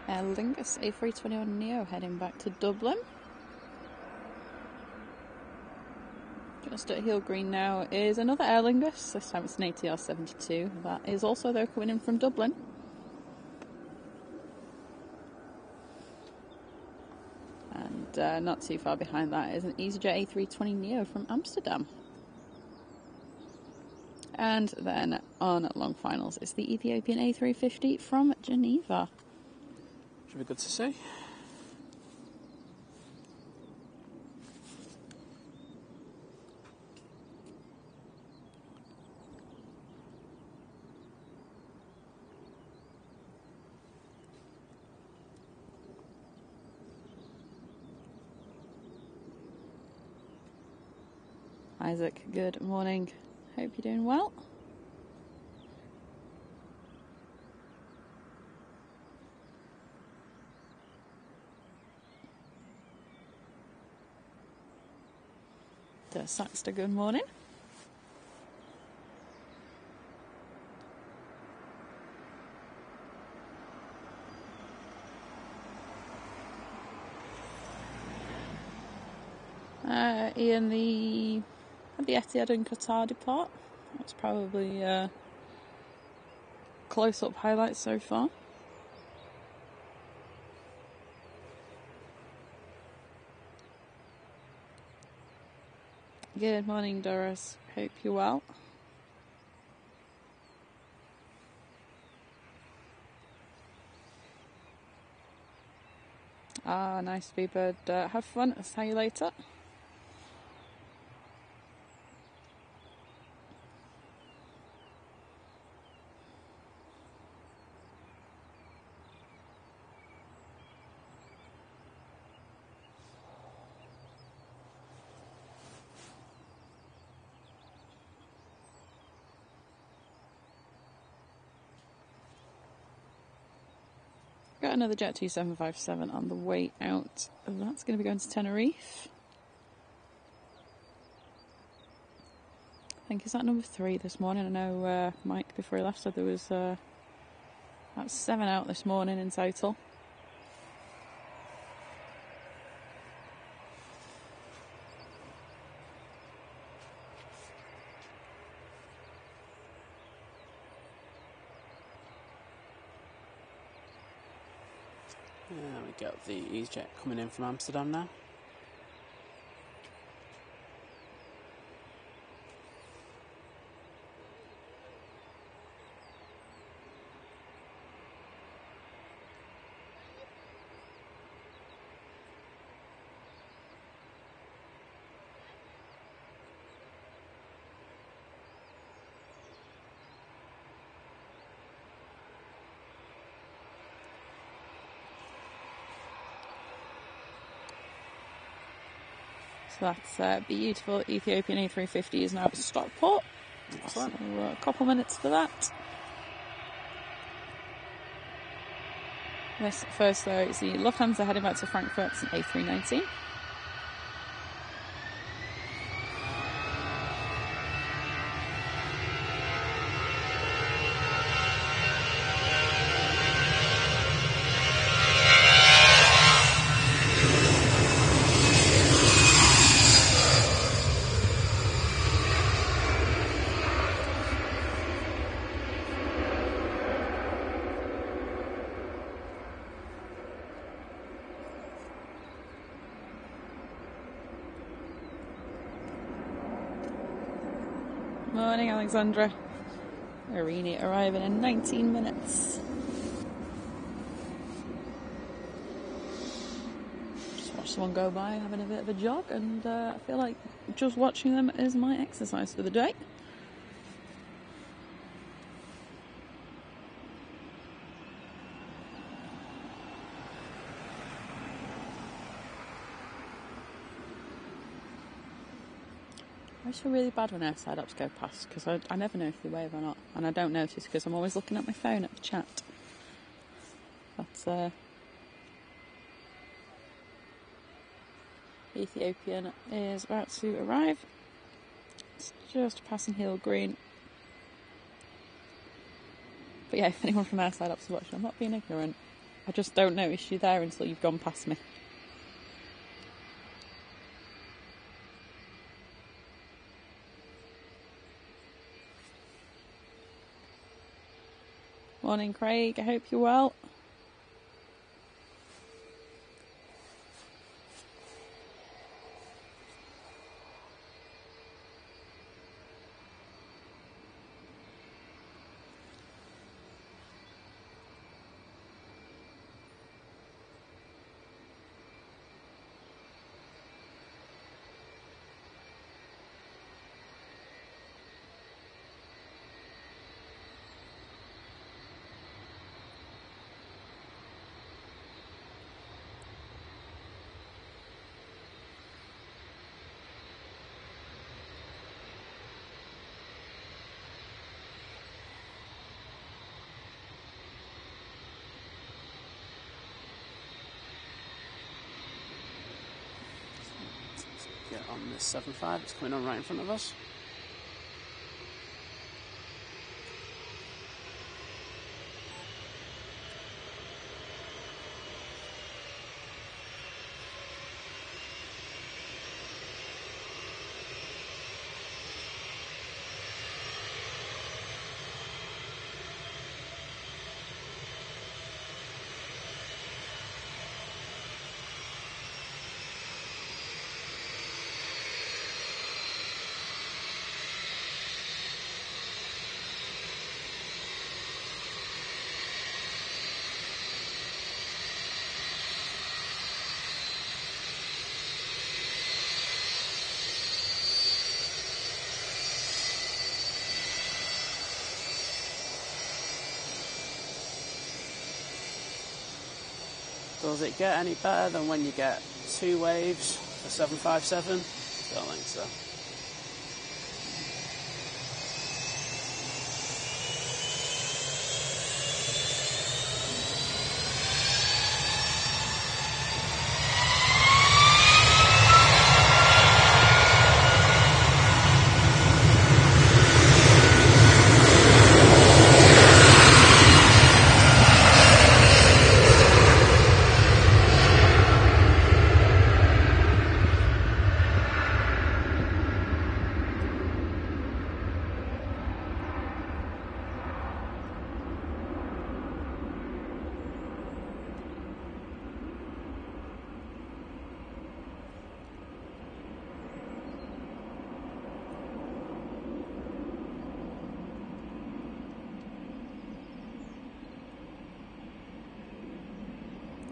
Aer Lingus A321neo heading back to Dublin. Just at Heel Green now is another Aer Lingus, this time it's an ATR 72. That is also, though, coming in from Dublin. And not too far behind that is an EasyJet A320neo from Amsterdam. And then on long finals is the Ethiopian A350 from Geneva. Should be good to see. Isaac, good morning. Hope you're doing well. Saxter, good morning. Ian, the Etihad and Qatar depart. That's probably close-up highlights so far. Good morning, Doris. Hope you're well. Nice to be, but have fun. I'll see you later. Got another Jet 2757 on the way out. That's going to be going to Tenerife. I think is that number 3 this morning. I know Mike before he left said there was about 7 out this morning in total. There we go, the EasyJet coming in from Amsterdam now. So that's beautiful Ethiopian A350 is now at Stockport. Excellent. So a couple minutes for that. This first though is the Lufthansa heading back to Frankfurt. It's an A319. Morning, Alexandra. Irini arriving in 19 minutes. Just watch someone go by having a bit of a jog, and I feel like just watching them is my exercise for the day. I just feel really bad when airside ups go past because I never know if they wave or not, and I don't notice because I'm always looking at my phone at the chat. But Ethiopian is about to arrive. It's just passing Hill Green. But yeah, if anyone from airside ups is watching, I'm not being ignorant. I just don't notice you there until you've gone past me. Morning, Craig. I hope you're well. this 7.5 that's coming on right in front of us. Does it get any better than when you get 2 waves for 757? Don't think so.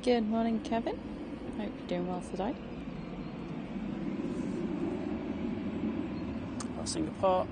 Good morning, Kevin. Hope you're doing well today. Singapore.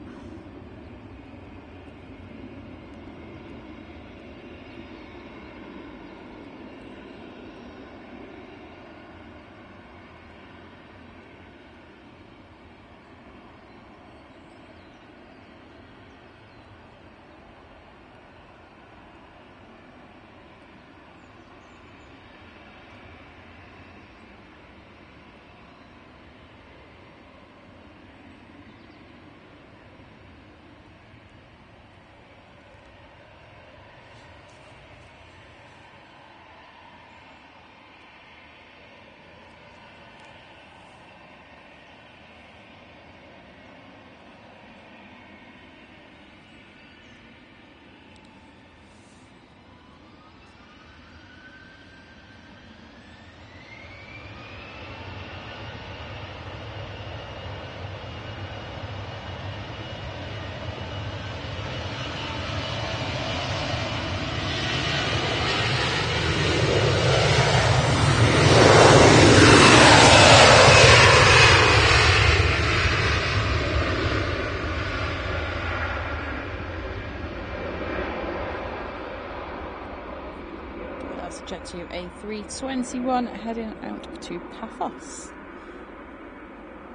Jet to A321 heading out to Paphos.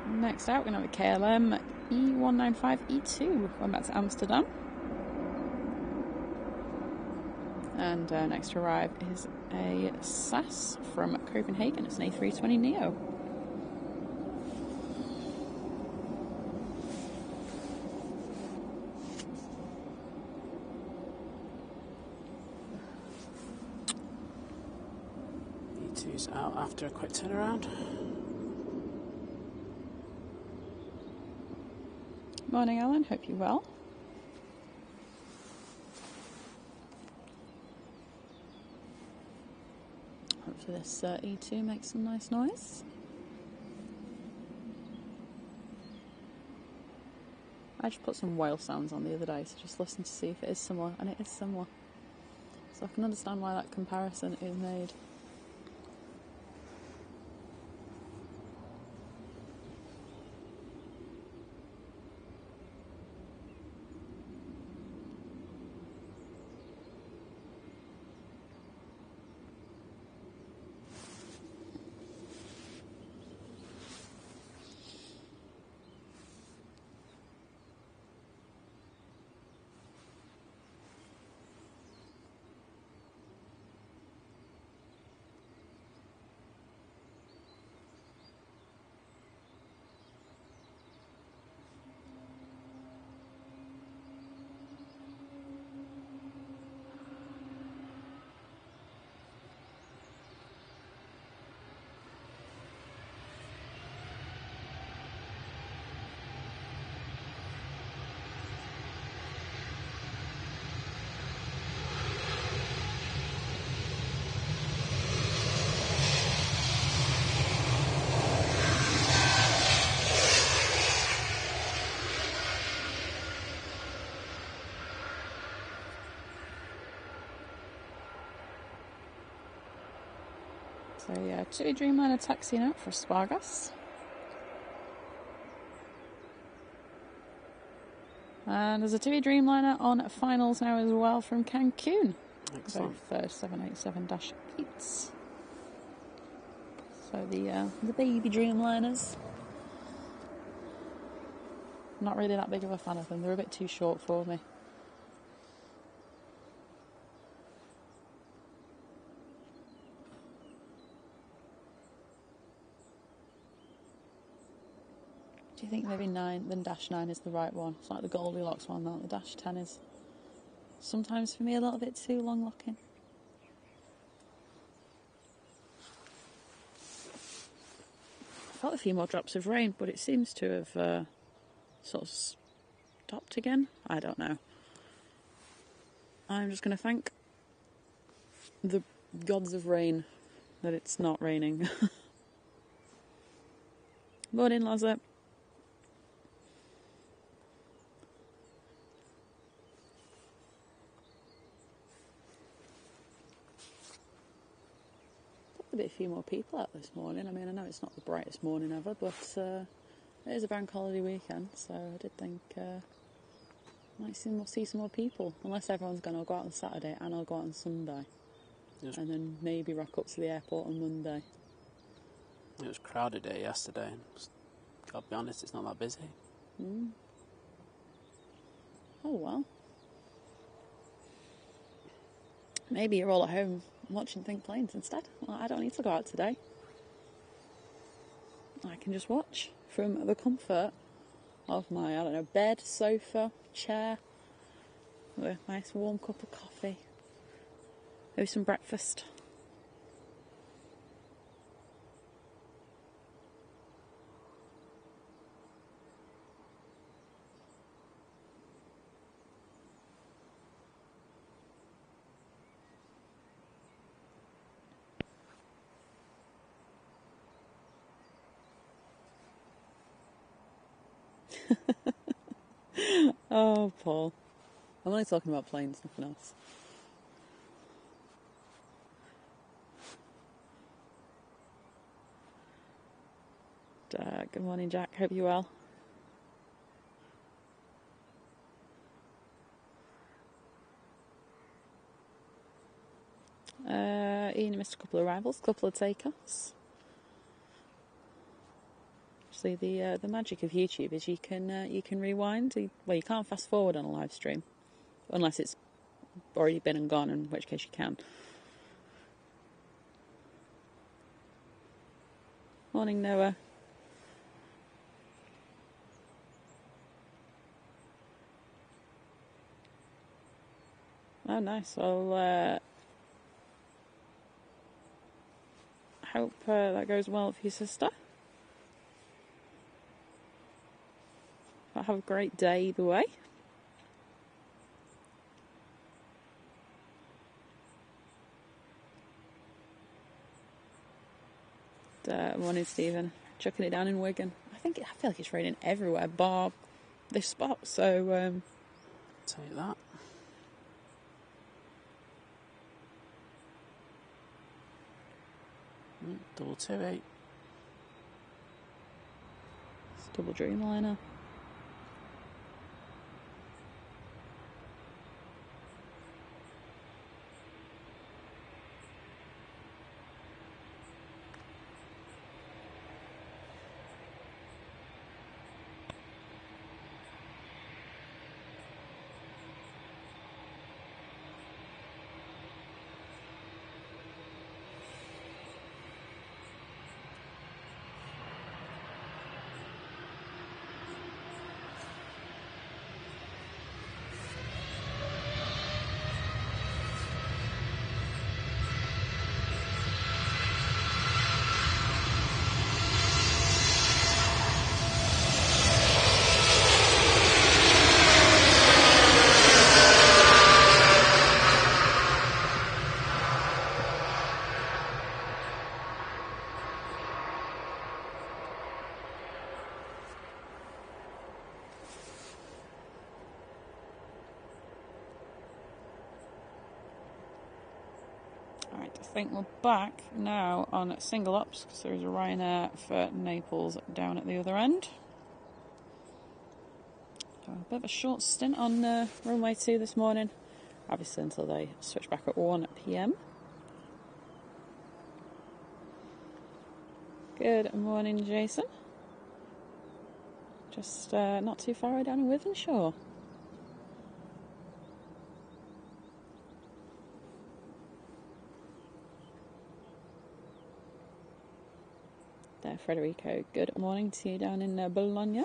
Next out, we're going to have a KLM E195E2 going back to Amsterdam. And next to arrive is a SAS from Copenhagen. It's an A320neo. E2's out after a quick turnaround. Morning, Alan. Hope you're well. Hopefully this E2 makes some nice noise. I just put some whale sounds on the other day, so just listen to see if it is similar, and it is similar. So I can understand why that comparison is made. So yeah, 2 Dreamliner taxiing out for Spargas. And there's a 2 Dreamliner on finals now as well from Cancun. Excellent. Both 787-8s. So the baby Dreamliners. Not really that big of a fan of them. They're a bit too short for me. Do you think maybe Dash 9 is the right one? It's like the Goldilocks one, that the Dash 10 is sometimes for me a little bit too long looking. I felt a few more drops of rain, but it seems to have sort of stopped again. I don't know. I'm just going to thank the gods of rain that it's not raining. Morning, Lazar. A few more people out this morning. I mean, I know it's not the brightest morning ever, but it is a bank holiday weekend, so I did think might see some more people. Unless everyone's going to go out on Saturday and I'll go out on Sunday. Yes. And then maybe rock up to the airport on Monday. It was a crowded day yesterday. Gotta be honest, it's not that busy. Mm. Oh well. Maybe you're all at home watching Think Planes instead. Well, I don't need to go out today. I can just watch from the comfort of my, I don't know, bed, sofa, chair, with a nice warm cup of coffee, maybe some breakfast. Oh, Paul. I'm only talking about planes, nothing else. Good morning, Jack. Hope you're well. Ian, you missed a couple of arrivals, a couple of takeoffs. Actually, the magic of YouTube is you can rewind. Well, you can't fast forward on a live stream, unless it's already been and gone, in which case you can. Morning, Noah. Oh, nice. Well, I hope that goes well for your sister. I'll have a great day either way. Morning, Stephen. Chucking it down in Wigan. I feel like it's raining everywhere, bar this spot. So, take that. 228. It's double Dreamliner. I think we're back now on single ops because there is a Ryanair for Naples down at the other end. So a bit of a short stint on runway 2 this morning, obviously until they switch back at 1 PM. Good morning, Jason. Just not too far away down in Wythenshawe. There, Federico. Good morning to you down in Bologna.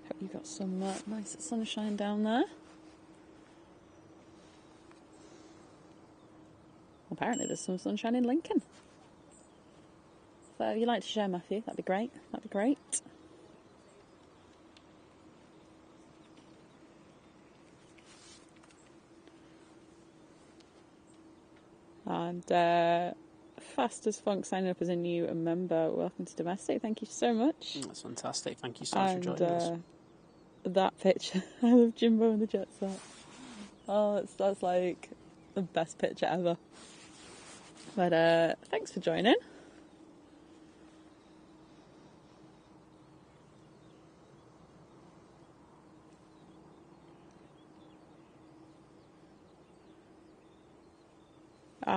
Hope you got some nice sunshine down there. Apparently there's some sunshine in Lincoln. So if you'd like to share, Matthew, that'd be great. That'd be great. And Fast as Funk signing up as a new member. Welcome to Domestic. Thank you so much. That's fantastic. Thank you so much for joining us. That picture, I love Jimbo and the jet set. Oh, that's like the best picture ever. But thanks for joining.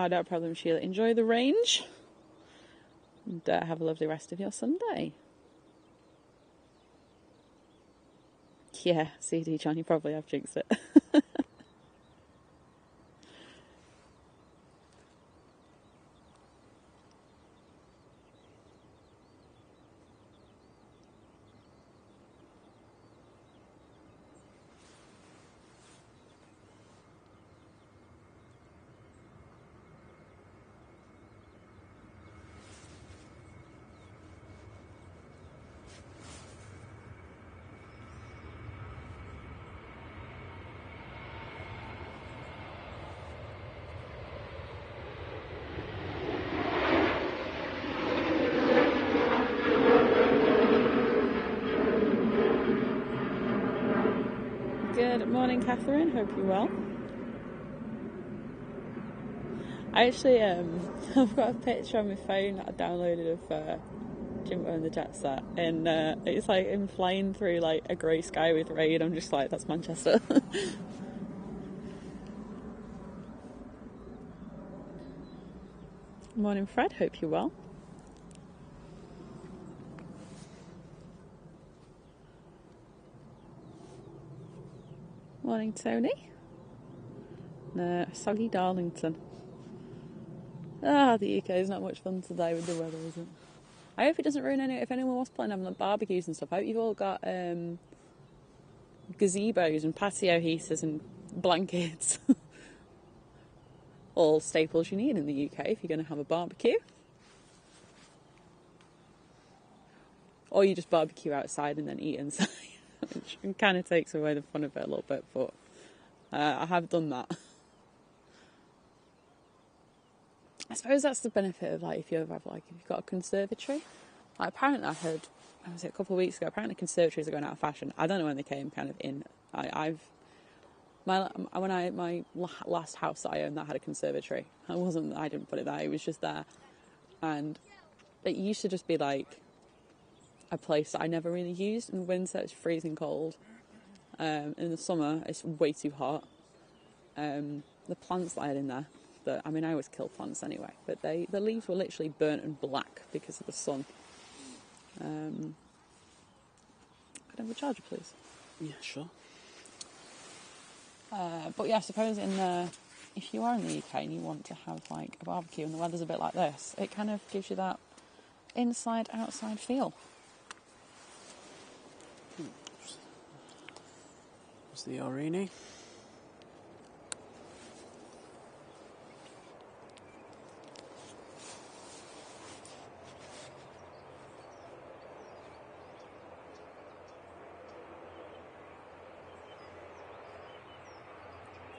No problem, Sheila. Enjoy the range. And have a lovely rest of your Sunday. Yeah, CD John, you probably have jinxed it. Good morning, Catherine. Hope you're well. I actually, I've got a picture on my phone that I downloaded of Jimbo and the jet set, and it's like him flying through like a grey sky with rain. I'm just like, that's Manchester. Morning, Fred. Hope you're well. Morning, Tony. Soggy Darlington. The UK is not much fun today with the weather, is it? I hope it doesn't ruin if anyone was planning having like barbecues and stuff. I hope you've all got gazebos and patio heaters and blankets. All staples you need in the UK if you're going to have a barbecue. Or you just barbecue outside and then eat inside. Which kind of takes away the fun of it a little bit, but I have done that. I suppose that's the benefit of like if you've got a conservatory. Like apparently I heard, was it a couple of weeks ago? Apparently conservatories are going out of fashion. I don't know when they came kind of in. My last house that I owned that had a conservatory. I didn't put it there. It was just there, and it used to just be like a place that I never really used. In the winter, it's freezing cold. In the summer, it's way too hot. The plants that I had in there, I always kill plants anyway, but the leaves were literally burnt and black because of the sun. Could I have a charger, please? Yeah, sure. But yeah, I suppose if you are in the UK and you want to have like a barbecue and the weather's a bit like this, it kind of gives you that inside-outside feel. There's the Aurigny.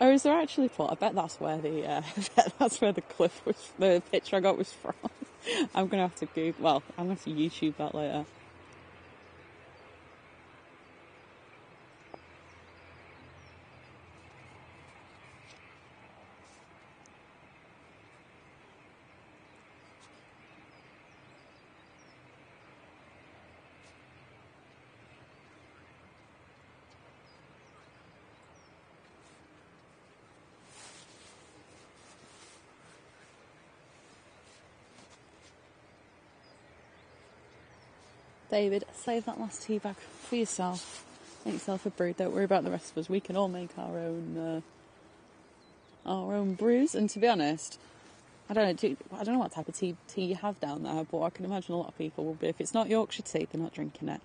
Or is there actually plot? I bet that's where the clip was, the picture I got was from. I'm gonna have to I'm gonna have to YouTube that later. David, save that last tea bag for yourself. Make yourself a brew. Don't worry about the rest of us. We can all make our own brews. And to be honest, I don't know what type of tea you have down there, but I can imagine a lot of people will be. If it's not Yorkshire tea, they're not drinking it.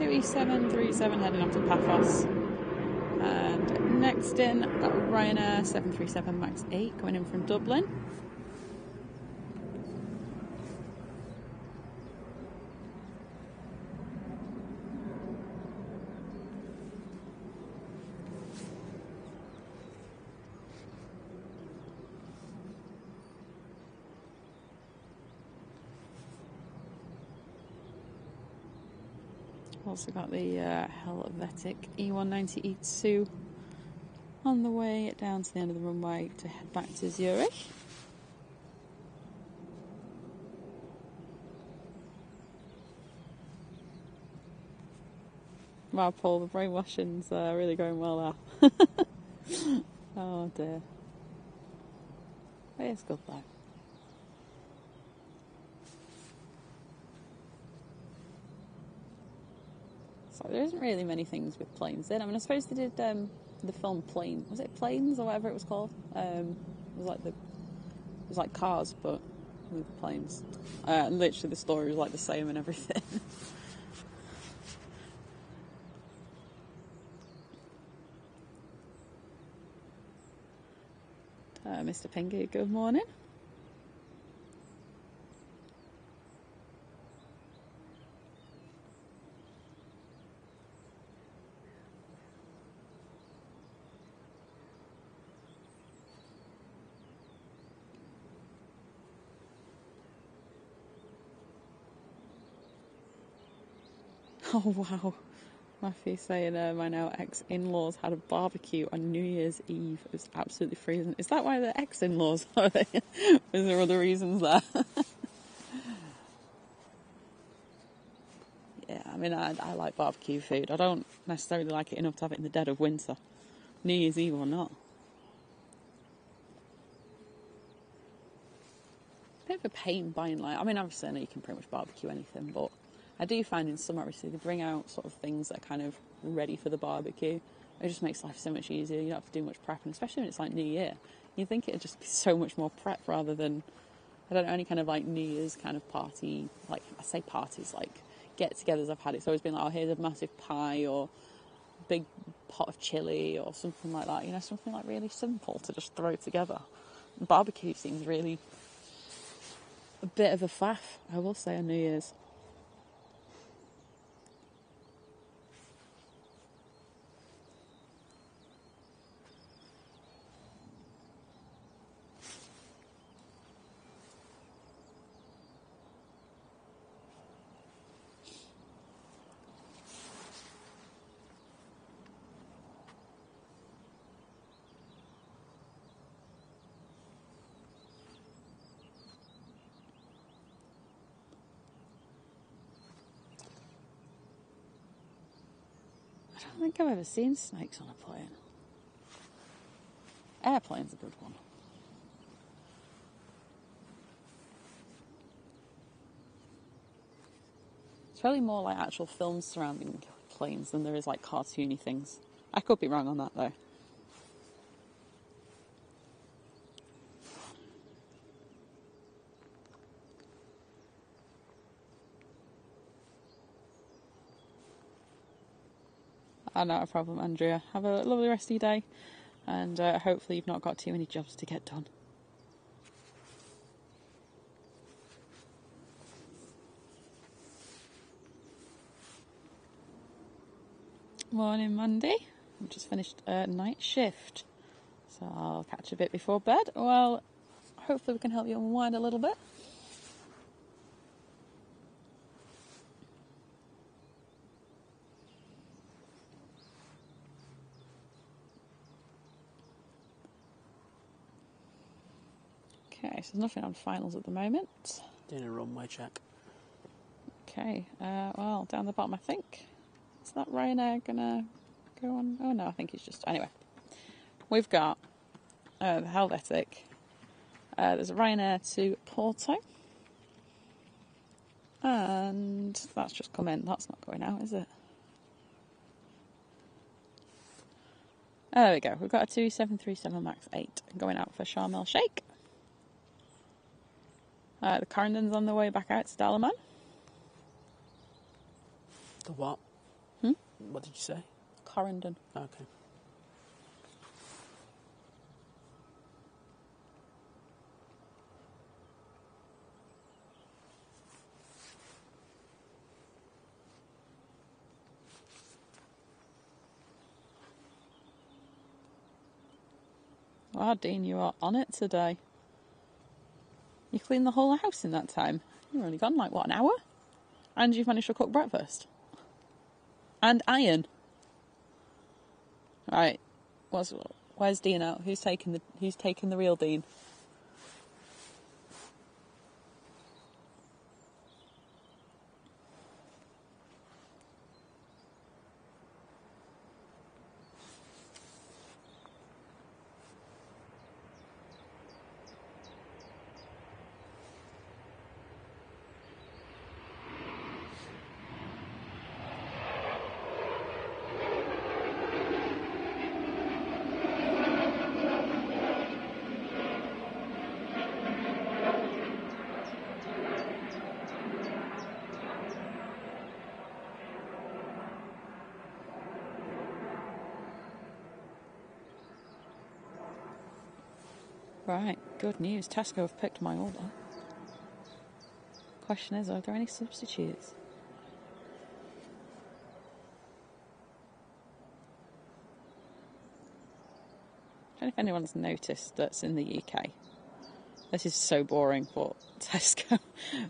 E737 heading off to Paphos, and next in Ryanair 737 MAX 8 coming in from Dublin. Also got the Helvetic E190-E2 on the way down to the end of the runway to head back to Zurich. Wow, Paul, the brainwashing's really going well there. Oh dear. But it's good though. So there isn't really many things with planes in. I mean, I suppose they did the film Plane. Was it Planes or whatever it was called? It was like Cars, but with planes. Literally, the story was like the same and everything. Mr. Pingy, good morning. Oh wow, Matthew saying my now ex-in-laws had a barbecue on New Year's Eve. It was absolutely freezing. Is that why they're ex-in-laws? Are they? Is there other reasons there? Yeah, I mean, I like barbecue food. I don't necessarily like it enough to have it in the dead of winter, New Year's Eve or not. Bit of a pain buying, like, I mean, obviously I know you can pretty much barbecue anything, but I do find in summer, obviously, they bring out sort of things that are kind of ready for the barbecue. It just makes life so much easier. You don't have to do much prepping, especially when it's like New Year. You think it'd just be so much more prep rather than, I don't know, any kind of like New Year's kind of party. Like, I say parties, like get-togethers I've had. It's always been like, oh, here's a massive pie or big pot of chilli or something like that. You know, something like really simple to just throw together. And barbecue seems really a bit of a faff, I will say, on New Year's. I don't think I've ever seen snakes on a plane. Airplane's a good one. It's really more like actual films surrounding planes than there is like cartoony things. I could be wrong on that though. Not a problem, Andrea. Have a lovely rest of your day, and hopefully you've not got too many jobs to get done. Morning, Monday. I've just finished a night shift, so I'll catch a bit before bed. Well, hopefully we can help you unwind a little bit. there's nothing on finals at the moment. Doing a runway check. Okay, well, down the bottom, I think. Is that Ryanair gonna go on? Oh no, I think it's just... Anyway, we've got the Helvetic. There's a Ryanair to Porto. And that's just come in. That's not going out, is it? Oh, there we go. We've got a 2737 MAX 8 going out for Sharm el Sheikh. The Corendon's on the way back out to Dalaman. The what? Hmm? What did you say? Corendon. Okay. Wow, Dean, you are on it today. You cleaned the whole house in that time. You've only gone like, what, an hour? And you've managed to cook breakfast. And iron. Right. Where's Dean out? Who's taking the real Dean? Right, good news. Tesco have picked my order. Question is, are there any substitutes? I don't know if anyone's noticed that's in the UK. This is so boring, but Tesco,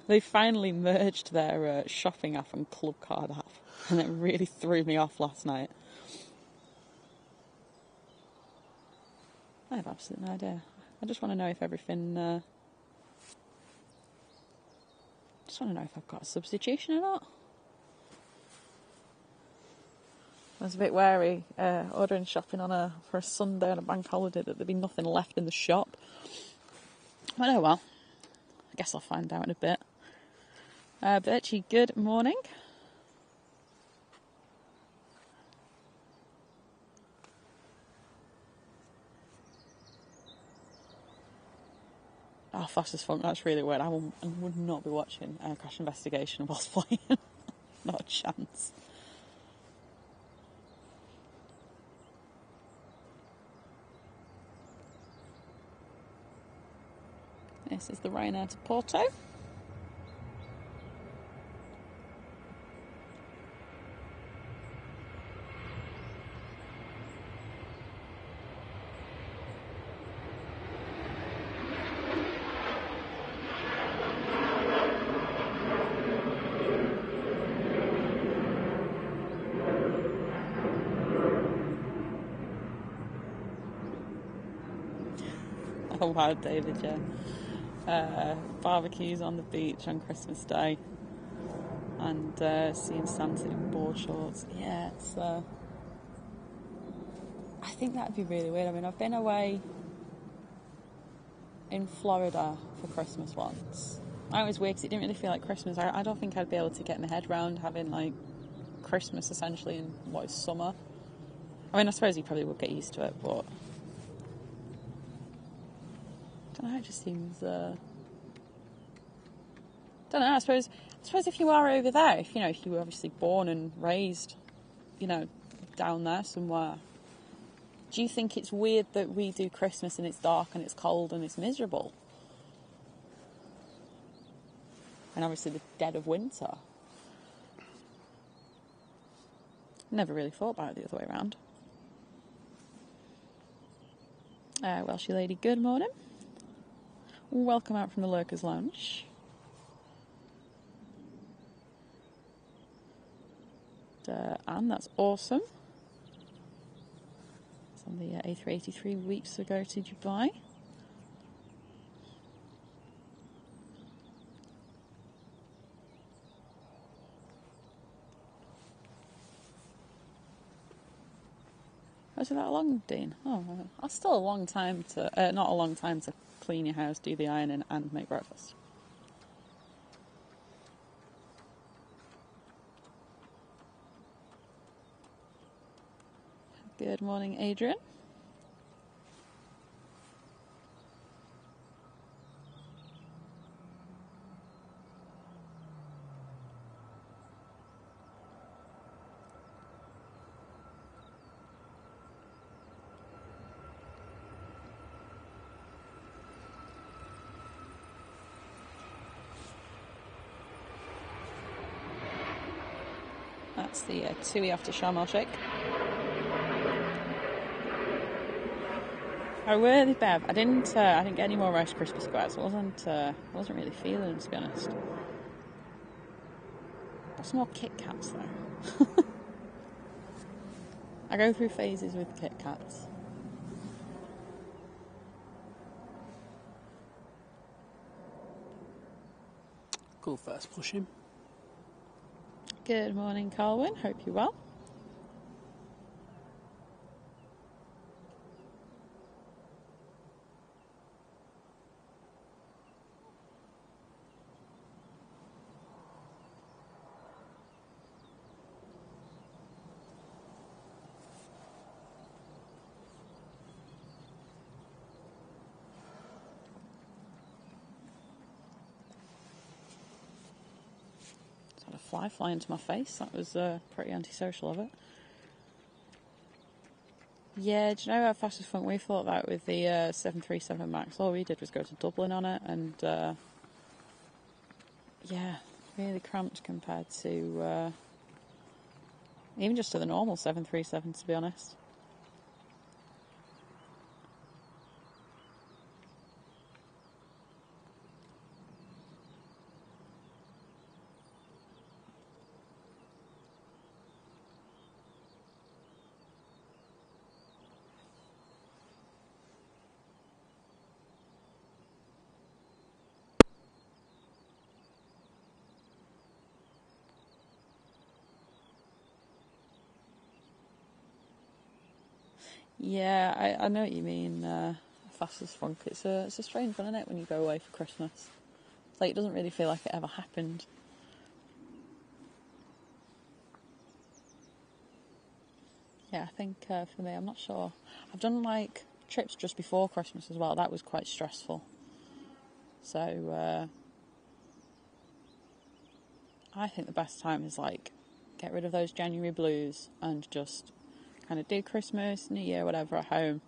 they finally merged their shopping app and club card app, and it really threw me off last night. I have absolutely no idea. I just want to know if everything... just want to know if I've got a substitution or not. I was a bit wary ordering shopping for a Sunday on a bank holiday that there'd be nothing left in the shop. But oh well. I guess I'll find out in a bit. Birchie, good morning. Oh, Foster's Funk, that's really weird. I would not be watching Crash Investigation whilst playing. Not a chance. This is the Ryanair to Porto. Oh wow, David, yeah. Barbecues on the beach on Christmas Day. And seeing Santa in board shorts. Yeah, it's... I think that'd be really weird. I mean, I've been away in Florida for Christmas once. It was weird because it didn't really feel like Christmas. I don't think I'd be able to get my head round having, like, Christmas essentially in what is summer. I mean, I suppose you probably would get used to it, but... I don't know, it just seems... don't know, I suppose if you are over there, if you were obviously born and raised, down there somewhere, do you think it's weird that we do Christmas and it's dark and it's cold and it's miserable? And obviously the dead of winter. Never really thought about it the other way around. Welshie lady, good morning. Welcome out from the Lurkers Lounge. Anne, that's awesome. It's on the A380 3 weeks ago to Dubai. Was it that long, Dean? Oh, that's still a long time to... not a long time to clean your house, do the ironing and make breakfast. Good morning, Adrian. That's the Tui after Sharm el Sheikh. Oh really, Bev? I didn't get any more Rice Krispie squares. I wasn't really feeling them, to be honest. Got some more Kit Kats though. I go through phases with Kit Kats. Cool first pushing. Good morning, Carwyn. Hope you're well. Had a fly fly into my face. That was pretty antisocial of it. Yeah, do you know how fast as fun we thought that with the 737 MAX? All we did was go to Dublin on it, and yeah, really cramped compared to even just to the normal 737, to be honest. Yeah, I know what you mean. Fast as funk. It's a strange one, isn't it, when you go away for Christmas? It's like it doesn't really feel like it ever happened. Yeah, I think for me, I'm not sure. I've done like trips just before Christmas as well. That was quite stressful. So I think the best time is like get rid of those January blues and just kind of do Christmas, New Year, whatever at home,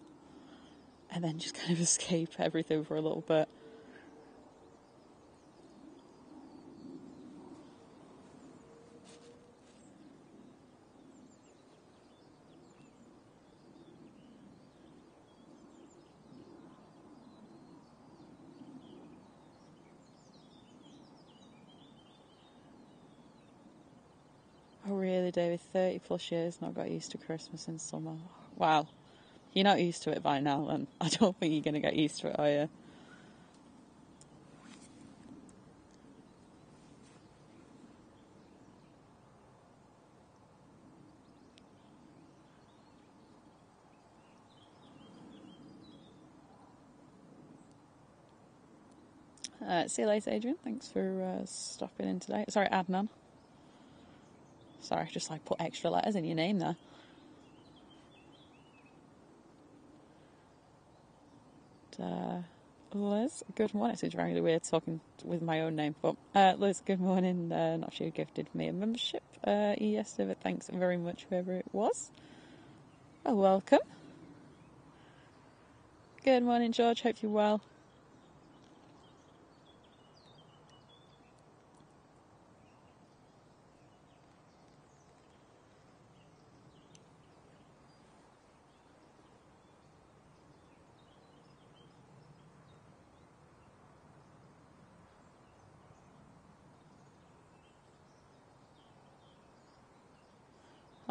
and then just kind of escape everything for a little bit. Oh really, David? 30 plus years not got used to Christmas in summer. Wow. You're not used to it by now, then. I don't think you're going to get used to it, are you? See you later, Adrian. Thanks for stopping in today. Sorry, Adnan. Sorry, just like put extra letters in your name there. Liz, good morning. It seems really weird talking with my own name, but Liz, good morning. Not sure you gifted me a membership yesterday, but thanks very much, whoever it was. Oh, welcome. Good morning, George. Hope you're well.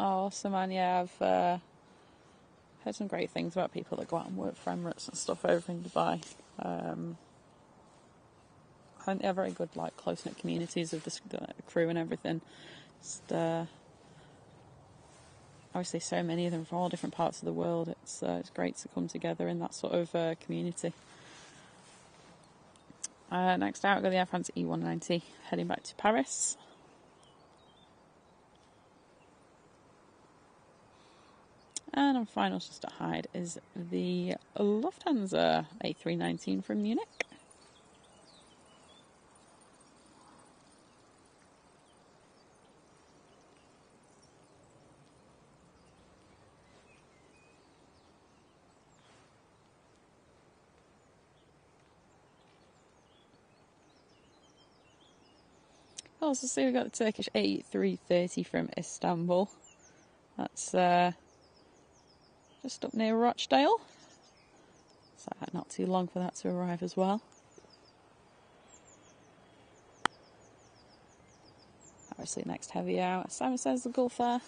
Oh, awesome, man. Yeah, I've heard some great things about people that go out and work for Emirates and stuff over in Dubai. I think they're very good, like, close-knit communities of the crew and everything. Just, obviously so many of them from all different parts of the world. It's great to come together in that sort of community. Next out, we've got the Air France E190 heading back to Paris. And on finals just at Hyde is the Lufthansa A319 from Munich. Also see we've got the Turkish A330 from Istanbul. That's just up near Rochdale. So not too long for that to arrive as well. Obviously next heavy out, Simon says the Gulf Air.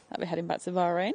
That'll be heading back to Bahrain.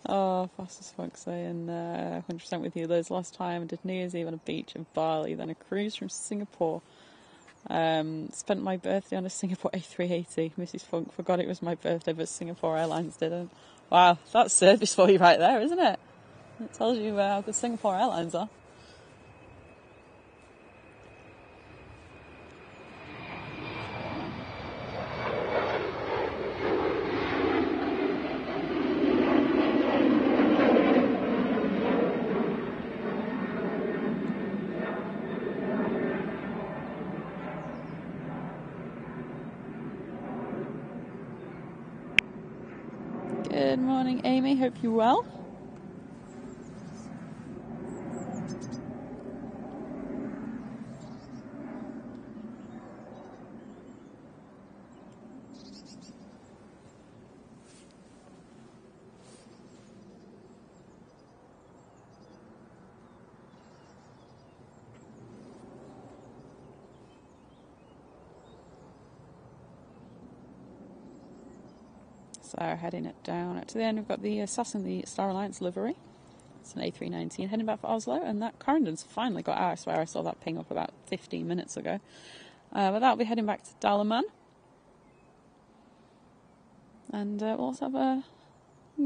Oh, fastest funk saying 100% with you, Liz. Last time I did New Year's Eve on a beach in Bali, then a cruise from Singapore. Spent my birthday on a Singapore A380. Mrs. Funk forgot it was my birthday, but Singapore Airlines didn't. Wow, that's service for you right there, isn't it? It tells you how good Singapore Airlines are. Good morning, Amy. Hope you're well. So heading it down to the end, we've got the SAS and the Star Alliance livery. It's an A319 heading back for Oslo, and that Corendon's finally got out. I swear I saw that ping up about 15 minutes ago. But that'll be heading back to Dalaman. And we'll also have a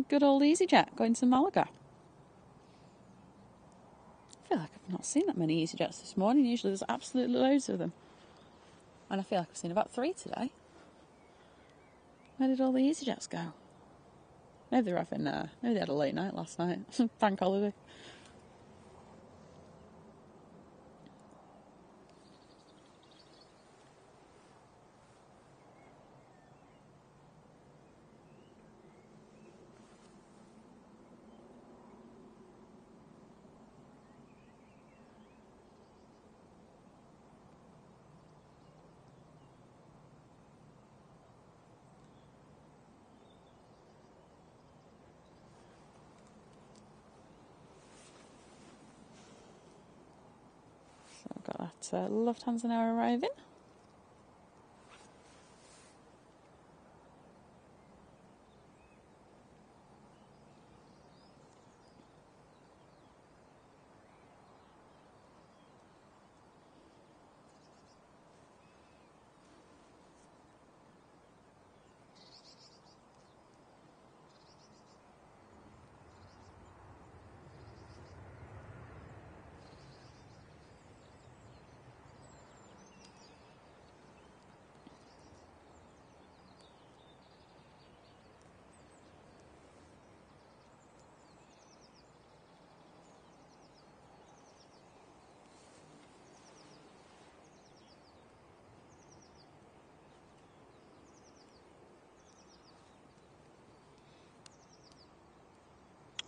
good old EasyJet going to Malaga. I feel like I've not seen that many EasyJets this morning. Usually there's absolutely loads of them. And I feel like I've seen about 3 today. Where did all the EasyJets go? Maybe they're having, maybe they had a late night last night. Bank holiday. So I've got that Lufthansa now arriving.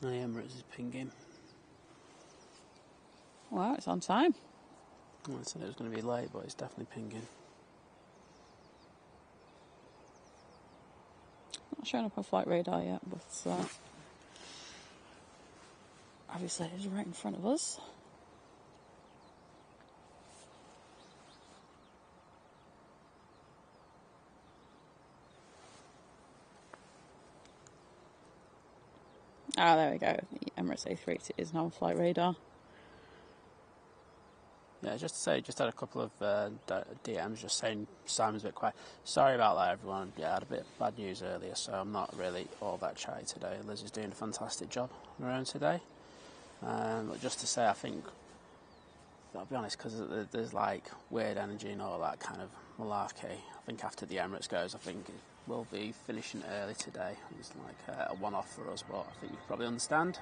The EMIRATES is pinging. Wow, it's on time. Well, I said it was going to be late, but it's definitely pinging. Not showing up on flight radar yet, but obviously it is right in front of us. Ah, there we go. The Emirates A380 is now on flight radar. Yeah, just to say, just had a couple of DMs just saying Simon's a bit quiet. Sorry about that, everyone. Yeah, I had a bit of bad news earlier, so I'm not really all that chatty today. Liz is doing a fantastic job on her own today. But just to say, I think, I'll be honest, because there's like weird energy and all that kind of malarkey. I think after the Emirates goes, I think we'll be finishing early today. It's like a one-off for us, but I think you probably understand.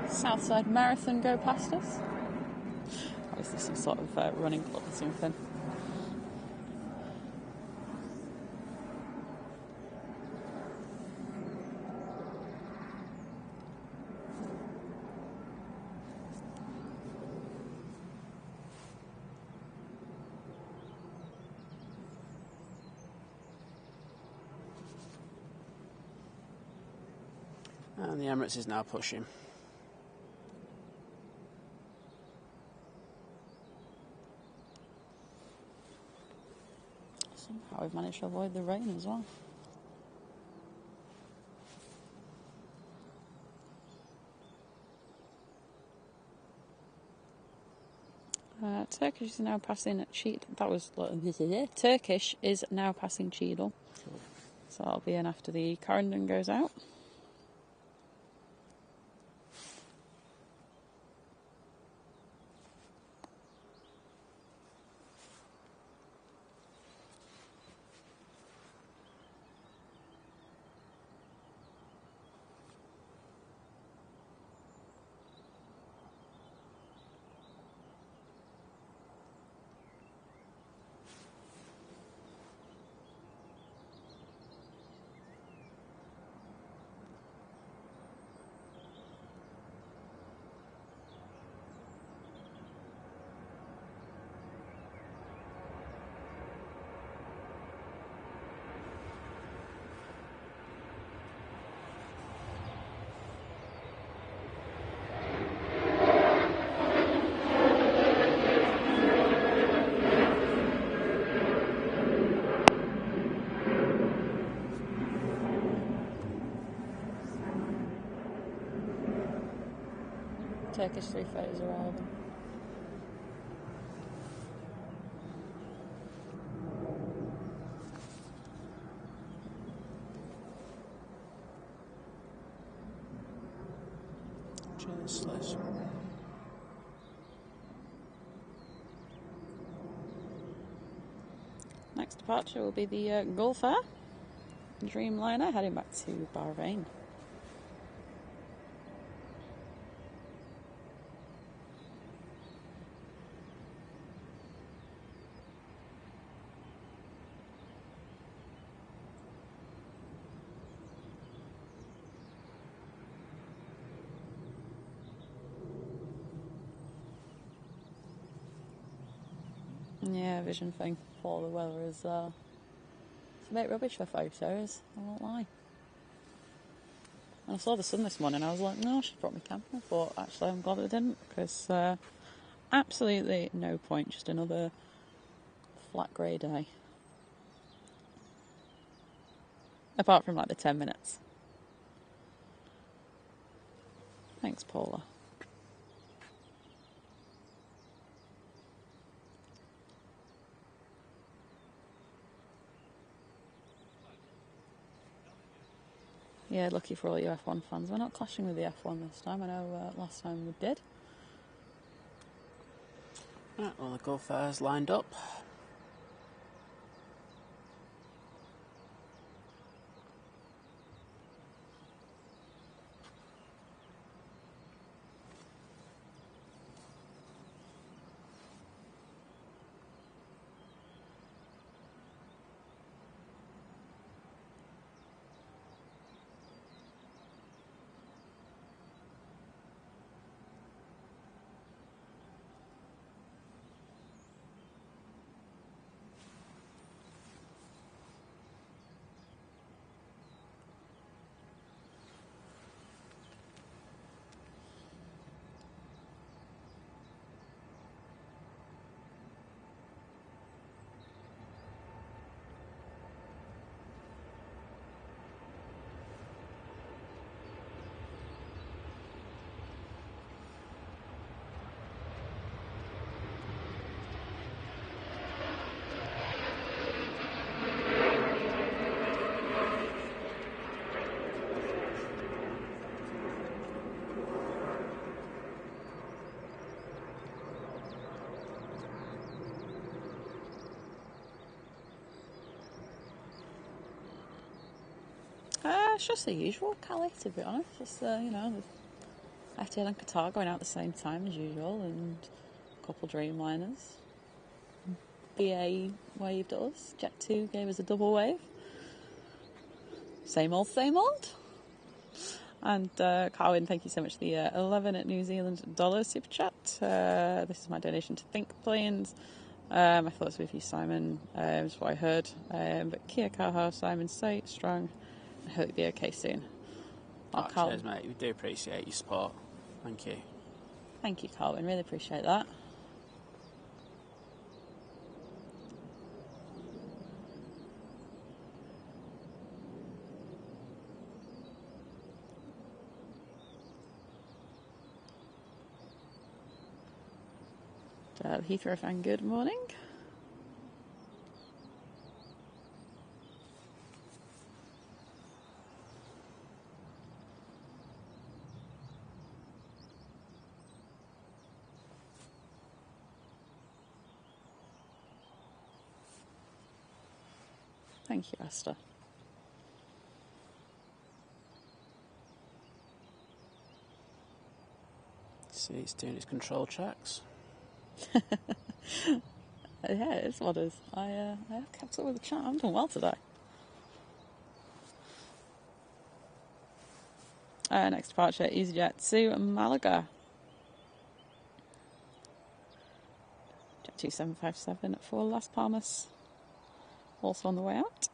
Southside Marathon go past us. Obviously some sort of running club or something. And the Emirates is now pushing. Somehow we've managed to avoid the rain as well. Turkish is now passing Cheadle. Turkish is now passing Cheadle. Cool. So that'll be in after the Corendon goes out. Turkish 330s arriving. Cheers, Liz. Next departure will be the Gulf Air Dreamliner heading back to Bahrain. Yeah, vision thing for the weather is it's a bit rubbish for photos, I won't lie. And I saw the sun this morning, I was like, no, I should have brought my camera, but actually I'm glad I didn't, because absolutely no point, just another flat grey day. Apart from like the 10 minutes. Thanks, Paula. Yeah, lucky for all you F1 fans. We're not clashing with the F1 this time. I know last time we did. Right, well, the Gulf Air's lined up. It's just the usual, Callie, to be honest. Just, you know, FTL and Qatar going out at the same time as usual, and a couple Dreamliners. BA waved at us. Jet 2 gave us a double wave. Same old, same old. And Carwin, thank you so much for the 11 New Zealand dollars super chat. This is my donation to Think Planes. My thoughts with you, Simon. Is what I heard. But Kia kaha, Simon, stay strong. I hope you'll be okay soon. Cheers, mate. We do appreciate your support. Thank you. Thank you, Carwin. Really appreciate that. Heathrow fan, good morning. Thank you, Esther. See, it's doing its control checks. Yeah, it's what it is. I have kept up with the chat. I'm doing well today. Next departure, EasyJet to Malaga. Jet 2757 for Las Palmas. Also on the way out.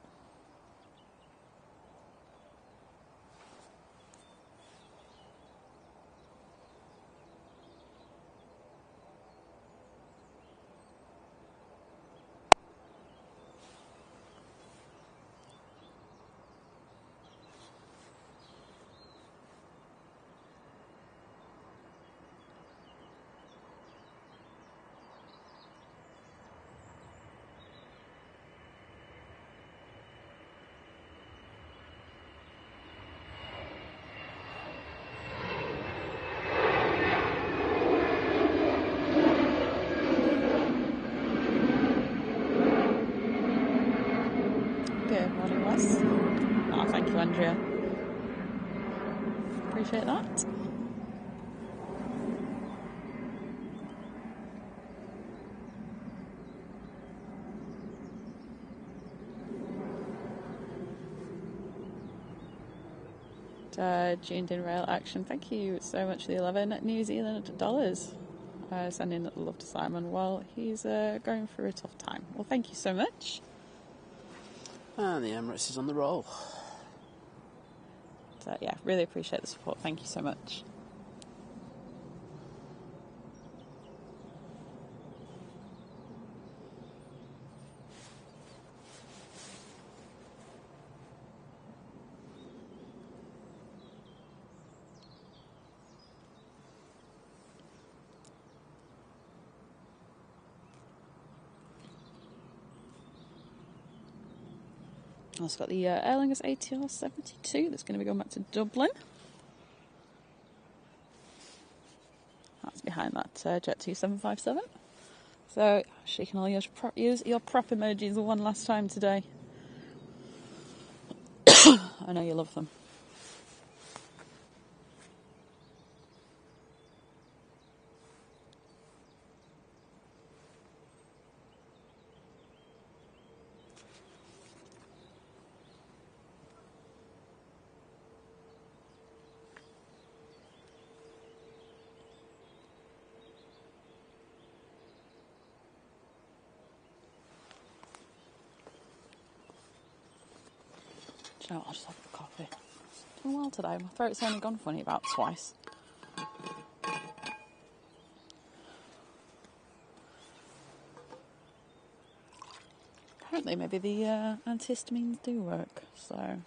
Good morning, Wes. Oh, thank you, Andrea. Appreciate that. Tuned in rail action. Thank you so much for the 11 New Zealand dollars. Sending love to Simon while he's going through a tough time. Well, thank you so much. And the Emirates is on the roll. So, yeah, really appreciate the support. Thank you so much. Also got the Aer Lingus ATR 72 that's going to be going back to Dublin. That's behind that Jet 2757. So, shaking all use your prop emojis one last time today. I know you love them. Do you know what? I'll just have a coffee. Doing well today. My throat's only gone funny about twice. Apparently, maybe the antihistamines do work, so...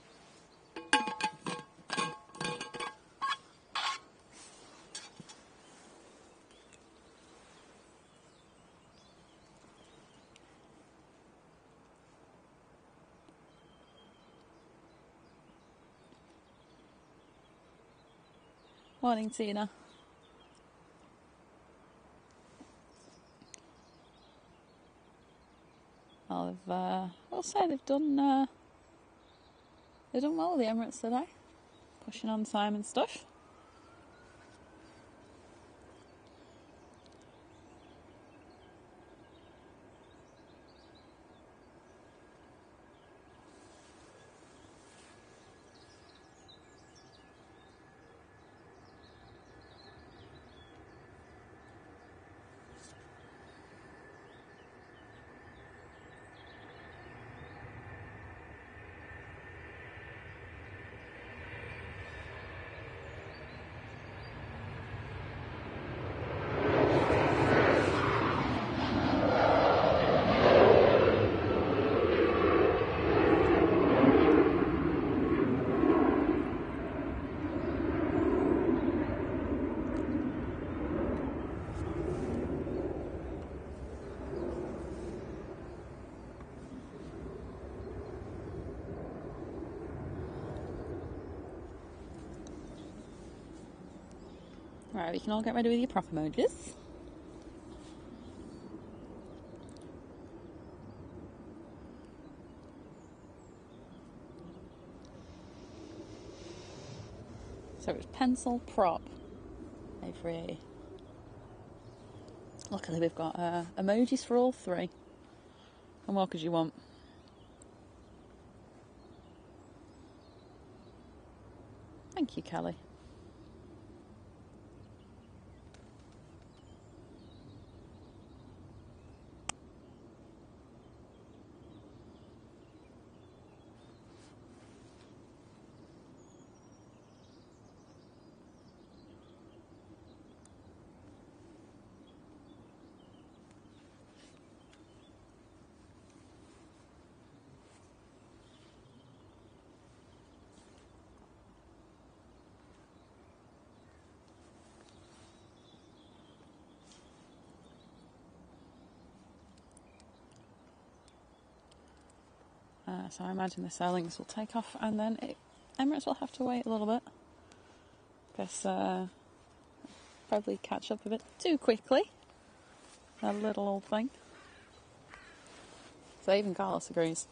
Morning, Tina. Well, I'll say they've done They've done well with the Emirates today. Pushing on Simon stuff. Right, we can all get ready with your prop emojis. So it's pencil, prop, A380. Luckily we've got emojis for all three. And what could you want? Thank you, Kelly. So I imagine the sailings will take off and then Emirates will have to wait a little bit. Guess probably catch up a bit too quickly. That little old thing. So even Carlos agrees.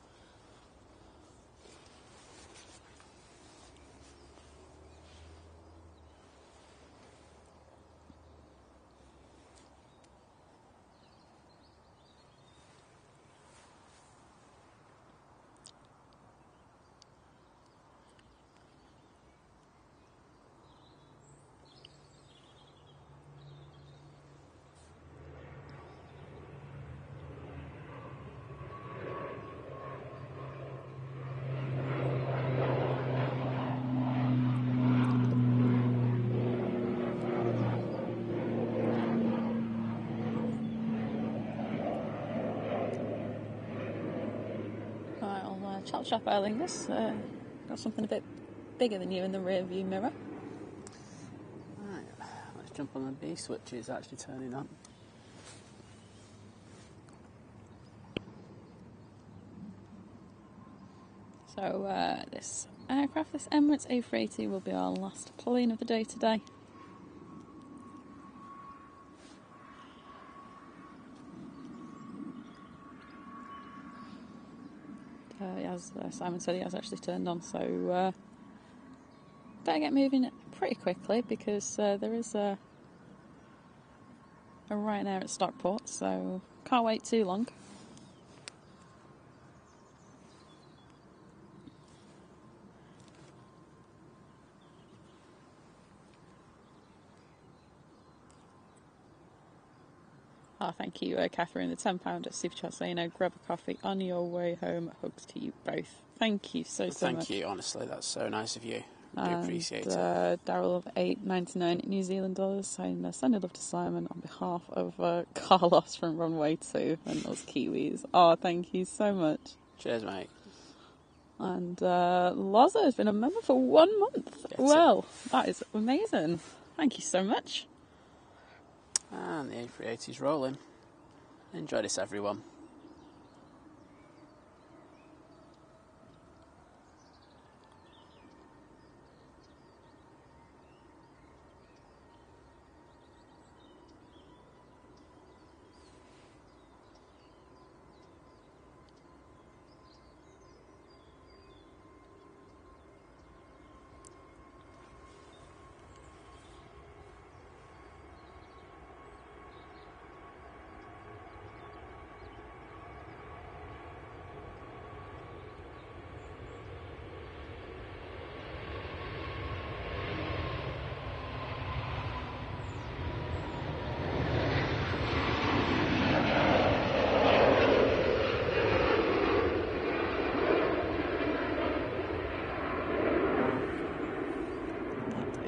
Chop Shop Aer Lingus, got something a bit bigger than you in the rear view mirror. Right, let's jump on the B switch, it's actually turning on. So this aircraft, this Emirates A380, will be our last plane of the day today. As Simon said, he has actually turned on, so better get moving pretty quickly because there is a right now at Stockport, so can't wait too long. Oh, thank you, Catherine, the £10 at Super Chat saying, grab a coffee on your way home. Hugs to you both. Thank you so much. Thank you, honestly, that's so nice of you. I do appreciate it. Daryl of $8.99 New Zealand dollars saying, sending love to Simon on behalf of Carlos from Runway 2 and those Kiwis. Oh, thank you so much. Cheers, mate. And Loza has been a member for 1 month. Well, that is amazing. Thank you so much. And the A380's rolling. Enjoy this, everyone.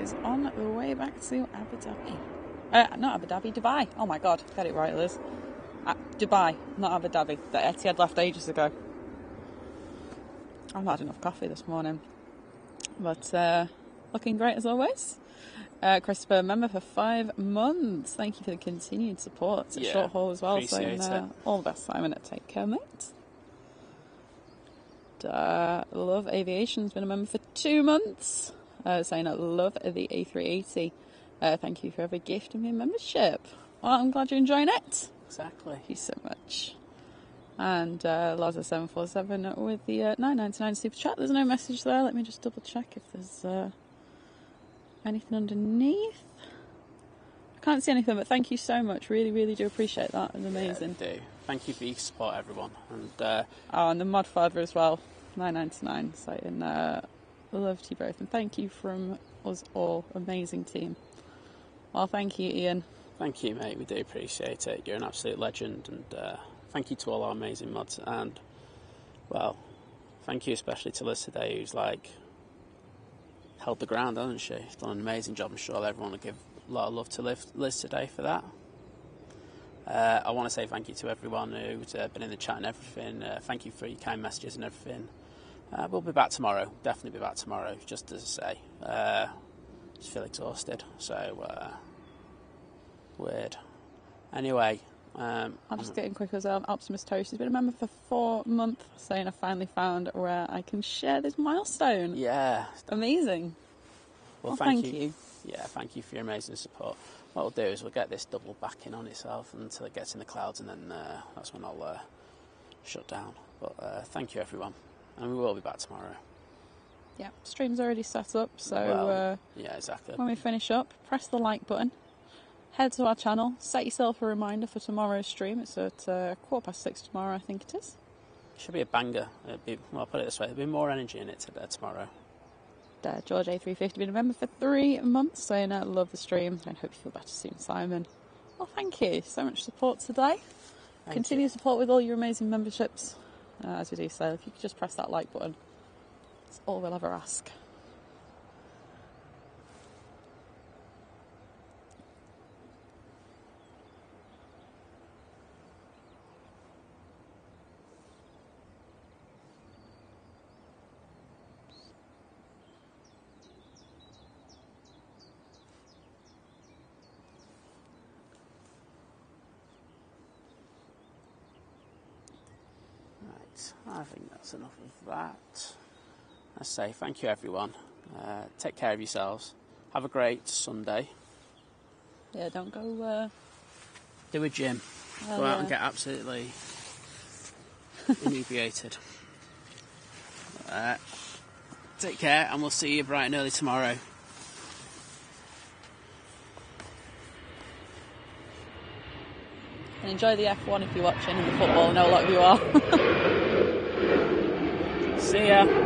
is on the way back to Abu Dhabi. Not Abu Dhabi, Dubai. Oh my god, get it right, Liz. Dubai, not Abu Dhabi. The Etihad left ages ago. I've not had enough coffee this morning. But looking great as always. Christopher, member for 5 months. Thank you for the continued support. It's a short haul as well. Appreciate it. All the best, Simon. Take care, mate. Love Aviation's been a member for 2 months. Saying I love the A380. Thank you for every gift and me a membership. Well, I'm glad you're enjoying it. Exactly. Thank you so much. And Laza747 with the 9.99 super chat. There's no message there. Let me just double check if there's anything underneath. I can't see anything, but thank you so much. Really, really do appreciate that. It's amazing. Yeah, do. Thank you for your support, everyone. And and the mod father as well. 9.99 saying love to you both and thank you from us all. Amazing team. Well, thank you, Ian. Thank you, mate. We do appreciate it. You're an absolute legend, and thank you to all our amazing mods. And well, thank you especially to Liz today, who's held the ground, hasn't she? She's done an amazing job. I'm sure everyone will give a lot of love to Liz today for that. I want to say thank you to everyone who's been in the chat and everything. Thank you for your kind messages and everything. We'll be back tomorrow. Definitely be back tomorrow. Just as I say, just feel exhausted. So weird. Anyway, I'm just getting quick as well. Optimus Toast has been a member for 4 months, saying I finally found where I can share this milestone. Yeah, amazing. Well, thank you. Yeah, thank you for your amazing support. What we'll do is we'll get this double back in on itself until it gets in the clouds, and then that's when I'll shut down. But thank you, everyone, and we will be back tomorrow. Yeah, stream's already set up, so yeah, exactly. When we finish up, press the like button, head to our channel, set yourself a reminder for tomorrow's stream. It's at 6:15 tomorrow, I think it is. Should be a banger. I'll put it this way: there'll be more energy in it tomorrow. George A350 been a member for 3 months, saying I love the stream and hope you feel better soon, Simon. Well, thank you so much support today. Continue support with all your amazing memberships, as we do. So if you could just press that like button, that's all we'll ever ask. I think that's enough of that. I say thank you, everyone. Take care of yourselves. Have a great Sunday. Yeah, don't go... Do a gym. Go out and get absolutely inebriated. Take care, and we'll see you bright and early tomorrow. And enjoy the F1 if you're watching, and the football. I know a lot of you are. See ya. Bye.